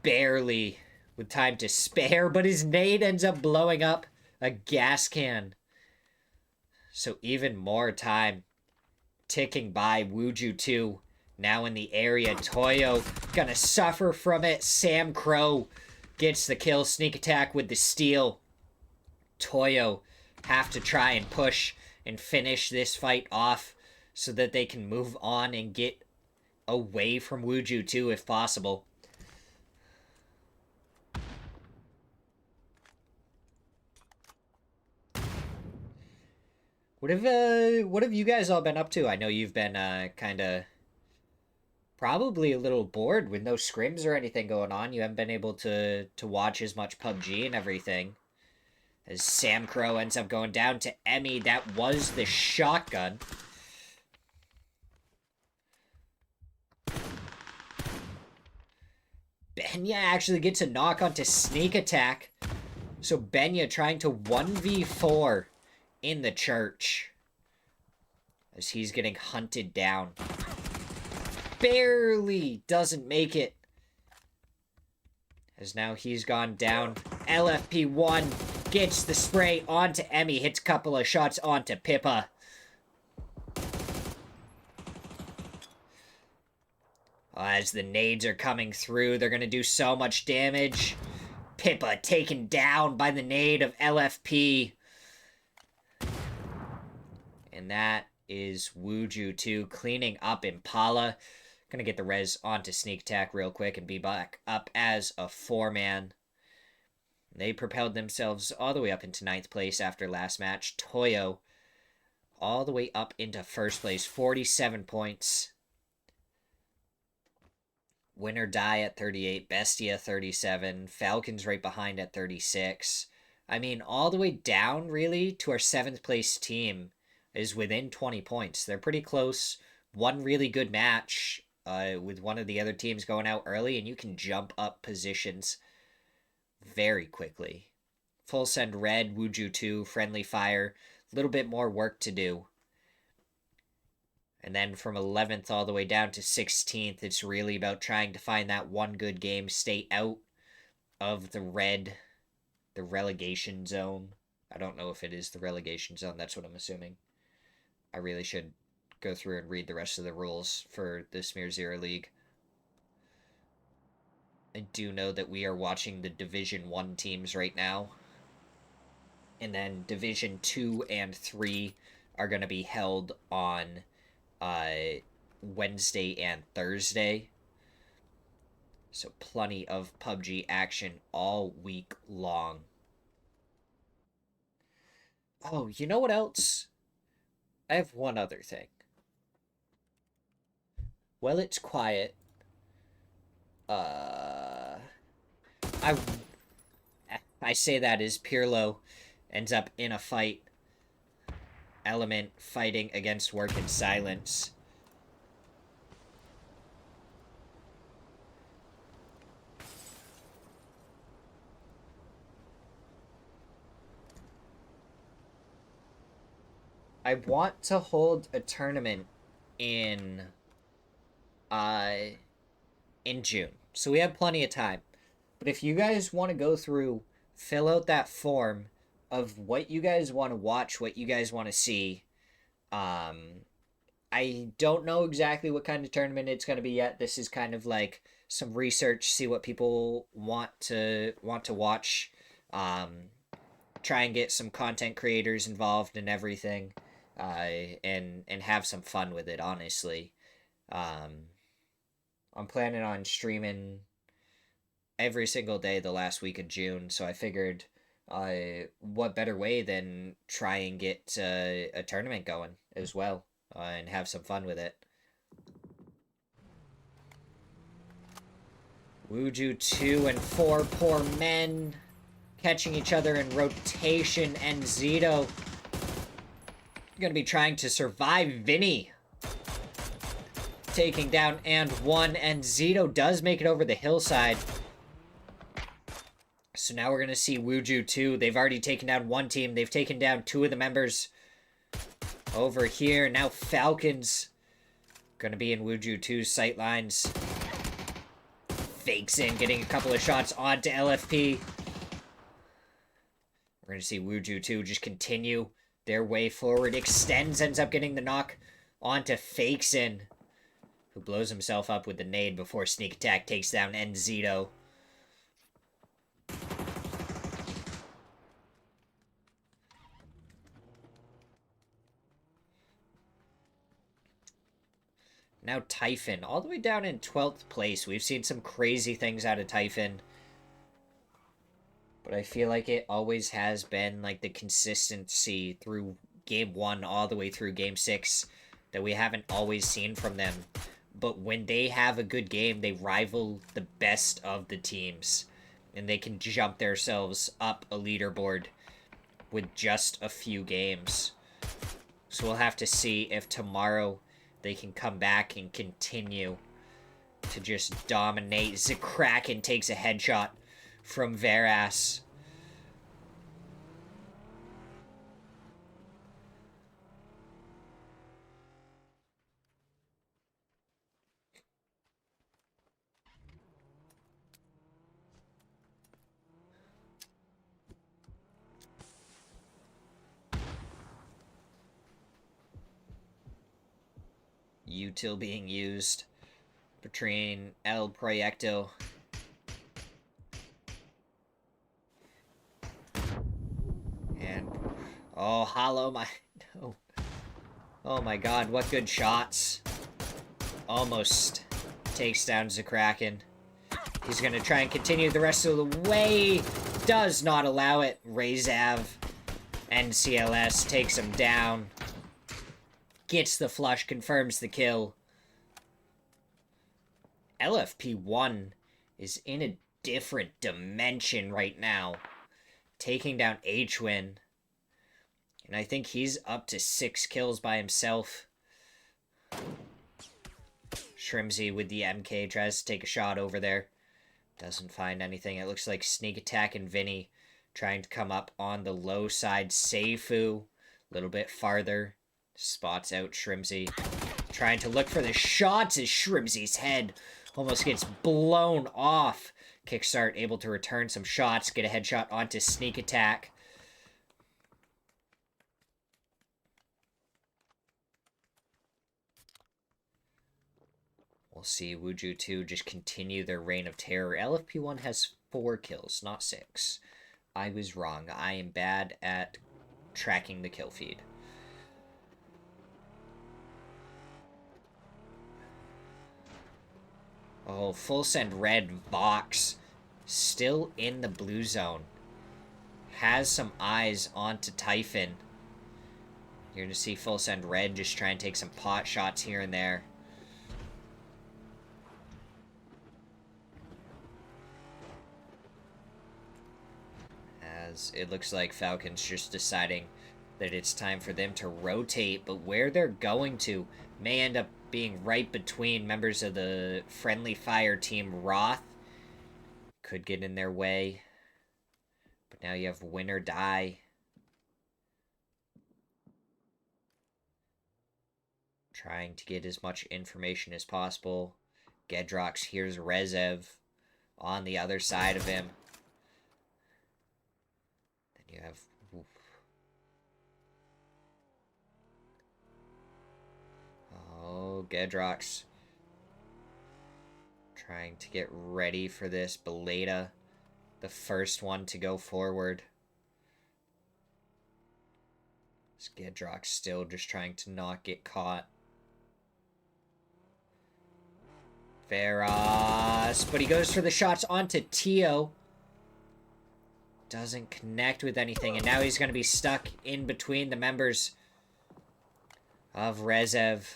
Barely with time to spare, but his nade ends up blowing up a gas can. So even more time ticking by. Wuju 2 now in the area. Toyo gonna suffer from it. Sam Crow gets the kill. Sneak attack with the steal. Toyo have to try and push and finish this fight off so that they can move on and get away from Wuju 2 if possible. What have you guys all been up to? I know you've been kind of probably a little bored with no scrims or anything going on. You haven't been able to watch as much PUBG and everything. As Sam Crow ends up going down to Emmy. That was the shotgun. Benya actually gets a knock onto sneak attack. So Benya trying to 1v4 in the church as he's getting hunted down. Barely doesn't make it. As now he's gone down. LFP1 gets the spray onto Emmy. Hits a couple of shots onto Pippa. As the nades are coming through, they're going to do so much damage. Pippa taken down by the nade of LFP. And that is Wuju 2 cleaning up Impala. Gonna get the res onto sneak attack real quick and be back up as a 4-man. They propelled themselves all the way up into 9th place after last match. Toyo all the way up into 1st place, 47 points. Winner Die at 38, Bestia 37, Falcons right behind at 36. I mean, all the way down, really, to our 7th place team is within 20 points. They're pretty close. One really good match with one of the other teams going out early, and you can jump up positions very quickly. Full send red, Wuju 2, friendly fire. A little bit more work to do. And then from 11th all the way down to 16th, it's really about trying to find that one good game, stay out of the relegation zone. I don't know if it is the relegation zone, that's what I'm assuming. I really should go through and read the rest of the rules for the Smirzera League. I do know that we are watching the Division 1 teams right now. And then Division 2 and 3 are going to be held on Wednesday and Thursday. So plenty of PUBG action all week long. Oh, you know what else? I have one other thing. Well, it's quiet. I say that as Pirlo ends up in a fight. Element fighting against work in silence. I want to hold a tournament in June. So we have plenty of time. But if you guys want to go through, fill out that form of what you guys want to watch, what you guys want to see. I don't know exactly what kind of tournament it's going to be yet. This is kind of like some research, see what people want to watch. Try and get some content creators involved and everything. And have some fun with it, honestly. I'm planning on streaming every single day the last week of June, so I figured what better way than try and get a tournament going as well and have some fun with it. Wuju 2 and 4 poor men catching each other in rotation, and Zito going to be trying to survive. Vinny taking down and 1, and Zito does make it over the hillside. So now we're going to see Wuju 2. They've already taken down one team. They've taken down 2 of the members over here. Now Falcons going to be in Wuju 2's sightlines. Fakes in, getting a couple of shots onto LFP. We're going to see Wuju 2 just continue their way forward. Extends, ends up getting the knock onto Fakes in, who blows himself up with the nade before Sneak Attack takes down Enzito. Now Typhon, all the way down in 12th place. We've seen some crazy things out of Typhon. But I feel like it always has been like the consistency through game 1 all the way through game 6 that we haven't always seen from them. But when they have a good game, they rival the best of the teams. And they can jump themselves up a leaderboard with just a few games. So we'll have to see if tomorrow they can come back and continue to just dominate. Kraken takes a headshot from Veras. Util being used between El Proyecto and oh, Hollow my no. Oh my god, what good shots. Almost takes down Kraken. He's gonna try and continue the rest of the way. Does not allow it. Rezav and CLS takes him down. Gets the flush, confirms the kill. LFP1 is in a different dimension right now. Taking down H-Win. And I think he's up to 6 kills by himself. Shrimsy with the MK tries to take a shot over there. Doesn't find anything. It looks like Sneak Attack and Vinny trying to come up on the low side. Seifu a little bit farther. Spots out Shrimsy. Trying to look for the shots as Shrimsy's head almost gets blown off. Kickstart able to return some shots. Get a headshot onto Sneak Attack. We'll see Wuju 2 just continue their reign of terror. LFP1 has 4 kills, not 6. I was wrong. I am bad at tracking the kill feed. Oh, full send red. Vox still in the blue zone. Has some eyes onto Typhon. You're going to see full send red just try and take some pot shots here and there. As it looks like Falcons just deciding that it's time for them to rotate, but where they're going to may end up being right between members of the friendly fire team. Roth could get in their way, but now you have win or die. Trying to get as much information as possible. Gedrox here's Rezev on the other side of him. Then you have oh, Gedrox trying to get ready for this. Beleda, the first one to go forward. Gedrox still just trying to not get caught. Veras, but he goes for the shots onto Tio. Doesn't connect with anything, and now he's going to be stuck in between the members of Rezev.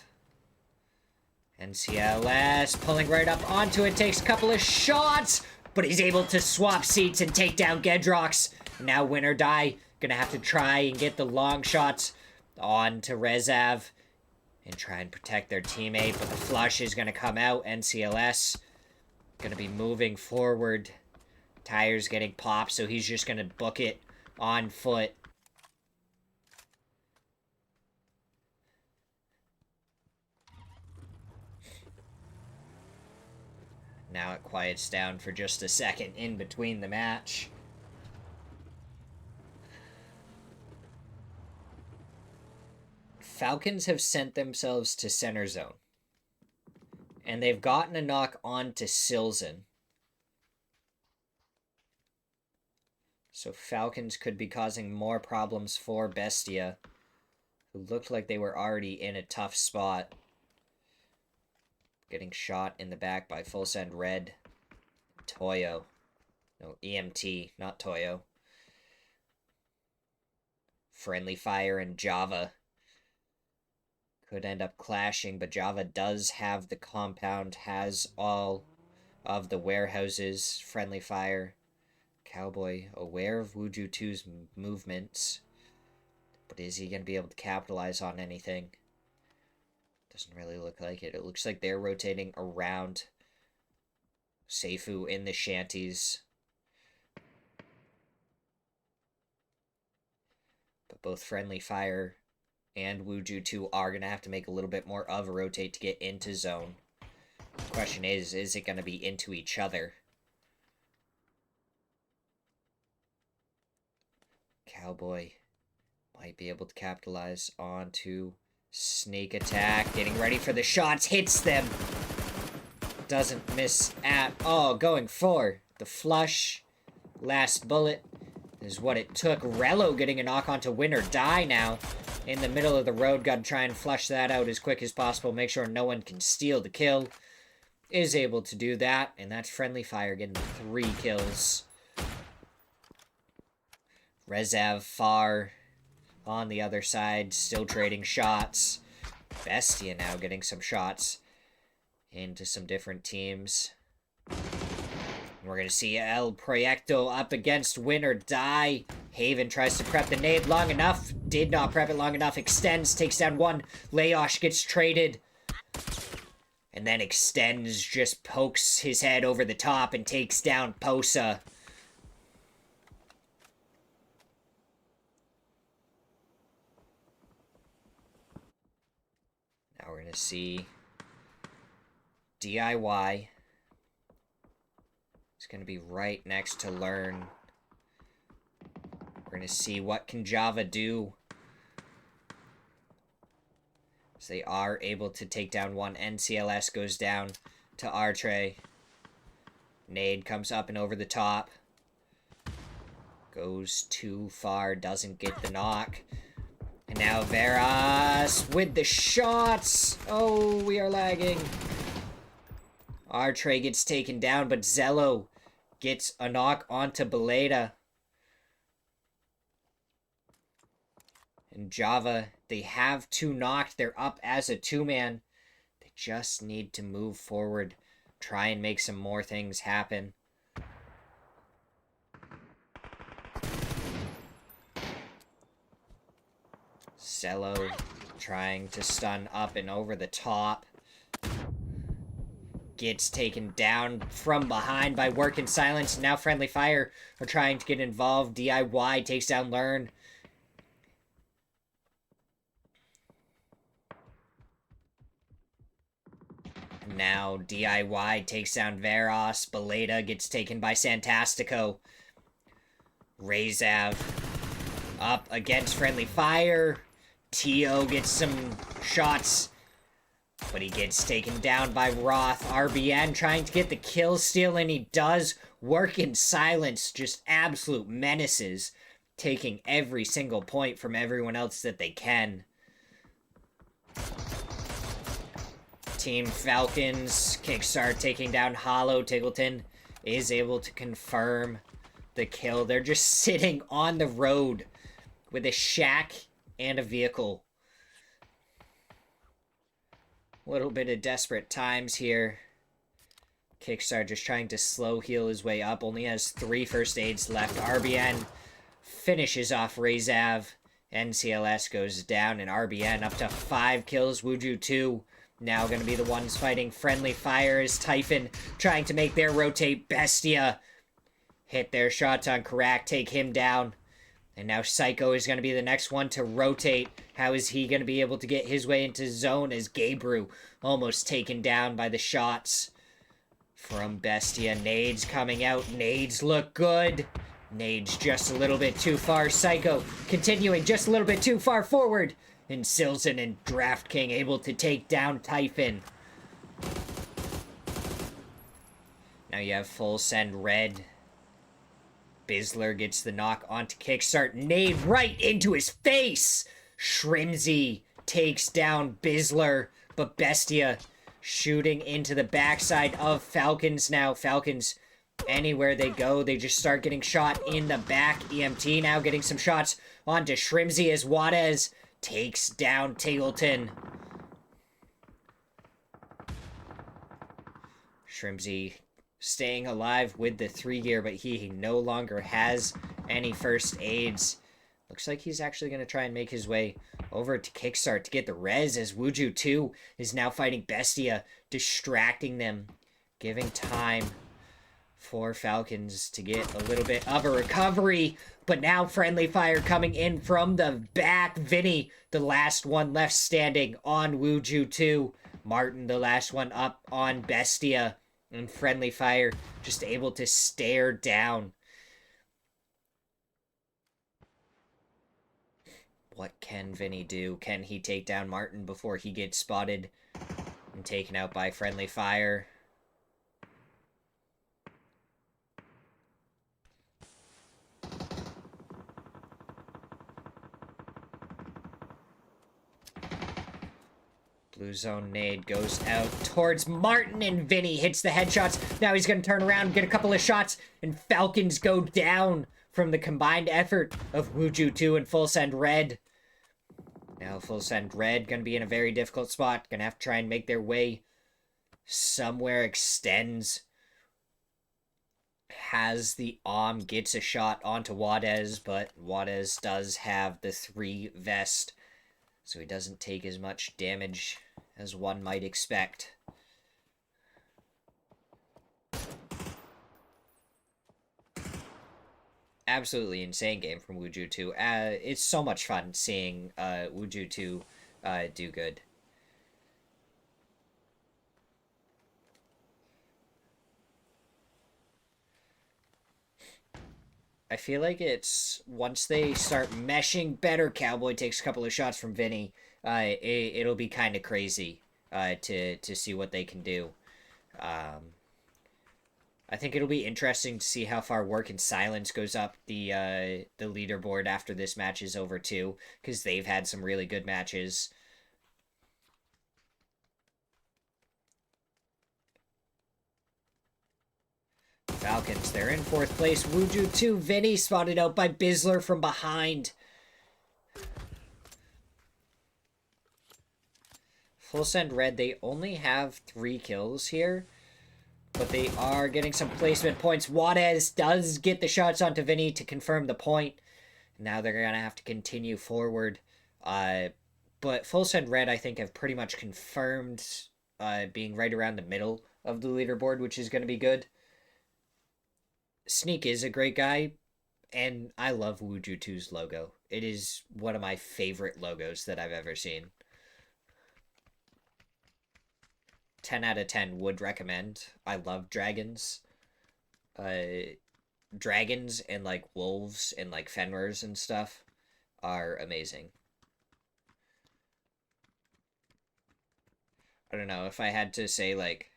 NCLS pulling right up onto it, takes a couple of shots, but he's able to swap seats and take down Gedrox. Now win or die, gonna have to try and get the long shots onto Rezav and try and protect their teammate, but the flush is gonna come out. NCLS gonna be moving forward Tire's getting popped, so he's just gonna book it on foot. Now it quiets down for just a second in between the match. Falcons have sent themselves to center zone. And they've gotten a knock on to Silzen. So Falcons could be causing more problems for Bestia, who looked like they were already in a tough spot. Getting shot in the back by Full Send Red. Toyo. No, EMT, not Toyo. Friendly Fire and Java could end up clashing, but Java does have the compound, has all of the warehouses. Friendly Fire. Cowboy aware of Wuju 2's movements, but is he going to be able to capitalize on anything? Doesn't really look like it. It looks like they're rotating around Seifu in the shanties. But both Friendly Fire and Wuju 2 are going to have to make a little bit more of a rotate to get into zone. The question is it going to be into each other? Cowboy might be able to capitalize onto sneak attack. Getting ready for the shots. Hits them. Doesn't miss at all. Going for the flush. Last bullet is what it took. Rello getting a knock onto win or die now. In the middle of the road. Got to try and flush that out as quick as possible. Make sure no one can steal the kill. Is able to do that. And that's Friendly Fire getting 3 kills. Rezav far on the other side, still trading shots. Bestia now getting some shots into some different teams. We're going to see El Proyecto up against Win or Die. Haven tries to prep the nade long enough. Did not prep it long enough. Extends, takes down one. Layosh gets traded. And then Extends just pokes his head over the top and takes down Posa. Now we're going to see DIY. It's going to be right next to Learn. We're going to see what can Java do. So they are able to take down one. NCLS goes down to Artre. Nade comes up and over the top. Goes too far, doesn't get the knock. And now Veras with the shots. Oh, we are lagging. Artre gets taken down, but Zello gets a knock onto Beleda. And Java, they have 2 knocked. They're up as a 2-man. They just need to move forward. Try and make some more things happen. Zello trying to stun up and over the top. Gets taken down from behind by Work in Silence. Now Friendly Fire are trying to get involved. DIY takes down Learn. Now DIY takes down Veros. Beleda gets taken by Santastico. Rezav up against Friendly Fire. Tio gets some shots, but he gets taken down by Roth. RBN trying to get the kill steal, and he does. Work in Silence, just absolute menaces, taking every single point from everyone else that they can. Team Falcons, Kickstart taking down Hollow. Tiggleton is able to confirm the kill. They're just sitting on the road with a shack and a vehicle. A little bit of desperate times here. Kickstart just trying to slow heal his way up. Only has 3 first aids left. RBN finishes off Rezav. NCLS goes down, and RBN up to 5 kills. Wuju 2 now going to be the ones fighting Friendly Fire as Typhon trying to make their rotate. Bestia hit their shots on Karak, take him down. And now Psycho is going to be the next one to rotate. How is he going to be able to get his way into zone as Gabriel almost taken down by the shots from Bestia? Nades coming out. Nades look good. Nades just a little bit too far. Psycho continuing just a little bit too far forward. And Silson and Draft King able to take down Typhon. Now you have full send red. Bizzler gets the knock onto Kickstart. Nade right into his face! Shrimzy takes down Bizzler, but Bestia shooting into the backside of Falcons now. Falcons, anywhere they go, they just start getting shot in the back. EMT now getting some shots onto Shrimzy as Juarez takes down Tingleton. Shrimzy staying alive with the 3-gear, but he no longer has any first aids. Looks like he's actually going to try and make his way over to Kickstart to get the res, as Wuju 2 is now fighting Bestia, distracting them, giving time for Falcons to get a little bit of a recovery. But now friendly fire coming in from the back. Vinny, the last one left standing on Wuju 2. Martin, the last one up on Bestia. And friendly fire just able to stare down. What can Vinny do? Can he take down Martin before he gets spotted and taken out by friendly fire? Blue zone nade goes out towards Martin, and Vinny hits the headshots. Now he's going to turn around, get a couple of shots, and Falcons go down from the combined effort of Wuju 2 and Full Send Red. Now Full Send Red going to be in a very difficult spot. Going to have to try and make their way somewhere. Extends. Has the gets a shot onto Juarez, but Juarez does have the 3 vest, so he doesn't take as much damage as one might expect. Absolutely insane game from Wuju 2. It's so much fun seeing Wuju 2 do good. I feel like it's once they start meshing better, Cowboy takes a couple of shots from Vinny. It'll be kind of crazy to see what they can do. I think it'll be interesting to see how far Work in Silence goes up the leaderboard after this match is over too, because they've had some really good matches. Falcons, they're in 4th place. Wuju 2, Vinny spotted out by Bizzler from behind. Full Send Red, they only have 3 kills here, but they are getting some placement points. Juarez does get the shots onto Vinny to confirm the point. Now they're going to have to continue forward. But Full Send Red, I think, have pretty much confirmed being right around the middle of the leaderboard, which is going to be good. Sneak is a great guy, and I love Wuju 2's logo. It is one of my favorite logos that I've ever seen. 10 out of 10 would recommend. I love dragons. Dragons and, like, wolves and, like, Fenrirs and stuff are amazing. I don't know, if I had to say, like,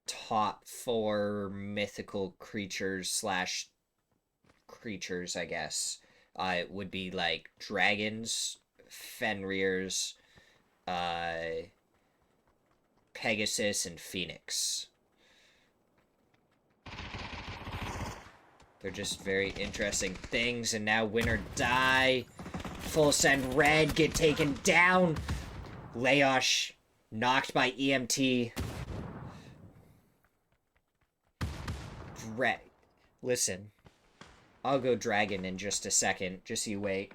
top 4 mythical creatures / creatures, I guess, it would be, like, dragons, Fenrirs, Pegasus, and Phoenix. They're just very interesting things, and now win or die. Full Send Red get taken down. Leosh knocked by EMT. Listen, I'll go dragon in just a second. Just you wait.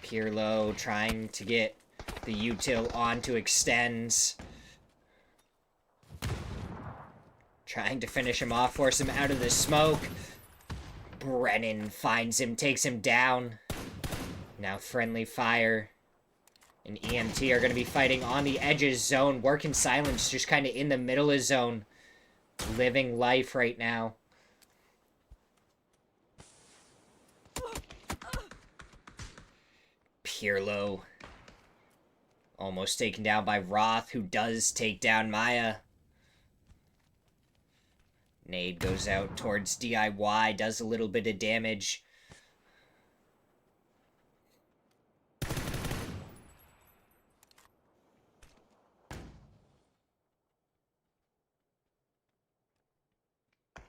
Pirlo trying to get the util onto extends. Trying to finish him off, force him out of the smoke. Brennan finds him, takes him down. Now friendly fire and EMT are going to be fighting on the edges. Zone, work in silence, just kind of in the middle of zone. Living life right now. Pirlo. Almost taken down by Roth, who does take down Maya. Nade goes out towards DIY, does a little bit of damage.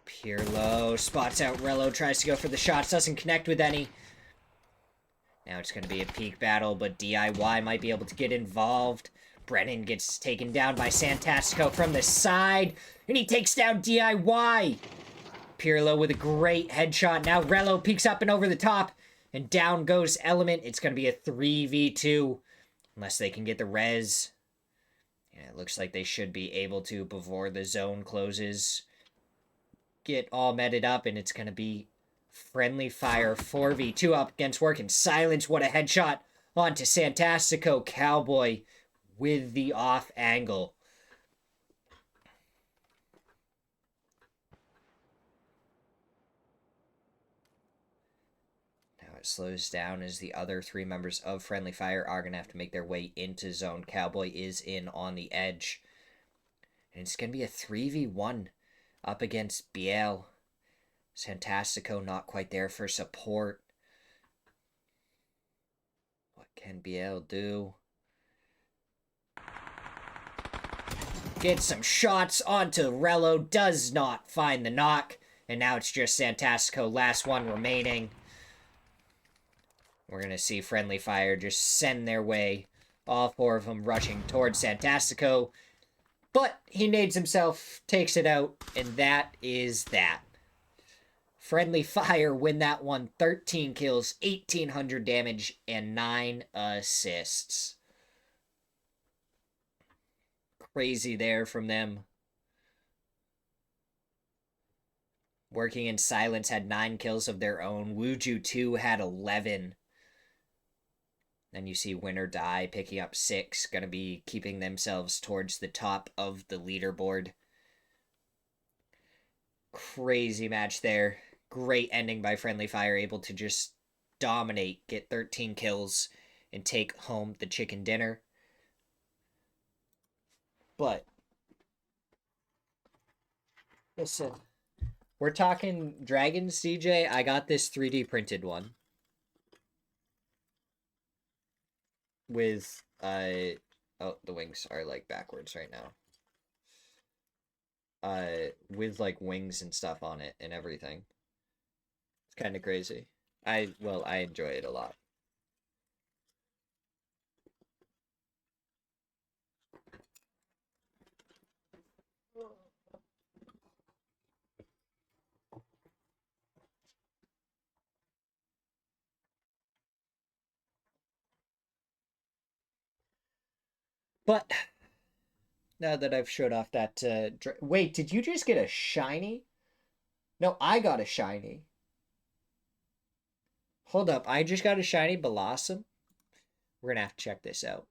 Pirlo spots out Rello, tries to go for the shots, doesn't connect with any. Now it's going to be a peak battle, but DIY might be able to get involved. Brennan gets taken down by Santastico from the side, and he takes down DIY. Pirlo with a great headshot. Now Rello peeks up and over the top, and down goes Element. It's going to be a 3v2, unless they can get the res. And it looks like they should be able to before the zone closes. Get all meted up, and it's going to be friendly fire 4v2 up against work in silence. What a headshot onto Santastico. Cowboy with the off angle. Now it slows down as the other three members of friendly fire are going to have to make their way into zone. Cowboy is in on the edge. And it's going to be a 3v1 up against Biel. Santastico not quite there for support. What can Biel do? Gets some shots onto Rello. Does not find the knock. And now it's just Santastico. Last one remaining. We're going to see friendly fire just send their way. All four of them rushing towards Santastico. But he nades himself, takes it out, and that is that. Friendly fire win that one. 13 kills, 1,800 damage, and 9 assists. Crazy there from them. Working in silence had 9 kills of their own. Wuju 2 had 11. Then you see Win or Die picking up 6. Going to be keeping themselves towards the top of the leaderboard. Crazy match there. Great ending by Friendly Fire, able to just dominate, get 13 kills, and take home the chicken dinner. But, listen, we're talking dragons, DJ. I got this 3D printed one. With, oh, the wings are, like, backwards right now. With, like, wings and stuff on it and everything. Kind of crazy. I enjoy it a lot. But now that I've showed off that wait, did you just get a shiny? No, I got a shiny. Hold up, I just got a shiny Blossom. We're gonna have to check this out.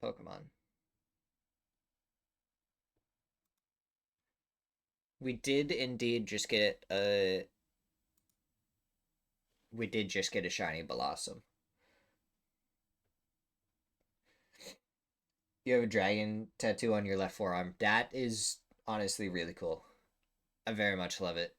Pokemon. We did indeed just get a... We did just get a shiny Blossom. You have a dragon tattoo on your left forearm. That is honestly really cool. I very much love it.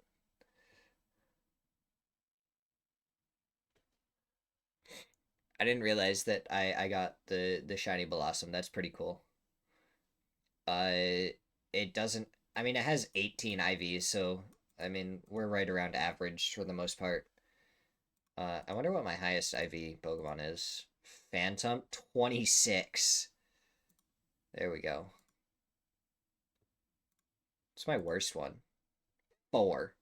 I didn't realize that I got the shiny Blossom. That's pretty cool. It doesn't... I mean, it has 18 IVs, so... I mean, we're right around average for the most part. I wonder what my highest IV Pokemon is. Phantom? 26. There we go. It's my worst one. 4.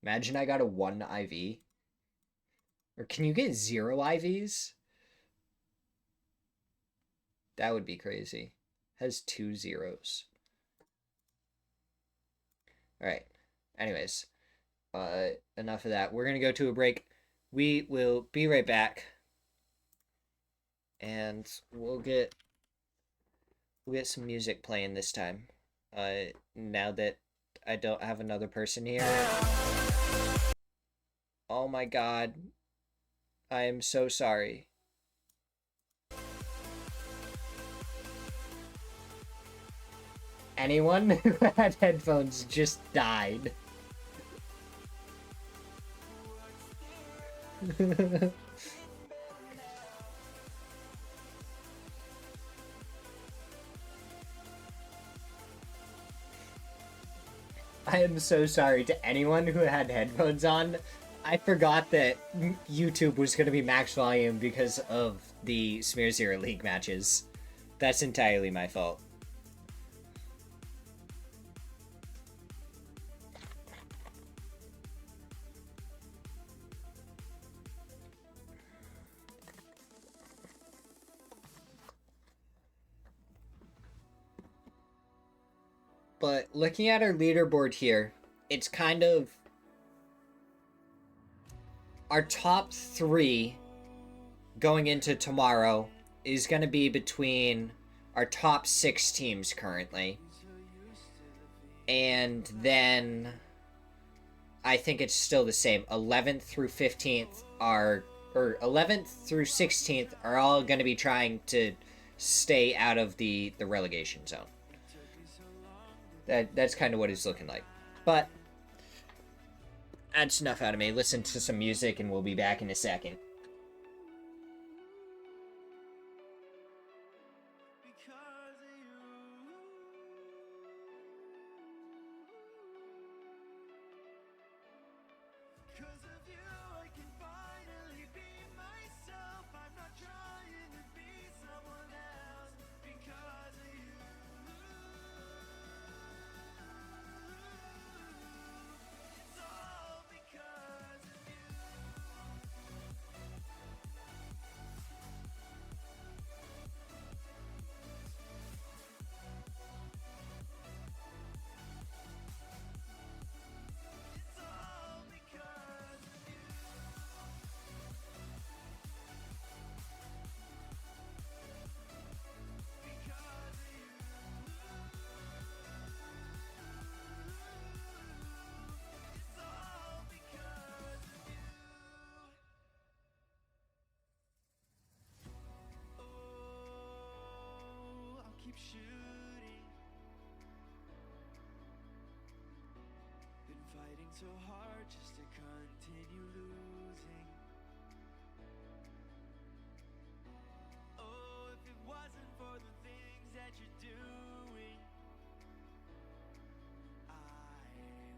Imagine I got a 1 IV. Or can you get 0 IVs? That would be crazy. Has 2 zeros. Alright. Anyways. Enough of that. We're gonna go to a break. We will be right back. And we'll get some music playing this time. Now that I don't have another person here. Oh my god. I am so sorry. Anyone who had headphones just died. I am so sorry to anyone who had headphones on. I forgot that YouTube was going to be max volume because of the Smirzera League matches. That's entirely my fault. But looking at our leaderboard here, it's kind of our top 3 going into tomorrow is going to be between our top 6 teams currently. And then I think it's still the same. 11th through 15th or 11th through 16th are all going to be trying to stay out of the relegation zone. That's kind of what it's looking like. But that's enough out of me. Listen to some music and we'll be back in a second. Keep shooting. Been fighting so hard just to continue losing. Oh, if it wasn't for the things that you're doing, I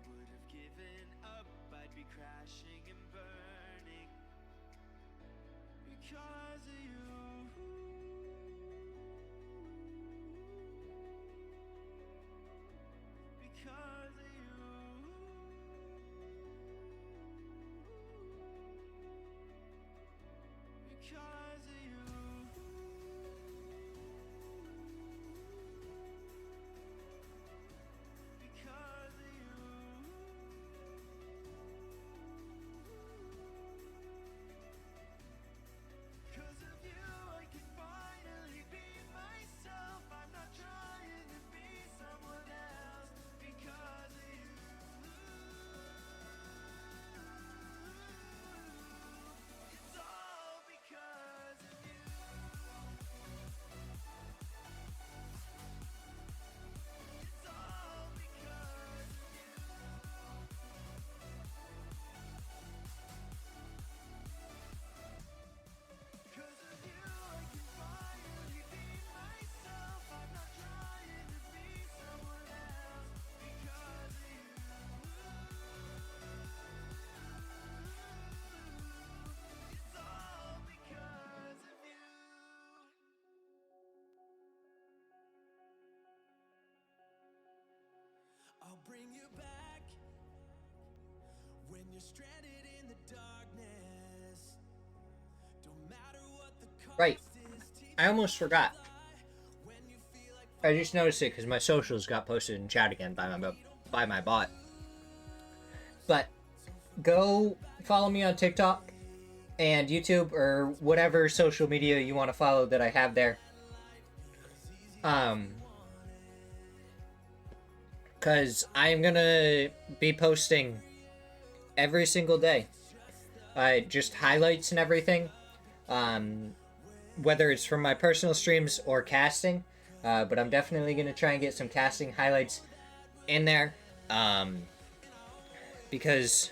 would have given up. I'd be crashing and burning because of you. When you're stranded in the darkness, don't matter what the cost Right. is. I almost forgot. I just noticed it because my socials got posted in chat again by my bot. But go follow me on TikTok and YouTube or whatever social media you want to follow that I have there. Because I'm gonna be posting every single day, just highlights and everything. Whether it's from my personal streams or casting, but I'm definitely gonna try and get some casting highlights in there. Because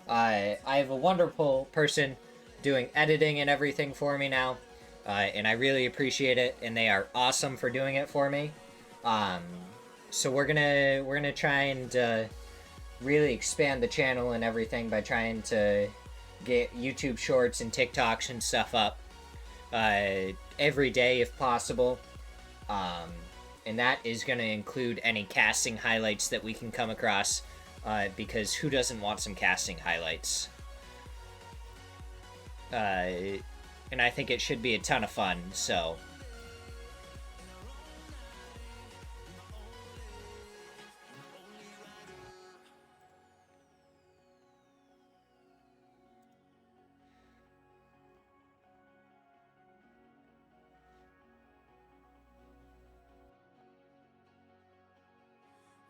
I have a wonderful person doing editing and everything for me now, and I really appreciate it. And they are awesome for doing it for me. So we're gonna try and really expand the channel and everything by trying to get YouTube Shorts and TikToks and stuff up every day if possible. And that is going to include any casting highlights that we can come across, because who doesn't want some casting highlights? And I think it should be a ton of fun, so...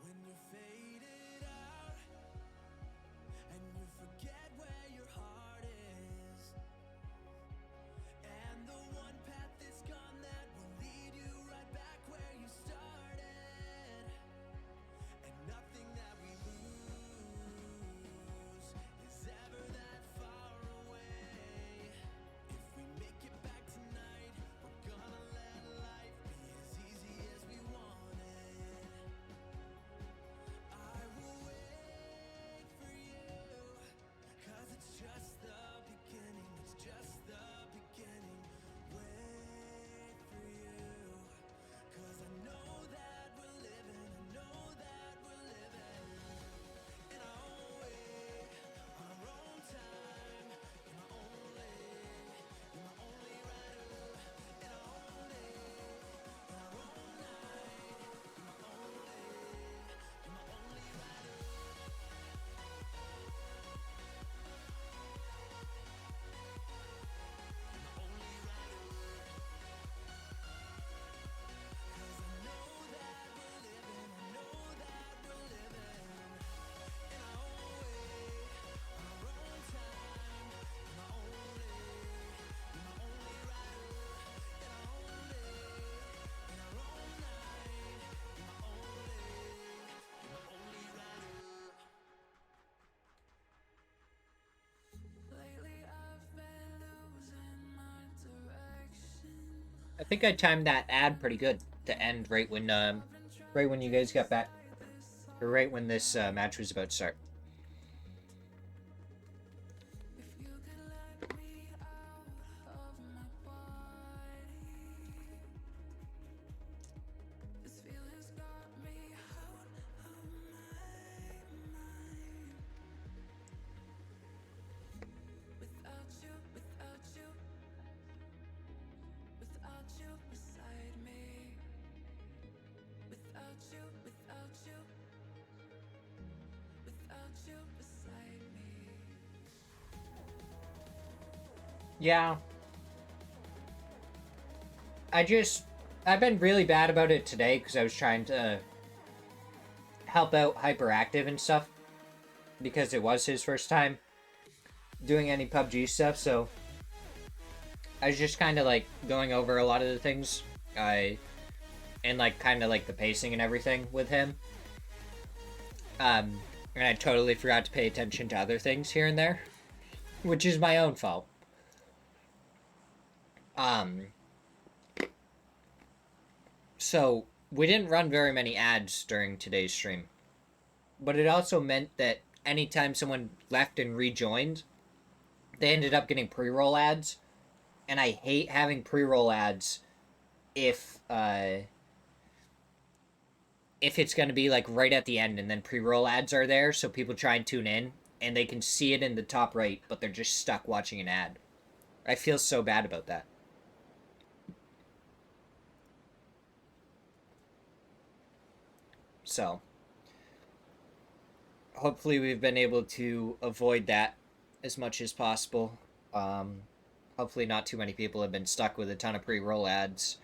When you're faded out and you forget where your heart is, and the one path is gone that will lead you right back where you started, and nothing that we lose is ever that far away. If we make it back tonight, we're gonna let life be as easy as we want it. I will wait for you, 'cause it's just the beginning, it's just the beginning. Wait for you, 'cause I know that we're living, I know that we're living in our own way, on our own time, in our own lane, in our only rider, in our own day, in our own night, in my own lane, in my only rider. Lately I've been losing my direction. I think I timed that ad pretty good to end right when you guys got back, or right when this match was about to start. If you could let me out of my body, this feeling's got me out of my mind. Without you, without you, without you beside me. Without you, without you, without you beside me. Yeah. I've been really bad about it today because I was trying to help out Hyperactive and stuff, because it was his first time doing any PUBG stuff, so I was just kind of like going over a lot of the things, and like kind of like the pacing and everything with him. And I totally forgot to pay attention to other things here and there, which is my own fault. So we didn't run very many ads during today's stream, but it also meant that anytime someone left and rejoined, they ended up getting pre-roll ads, and I hate having pre-roll ads if if it's going to be like right at the end and then pre-roll ads are there so people try and tune in and they can see it in the top right, but they're just stuck watching an ad. I feel so bad about that. So, hopefully we've been able to avoid that as much as possible. Hopefully not too many people have been stuck with a ton of pre-roll ads.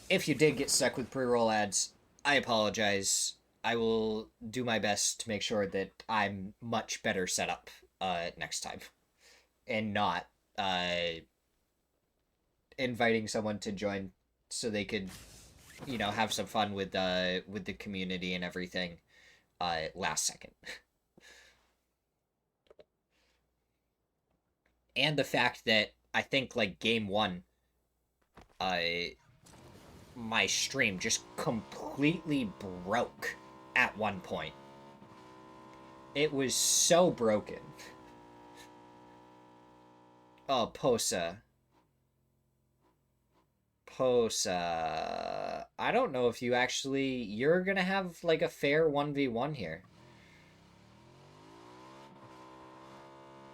If you did get stuck with pre-roll ads, I apologize. I will do my best to make sure that I'm much better set up next time. And not inviting someone to join so they could, you know, have some fun with the community and everything last second. And the fact that I think like game 1 my stream just completely broke at one point. It was so broken. Oh, Posa. I don't know if you're gonna have like a fair 1v1 here.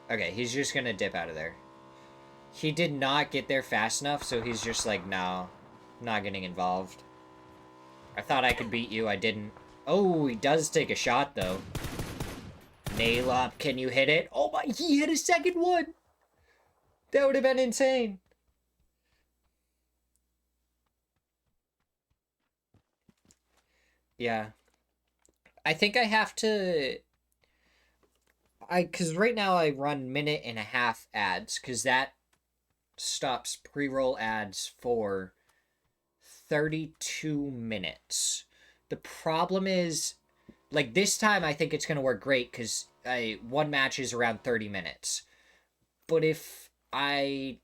Okay, he's just gonna dip out of there. He did not get there fast enough, so he's just like, no, not getting involved. I thought I could beat you, I didn't. Oh, he does take a shot, though. Nail up, can you hit it? Oh my, he hit a second one! That would have been insane. Yeah. I think I have to... Because right now I run 1.5 ads, because that stops pre-roll ads for 32 minutes. The problem is, like, this time I think it's going to work great, because one match is around 30 minutes. But if I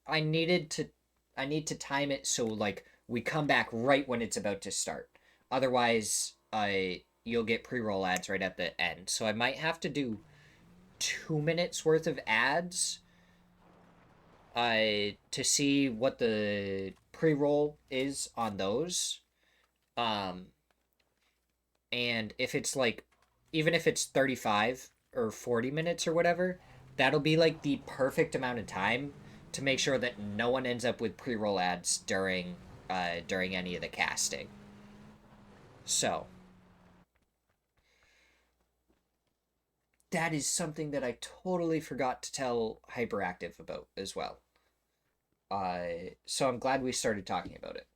need to time it so, like, we come back right when it's about to start. Otherwise, you'll get pre-roll ads right at the end. So I might have to do 2 minutes worth of ads to see what the pre-roll is on those. And if it's like, even if it's 35 or 40 minutes or whatever, that'll be like the perfect amount of time to make sure that no one ends up with pre-roll ads during any of the casting. So, that is something that I totally forgot to tell Hyperactive about as well. So I'm glad we started talking about it.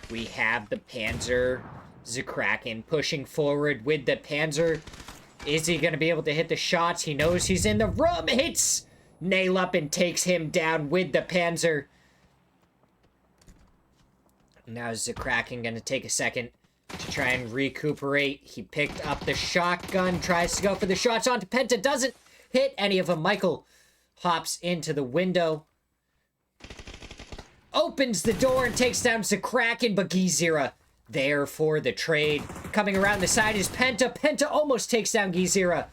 We have the Panzer Zakraken pushing forward with the Panzer. Is he going to be able to hit the shots? He knows he's in the room. Hits Nail up and takes him down with the Panzer. Now Zakraken going to take a second to try and recuperate. He picked up the shotgun, tries to go for the shots onto Penta. Doesn't hit any of them. Michael hops into the window. Opens the door and takes down Zakraken, but Gizira there for the trade. Coming around the side is Penta. Penta almost takes down Gizira,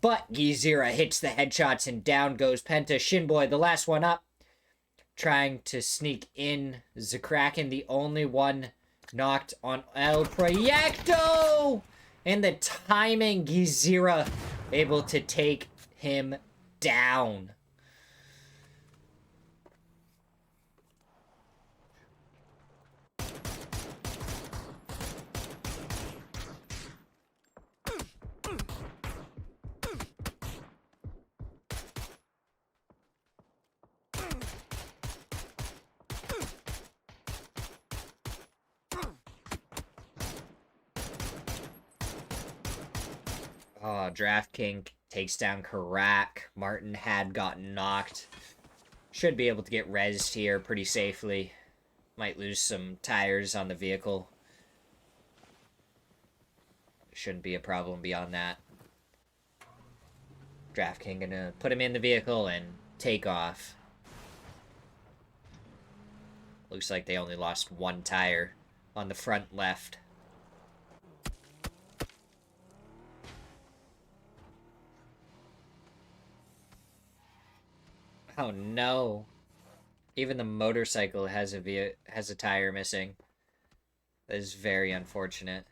but Gizira hits the headshots and down goes Penta. Shinboy, the last one up, trying to sneak in. Zakraken, the only one knocked on El Proyecto! And the timing, Gizira able to take him down. Oh, Draft King takes down Karak. Martin had gotten knocked. Should be able to get rezzed here pretty safely. Might lose some tires on the vehicle. Shouldn't be a problem beyond that. Draft King gonna put him in the vehicle and take off. Looks like they only lost one tire on the front left. Oh no. Even the motorcycle has a tire missing. That is very unfortunate.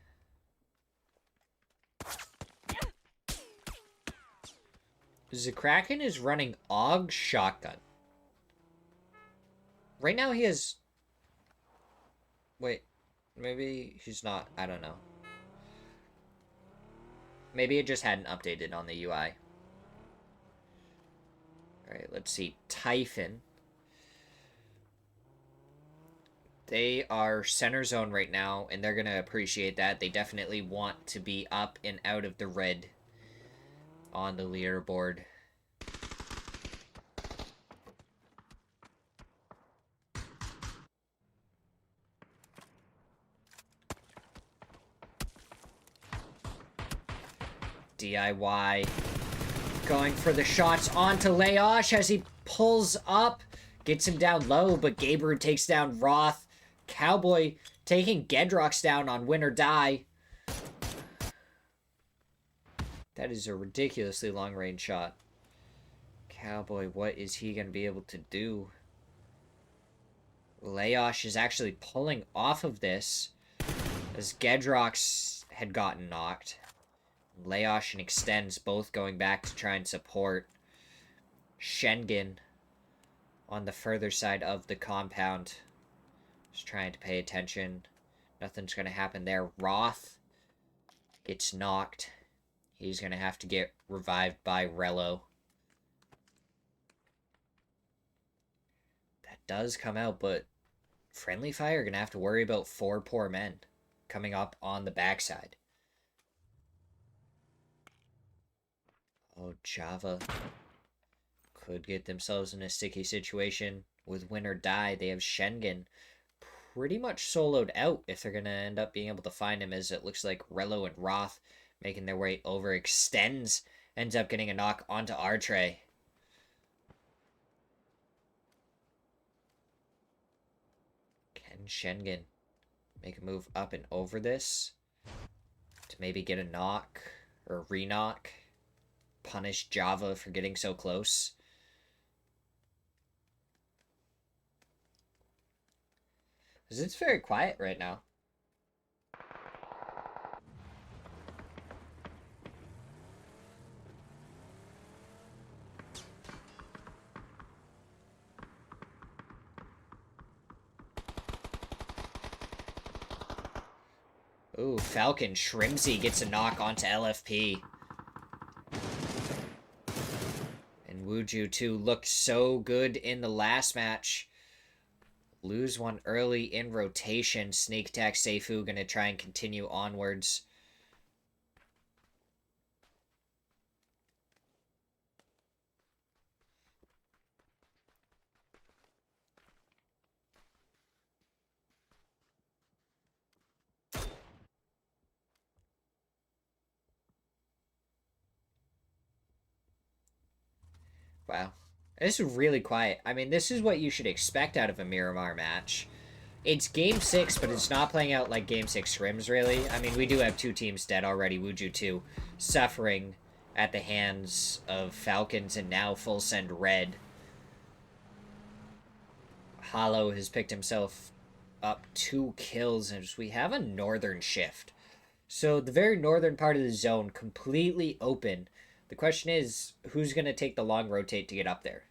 Kraken is running AUG shotgun. Right now he has... Wait, maybe he's not. I don't know. Maybe it just hadn't updated on the UI. Alright, let's see. Typhon. They are center zone right now, and they're going to appreciate that. They definitely want to be up and out of the red on the leaderboard. DIY going for the shots onto Laosh as he pulls up. Gets him down low, but Gabriel takes down Roth. Cowboy taking Gedrox down on Win or Die. That is a ridiculously long-range shot. Cowboy, what is he going to be able to do? Laosh is actually pulling off of this as Gedrox had gotten knocked. Laosh and Extends both going back to try and support Schengen on the further side of the compound. Just trying to pay attention. Nothing's going to happen there. Roth gets knocked. He's going to have to get revived by Rello. That does come out, but Friendly Fire are going to have to worry about 4 poor men coming up on the backside. Oh, Java could get themselves in a sticky situation with Win or Die. They have Schengen pretty much soloed out if they're going to end up being able to find him, as it looks like Rello and Roth making their way over. Extends, ends up getting a knock onto Artray. Can Schengen make a move up and over this to maybe get a knock or re-knock? Punish Java for getting so close? Because it's very quiet right now. Ooh, Falcon Shrimsy gets a knock onto LFP. And Wuju, too, looked so good in the last match. Lose one early in rotation. Sneak attack Seifu gonna try and continue onwards. Wow. This is really quiet. I mean, this is what you should expect out of a Miramar match. It's Game 6, but it's not playing out like Game 6 scrims, really. I mean, we do have 2 teams dead already. Wuju 2 suffering at the hands of Falcons, and now Full Send Red. Hollow has picked himself up 2 kills, and we have a northern shift. So the very northern part of the zone completely open, The question is, who's going to take the long rotate to get up there?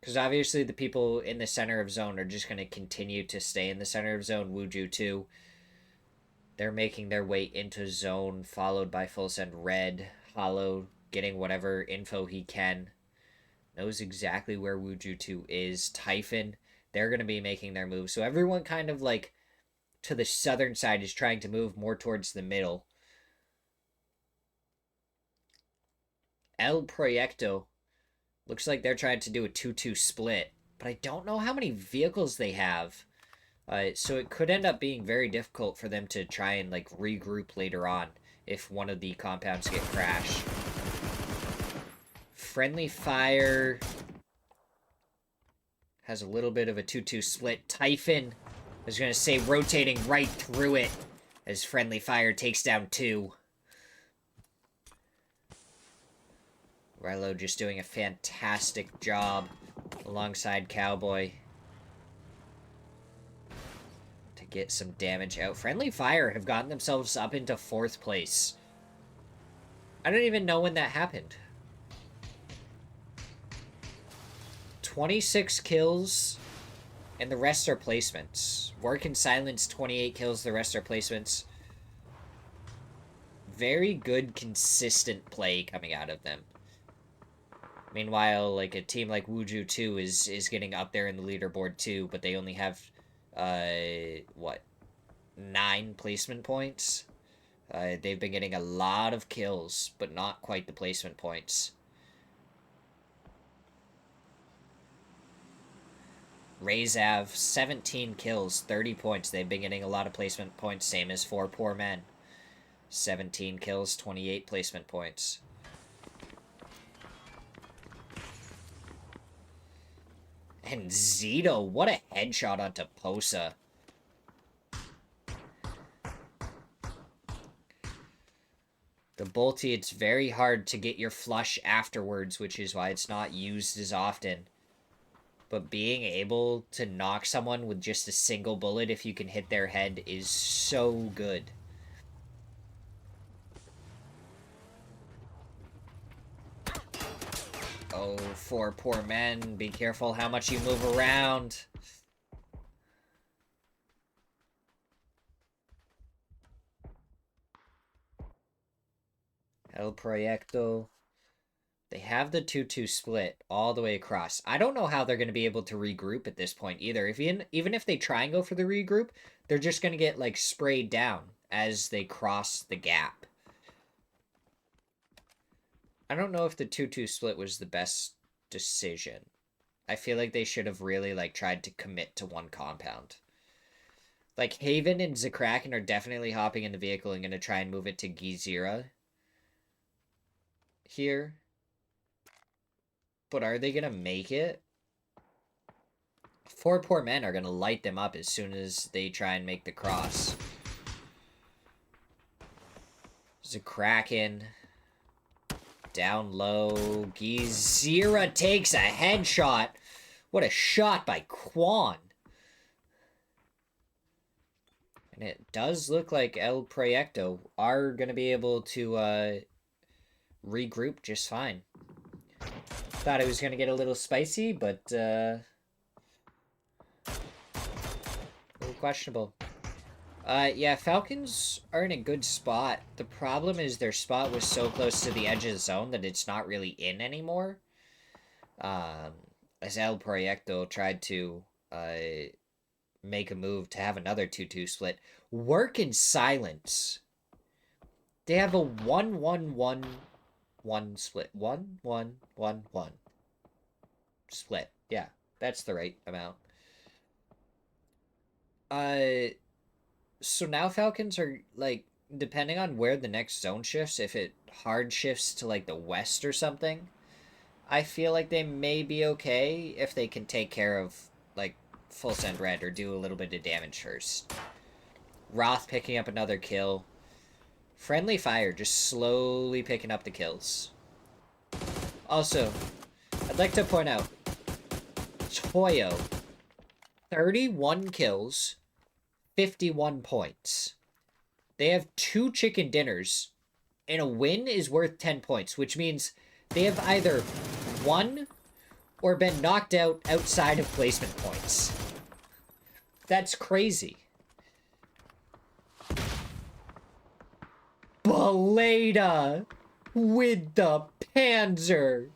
Because obviously the people in the center of zone are just going to continue to stay in the center of zone. Wuju too. They're making their way into zone, followed by full send red. Hollow getting whatever info he can. Knows exactly where Wuju 2 is. Typhon, they're going to be making their move. So everyone kind of like to the southern side is trying to move more towards the middle. El Proyecto looks like they're trying to do a 2-2 split, but I don't know how many vehicles they have. So it could end up being very difficult for them to try and like regroup later on if one of the compounds get crashed. Friendly Fire has a little bit of a 2-2 split. Typhon, I was going to say, rotating right through it as Friendly Fire takes down 2. Rilo just doing a fantastic job alongside Cowboy to get some damage out. Friendly Fire have gotten themselves up into 4th place. I don't even know when that happened. 26 kills, and the rest are placements. Work in Silence, 28 kills, the rest are placements. Very good, consistent play coming out of them. Meanwhile, like, a team like Wuju 2 is getting up there in the leaderboard too, but they only have, 9 placement points? They've been getting a lot of kills, but not quite the placement points. Razav, 17 kills, 30 points. They've been getting a lot of placement points, same as 4 Poor Men. 17 kills, 28 placement points. And Zito, what a headshot onto Posa. The Bolty, it's very hard to get your flush afterwards, which is why it's not used as often. But being able to knock someone with just a single bullet if you can hit their head is so good. Oh, 4 Poor Men. Be careful how much you move around. El Proyecto. They have the 2-2 split all the way across. I don't know how they're going to be able to regroup at this point either. Even if they try and go for the regroup, they're just going to get, like, sprayed down as they cross the gap. I don't know if the 2-2 split was the best decision. I feel like they should have really, like, tried to commit to one compound. Like, Haven and Zakraken are definitely hopping in the vehicle and going to try and move it to Gizira here. But are they going to make it? 4 Poor Men are going to light them up as soon as they try and make the cross. Zakraken. Down low. Gizira takes a headshot. What a shot by Quan. And it does look like El Proyecto are going to be able to regroup just fine. Thought it was going to get a little spicy, but a little questionable. Yeah, Falcons are in a good spot. The problem is their spot was so close to the edge of the zone that it's not really in anymore. As El Proyecto tried to make a move to have another 2-2 split. Work in Silence. They have a 1-1-1 split. 1-1-1-1 split. Yeah, that's the right amount. So now Falcons are, like, depending on where the next zone shifts, if it hard shifts to, like, the west or something, I feel like they may be okay if they can take care of, like, full send red or do a little bit of damage first. Roth picking up another kill. Friendly Fire just slowly picking up the kills. Also, I'd like to point out, Toyo, 31 kills, 51 points. They have 2 chicken dinners and a win is worth 10 points, which means they have either won or been knocked out outside of placement points. That's crazy. Baleda with the Panzer.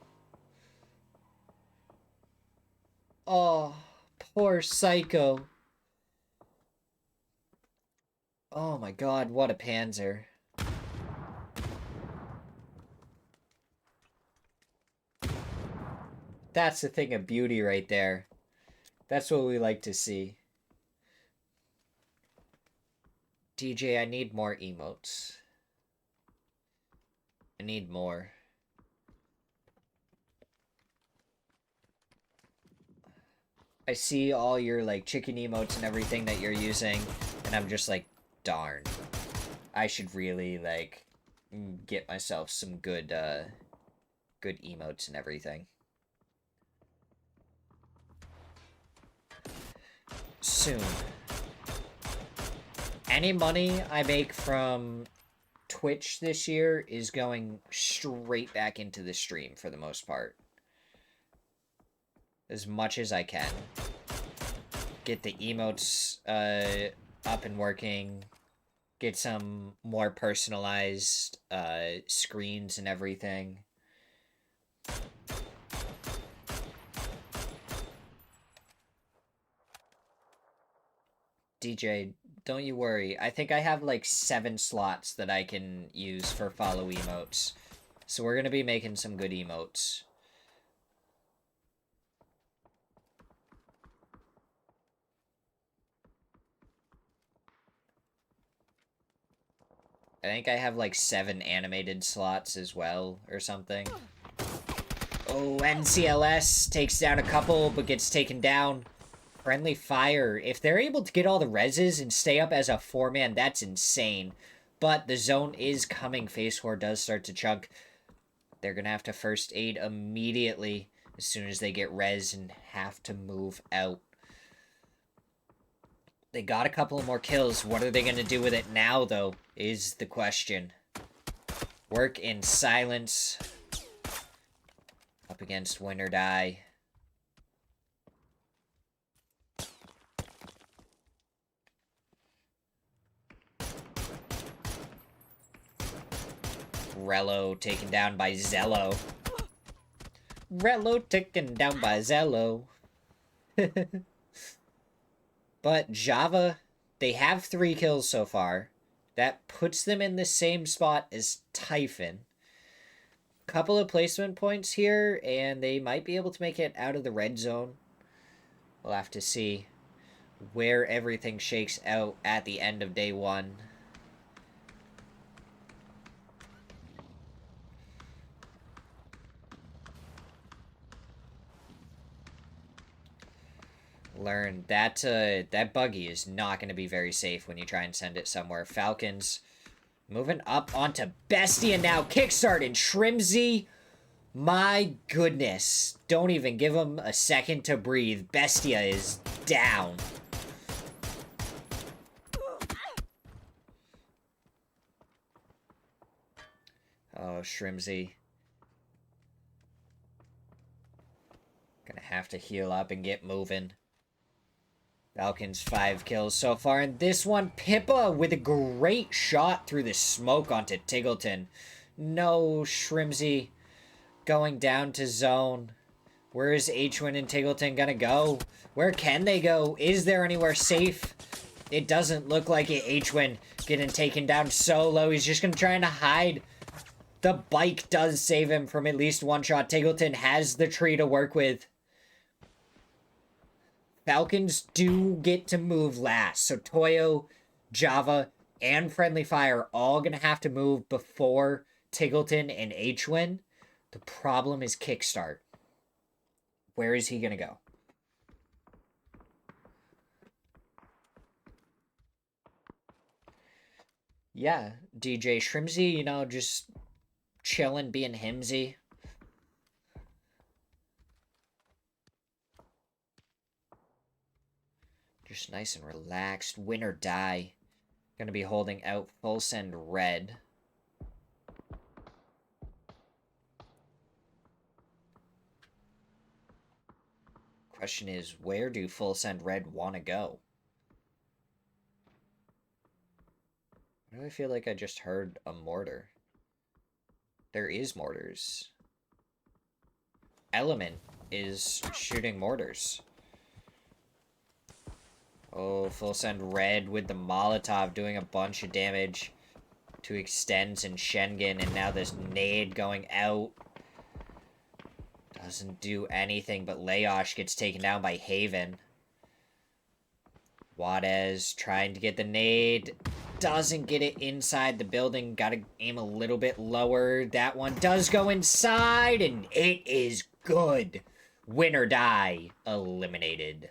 Oh, poor Psycho. Oh my god, what a Panzer. That's the thing of beauty right there. That's what we like to see. DJ, I need more emotes. I need more. I see all your, like, chicken emotes and everything that you're using, and I'm just like, darn. I should really, like, get myself some good, good emotes and everything. Soon. Any money I make from Twitch this year is going straight back into the stream for the most part. As much as I can. Get the emotes up and working. Get some more personalized screens and everything. DJ, don't you worry. I think I have like 7 slots that I can use for follow emotes. So we're going to be making some good emotes. I think I have like 7 animated slots as well or something. Oh, NCLS takes down a couple but gets taken down. Friendly Fire. If they're able to get all the reses and stay up as a 4-man, that's insane. But the zone is coming. Phase 4 does start to chunk. They're going to have to first aid immediately as soon as they get res and have to move out. They got a couple of more kills. What are they going to do with it now, though, is the question. Work in silence. Up against win or die. Rello taken down by Zello. Rello taken down by Zello. But Java, they have 3 kills so far. That puts them in the same spot as Typhon. Couple of placement points here, and they might be able to make it out of the red zone. We'll have to see where everything shakes out at the end of day 1. Learn that that buggy is not going to be very safe when you try and send it somewhere. Falcons moving up onto Bestia now. Kickstart and Shrimzy. My goodness. Don't even give him a second to breathe. Bestia is down. Oh, Shrimzy. Gonna have to heal up and get moving. Falcons 5 kills so far. And this one, Pippa with a great shot through the smoke onto Tiggleton. No, Shrimzy going down to zone. Where is H-Win and Tiggleton gonna go? Where can they go? Is there anywhere safe? It doesn't look like it. H-Win getting taken down so low. He's just gonna try and hide. The bike does save him from at least one shot. Tiggleton has the tree to work with. Falcons do get to move last. So Toyo, Java, and Friendly Fire are all going to have to move before Tiggleton and H-Win. The problem is Kickstart. Where is he going to go? Yeah, DJ Shrimzy, you know, just chilling, being himsy. Just nice and relaxed. Win or die. Gonna be holding out full send red. Question is, where do Full Send Red want to go? Why do I feel like I just heard a mortar? There is mortars. Element is shooting mortars. Oh, Full Send Red with the Molotov doing a bunch of damage to Extends and Schengen, and now this nade going out. Doesn't do anything, but Layosh gets taken down by Haven. Juarez trying to get the nade. Doesn't get it inside the building. Gotta aim a little bit lower. That one does go inside, and it is good. Win or die. Eliminated.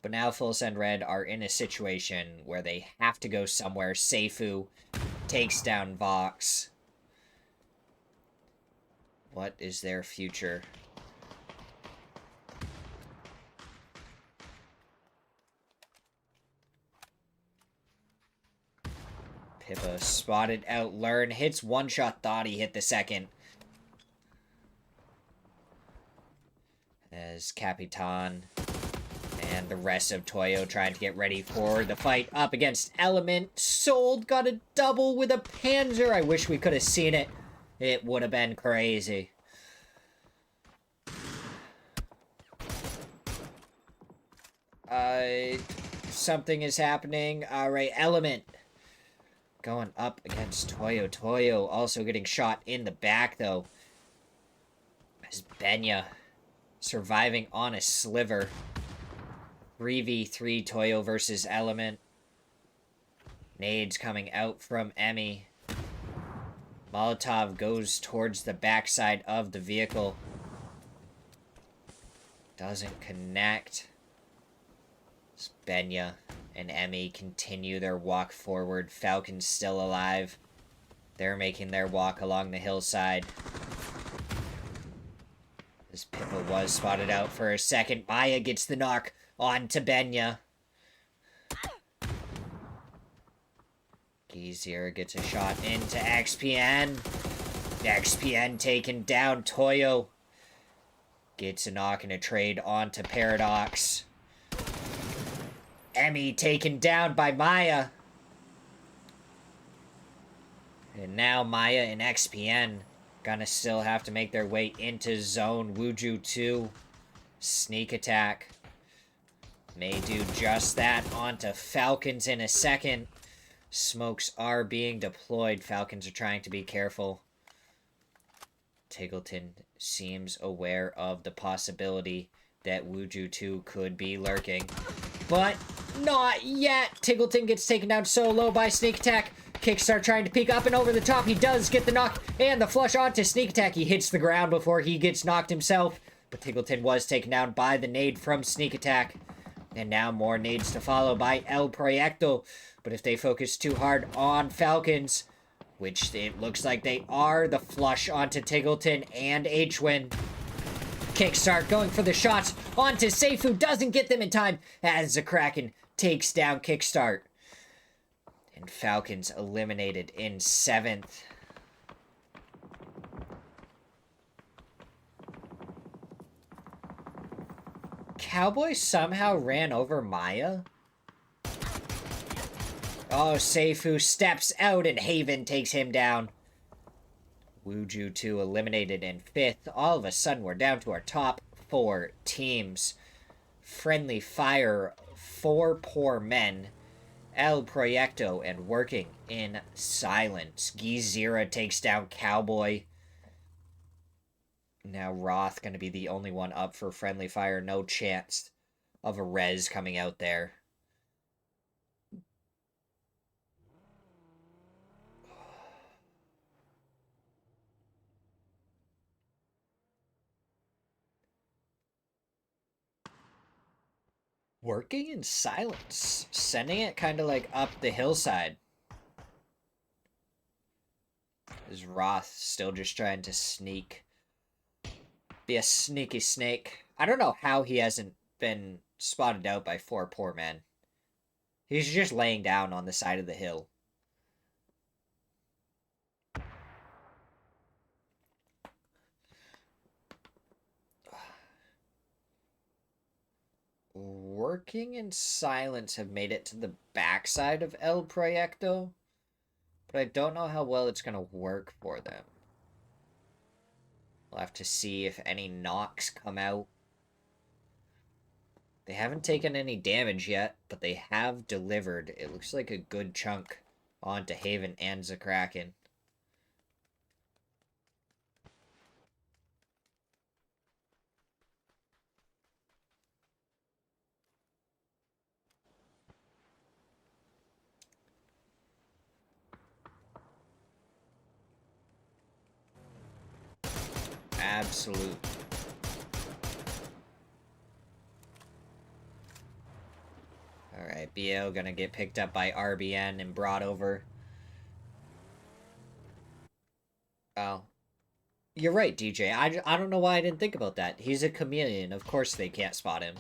But now Full Send Red are in a situation where they have to go somewhere. Seifu takes down Vox. What is their future? Pippa spotted out Learn. Hits one shot. Thought he hit the second. As Capitan and the rest of Toyo trying to get ready for the fight up against Element. Sold got a double with a Panzer. I wish we could have seen it. It would have been crazy. Something is happening. Alright, Element going up against Toyo. Toyo also getting shot in the back, though. As Benya surviving on a sliver. 3v3 Toyo versus Element. Nades coming out from Emmy. Molotov goes towards the backside of the vehicle. Doesn't connect. Benya and Emmy continue their walk forward. Falcon's still alive. They're making their walk along the hillside. This Pippa was spotted out for a second. Maya gets the knock onto Benya. Geezier gets a shot into XPN. XPN taken down. Toyo gets a knock and a trade onto Paradox. Emmy taken down by Maya. And now Maya and XPN gonna still have to make their way into zone. Wuju 2. Sneak attack. May do just that onto Falcons in a second. Smokes are being deployed. Falcons are trying to be careful. Tiggleton seems aware of the possibility that Wuju 2 could be lurking. But not yet. Tiggleton gets taken down so low by Sneak Attack. Kickstart trying to peek up and over the top. He does get the knock and the flush onto Sneak Attack. He hits the ground before he gets knocked himself. But Tiggleton was taken down by the nade from Sneak Attack. And now more nades to follow by El Proyecto. But if they focus too hard on Falcons, which it looks like they are, the flush onto Tiggleton and H-Win. Kickstart going for the shots onto Seifu. Doesn't get them in time as the Kraken takes down Kickstart. And Falcons eliminated in 7th. Cowboy somehow ran over Maya? Oh, Seifu steps out and Haven takes him down. Wuju 2 eliminated in 5th. All of a sudden, we're down to our top 4 teams. Friendly Fire, 4 Poor Men. El Proyecto and Working in Silence. Geezier takes down Cowboy. Now Roth going to be the only one up for Friendly Fire. No chance of a res coming out there. Working in Silence. Sending it kind of like up the hillside. Is Roth still just trying to sneak? Be a sneaky snake. I don't know how he hasn't been spotted out by 4 Poor Men. He's just laying down on the side of the hill. Working in Silence have made it to the backside of El Proyecto, but I don't know how well it's going to work for them. We'll have to see if any knocks come out. They haven't taken any damage yet, but they have delivered. It looks like a good chunk onto Haven and Zakraken. Absolute. Alright, BL gonna get picked up by RBN and brought over. Oh. You're right, DJ. I don't know why I didn't think about that. He's a chameleon. Of course they can't spot him.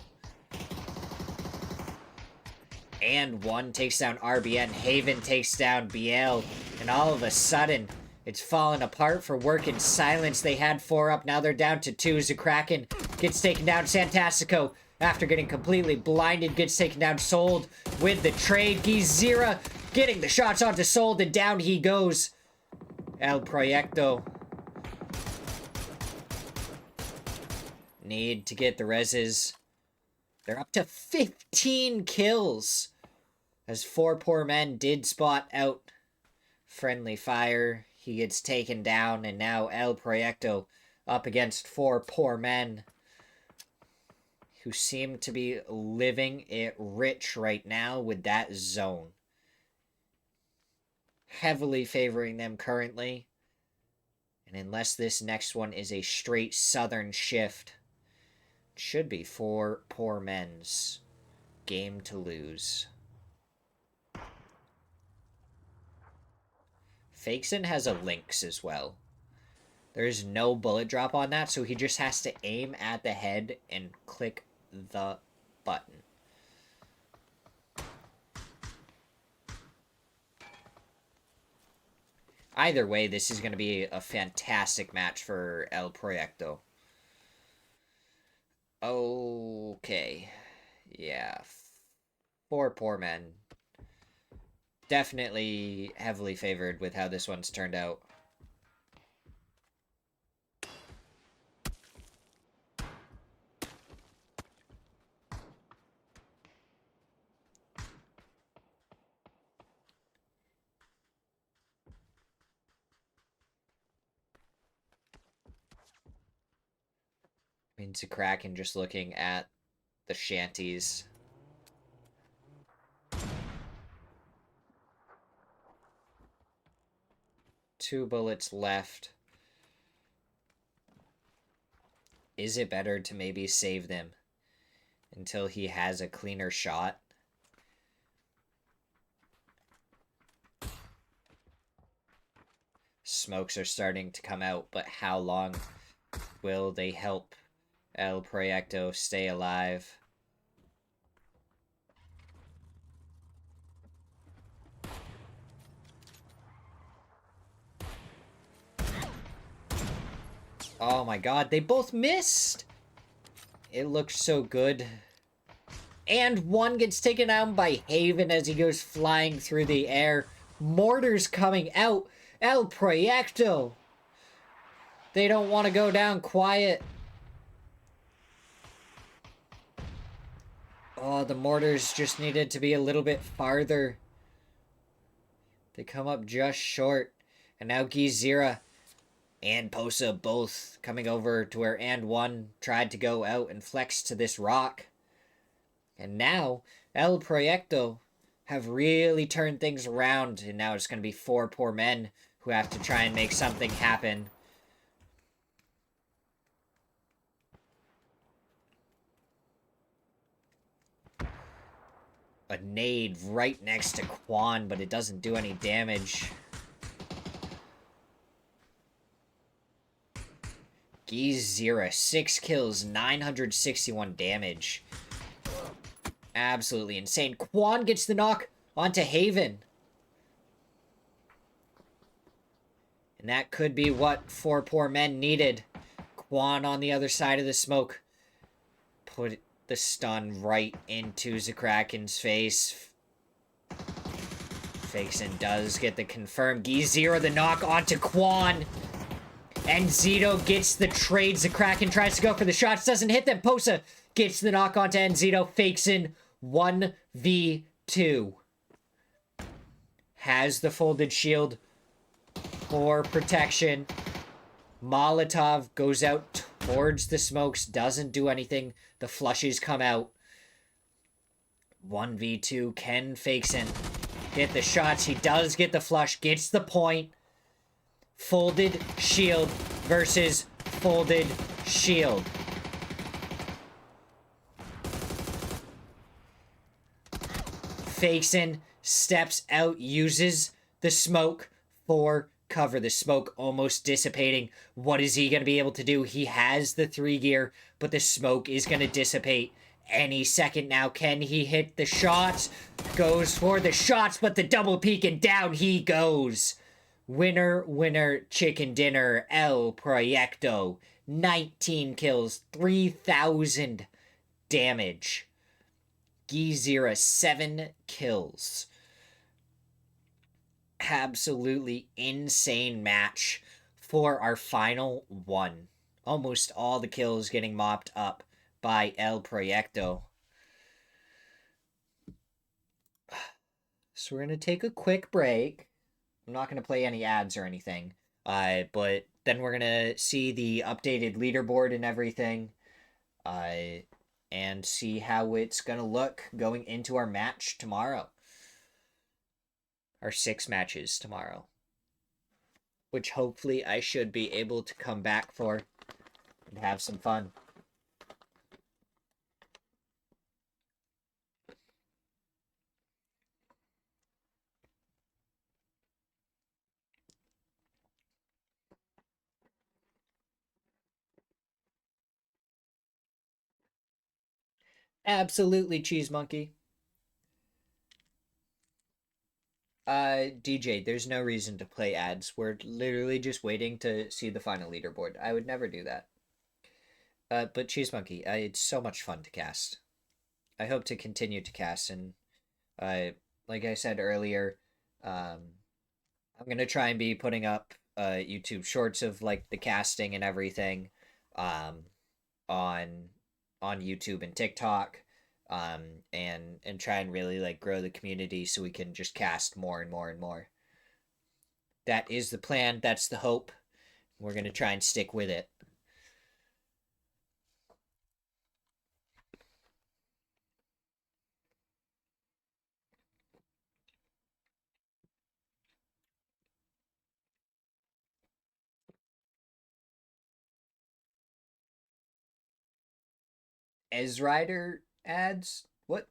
And one takes down RBN. Haven takes down BL. And all of a sudden, it's falling apart for Work in Silence. They had 4 up. Now they're down to 2. Zakraken gets taken down. Santastico, after getting completely blinded, gets taken down. Sold with the trade. Smirzera getting the shots onto Sold, and down he goes. El Proyecto need to get the reses. They're up to 15 kills. As 4 poor men did spot out friendly fire. He gets taken down, and now El Proyecto up against 4 poor men who seem to be living it rich right now with that zone. Heavily favoring them currently. And unless this next one is a straight southern shift, it should be 4 poor men's game to lose. Fakeson has a Lynx as well. There's no bullet drop on that, so he just has to aim at the head and click the button. Either way, this is going to be a fantastic match for El Proyecto. Okay. Yeah. 4 poor men. Definitely heavily favored with how this one's turned out. I mean, Zakraken just looking at the shanties. Two bullets left. Is it better to maybe save them until he has a cleaner shot? Smokes are starting to come out, but how long will they help El Proyecto stay alive? Oh my god, they both missed! It looked so good. And one gets taken down by Haven as he goes flying through the air. Mortars coming out. El Proyecto. They don't want to go down quiet. Oh, the mortars just needed to be a little bit farther. They come up just short. And now Smirzera and Posa both coming over to where and one tried to go out and flex to this rock. And now El Proyecto have really turned things around, and now it's going to be 4 poor men who have to try and make something happen. A nade right next to Quan, but it doesn't do any damage. Smirzera, 6 kills, 961 damage. Absolutely insane. Quan gets the knock onto Haven. And that could be what 4 poor men needed. Quan on the other side of the smoke. the stun right into Zakraken's face. Fakeson does get the confirmed. G0 the knock onto Quan. And Zito gets the trade. Zakraken tries to go for the shots. Doesn't hit them. Posa gets the knock onto Enzito. Fakeson 1v2. Has the folded shield for protection. Molotov goes out towards the smokes. Doesn't do anything. The flushes come out. 1v2. Can Fakeson get the shots? He does get the flush. Gets the point. Folded shield versus folded shield. Fakeson steps out, uses the smoke for cover. The smoke almost dissipating. What is he going to be able to do? He has the 3 gear, but the smoke is going to dissipate any second now. Can he hit the shots? Goes for the shots, but the double peek and down he goes. Winner, winner, chicken dinner, El Proyecto. 19 kills, 3,000 damage. G0, 7 kills. Absolutely insane match for our final one. Almost all the kills getting mopped up by El Proyecto. So we're going to take a quick break. I'm not going to play any ads or anything. But then we're going to see the updated leaderboard and everything. And see how it's going to look going into our match tomorrow. Our 6 matches tomorrow. Which hopefully I should be able to come back for and have some fun. Absolutely, Cheese Monkey. DJ, there's no reason to play ads. We're literally just waiting to see the final leaderboard. I would never do that. But Cheese Monkey, it's so much fun to cast. I hope to continue to cast, and like I said earlier, I'm gonna try and be putting up YouTube shorts of like the casting and everything, on YouTube and TikTok, and try and really like grow the community so we can just cast more and more and more. That is the plan. That's the hope. We're gonna try and stick with it. Ezrider ads? What?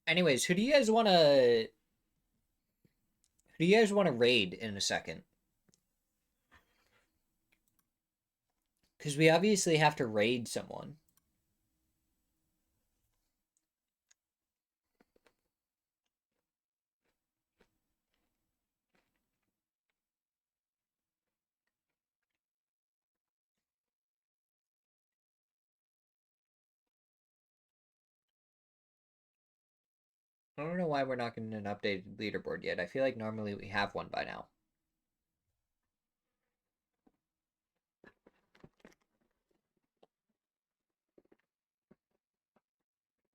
Anyways, who do you guys want to raid in a second? Because we obviously have to raid someone. I don't know why we're not getting an updated leaderboard yet. I feel like normally we have one by now.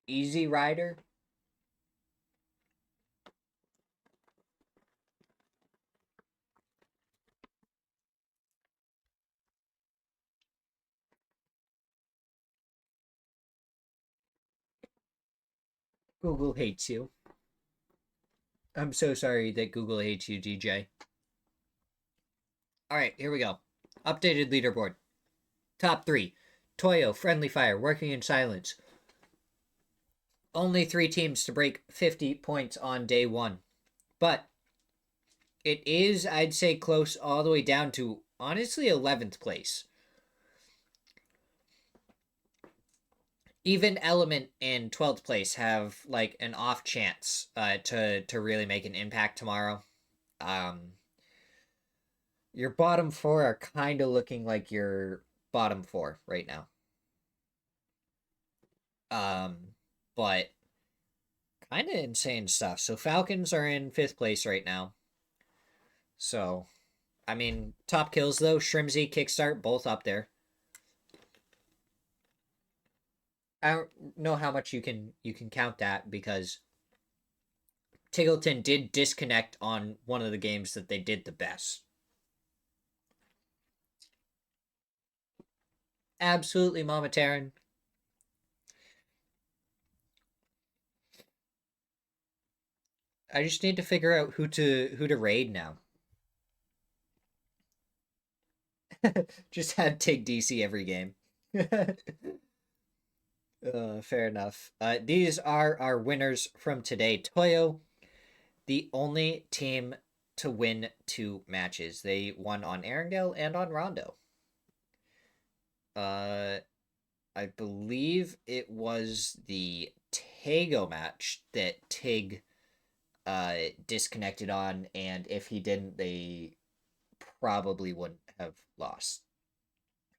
Easy Rider? Google hates you. I'm so sorry that Google hates you, DJ. Alright, here we go. Updated leaderboard. Top 3. Toyo, Friendly Fire, Working in Silence. Only 3 teams to break 50 points on day 1. But it is, I'd say, close all the way down to, honestly, 11th place. Even Element in 12th place have, like, an off chance to really make an impact tomorrow. Your bottom 4 are kind of looking like your bottom 4 right now. But kind of insane stuff. So Falcons are in 5th place right now. So, I mean, top kills though, Shrimsy, Kickstart, both up there. I don't know how much you can count that because Tiggleton did disconnect on one of the games that they did the best. Absolutely, Mama Taryn. I just need to figure out who to raid now. Just have Tig DC every game. Fair enough. These are our winners from today. Toyo, the only team to win 2 matches. They won on Arendelle and on Rondo. Uh, I believe it was the Tago match that Tig disconnected on, and if he didn't, they probably wouldn't have lost.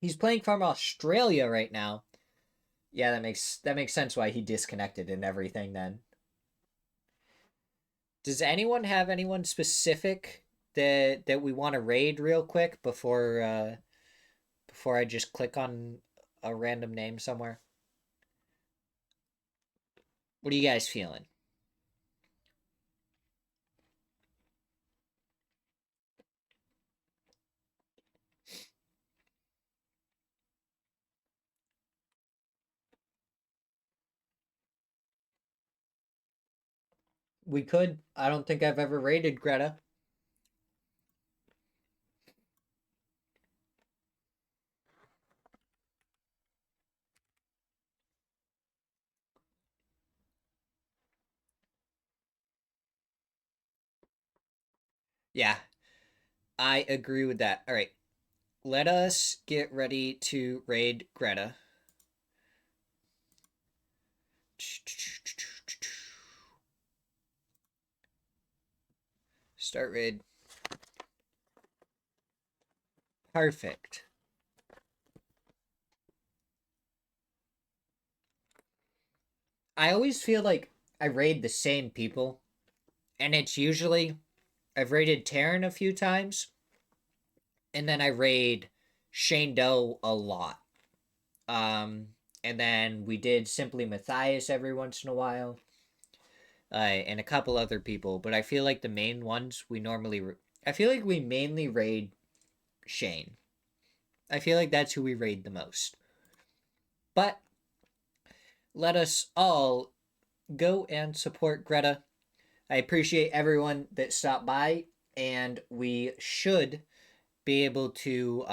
He's playing from Australia right now. Yeah, that makes sense why he disconnected and everything then. Does anyone have anyone specific that we want to raid real quick before I just click on a random name somewhere? What are you guys feeling? We could. I don't think I've ever raided Greta. Yeah, I agree with that. All right, let us get ready to raid Greta. Start raid. Perfect. I always feel like I raid the same people, and it's usually I've raided Terran a few times, and then I raid Shane Doe a lot. Um, and then we did Simply Matthias every once in a while, and a couple other people. But I feel like the main ones we normally, I feel like we mainly raid Shane. I feel like that's who we raid the most. But let us all go and support Greta. I appreciate everyone that stopped by, and we should be able to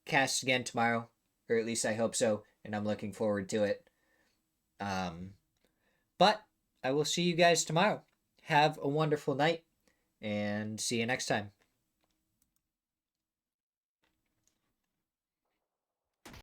cast again tomorrow, or at least I hope so, and I'm looking forward to it. Um, but I will see you guys tomorrow. Have a wonderful night, and see you next time.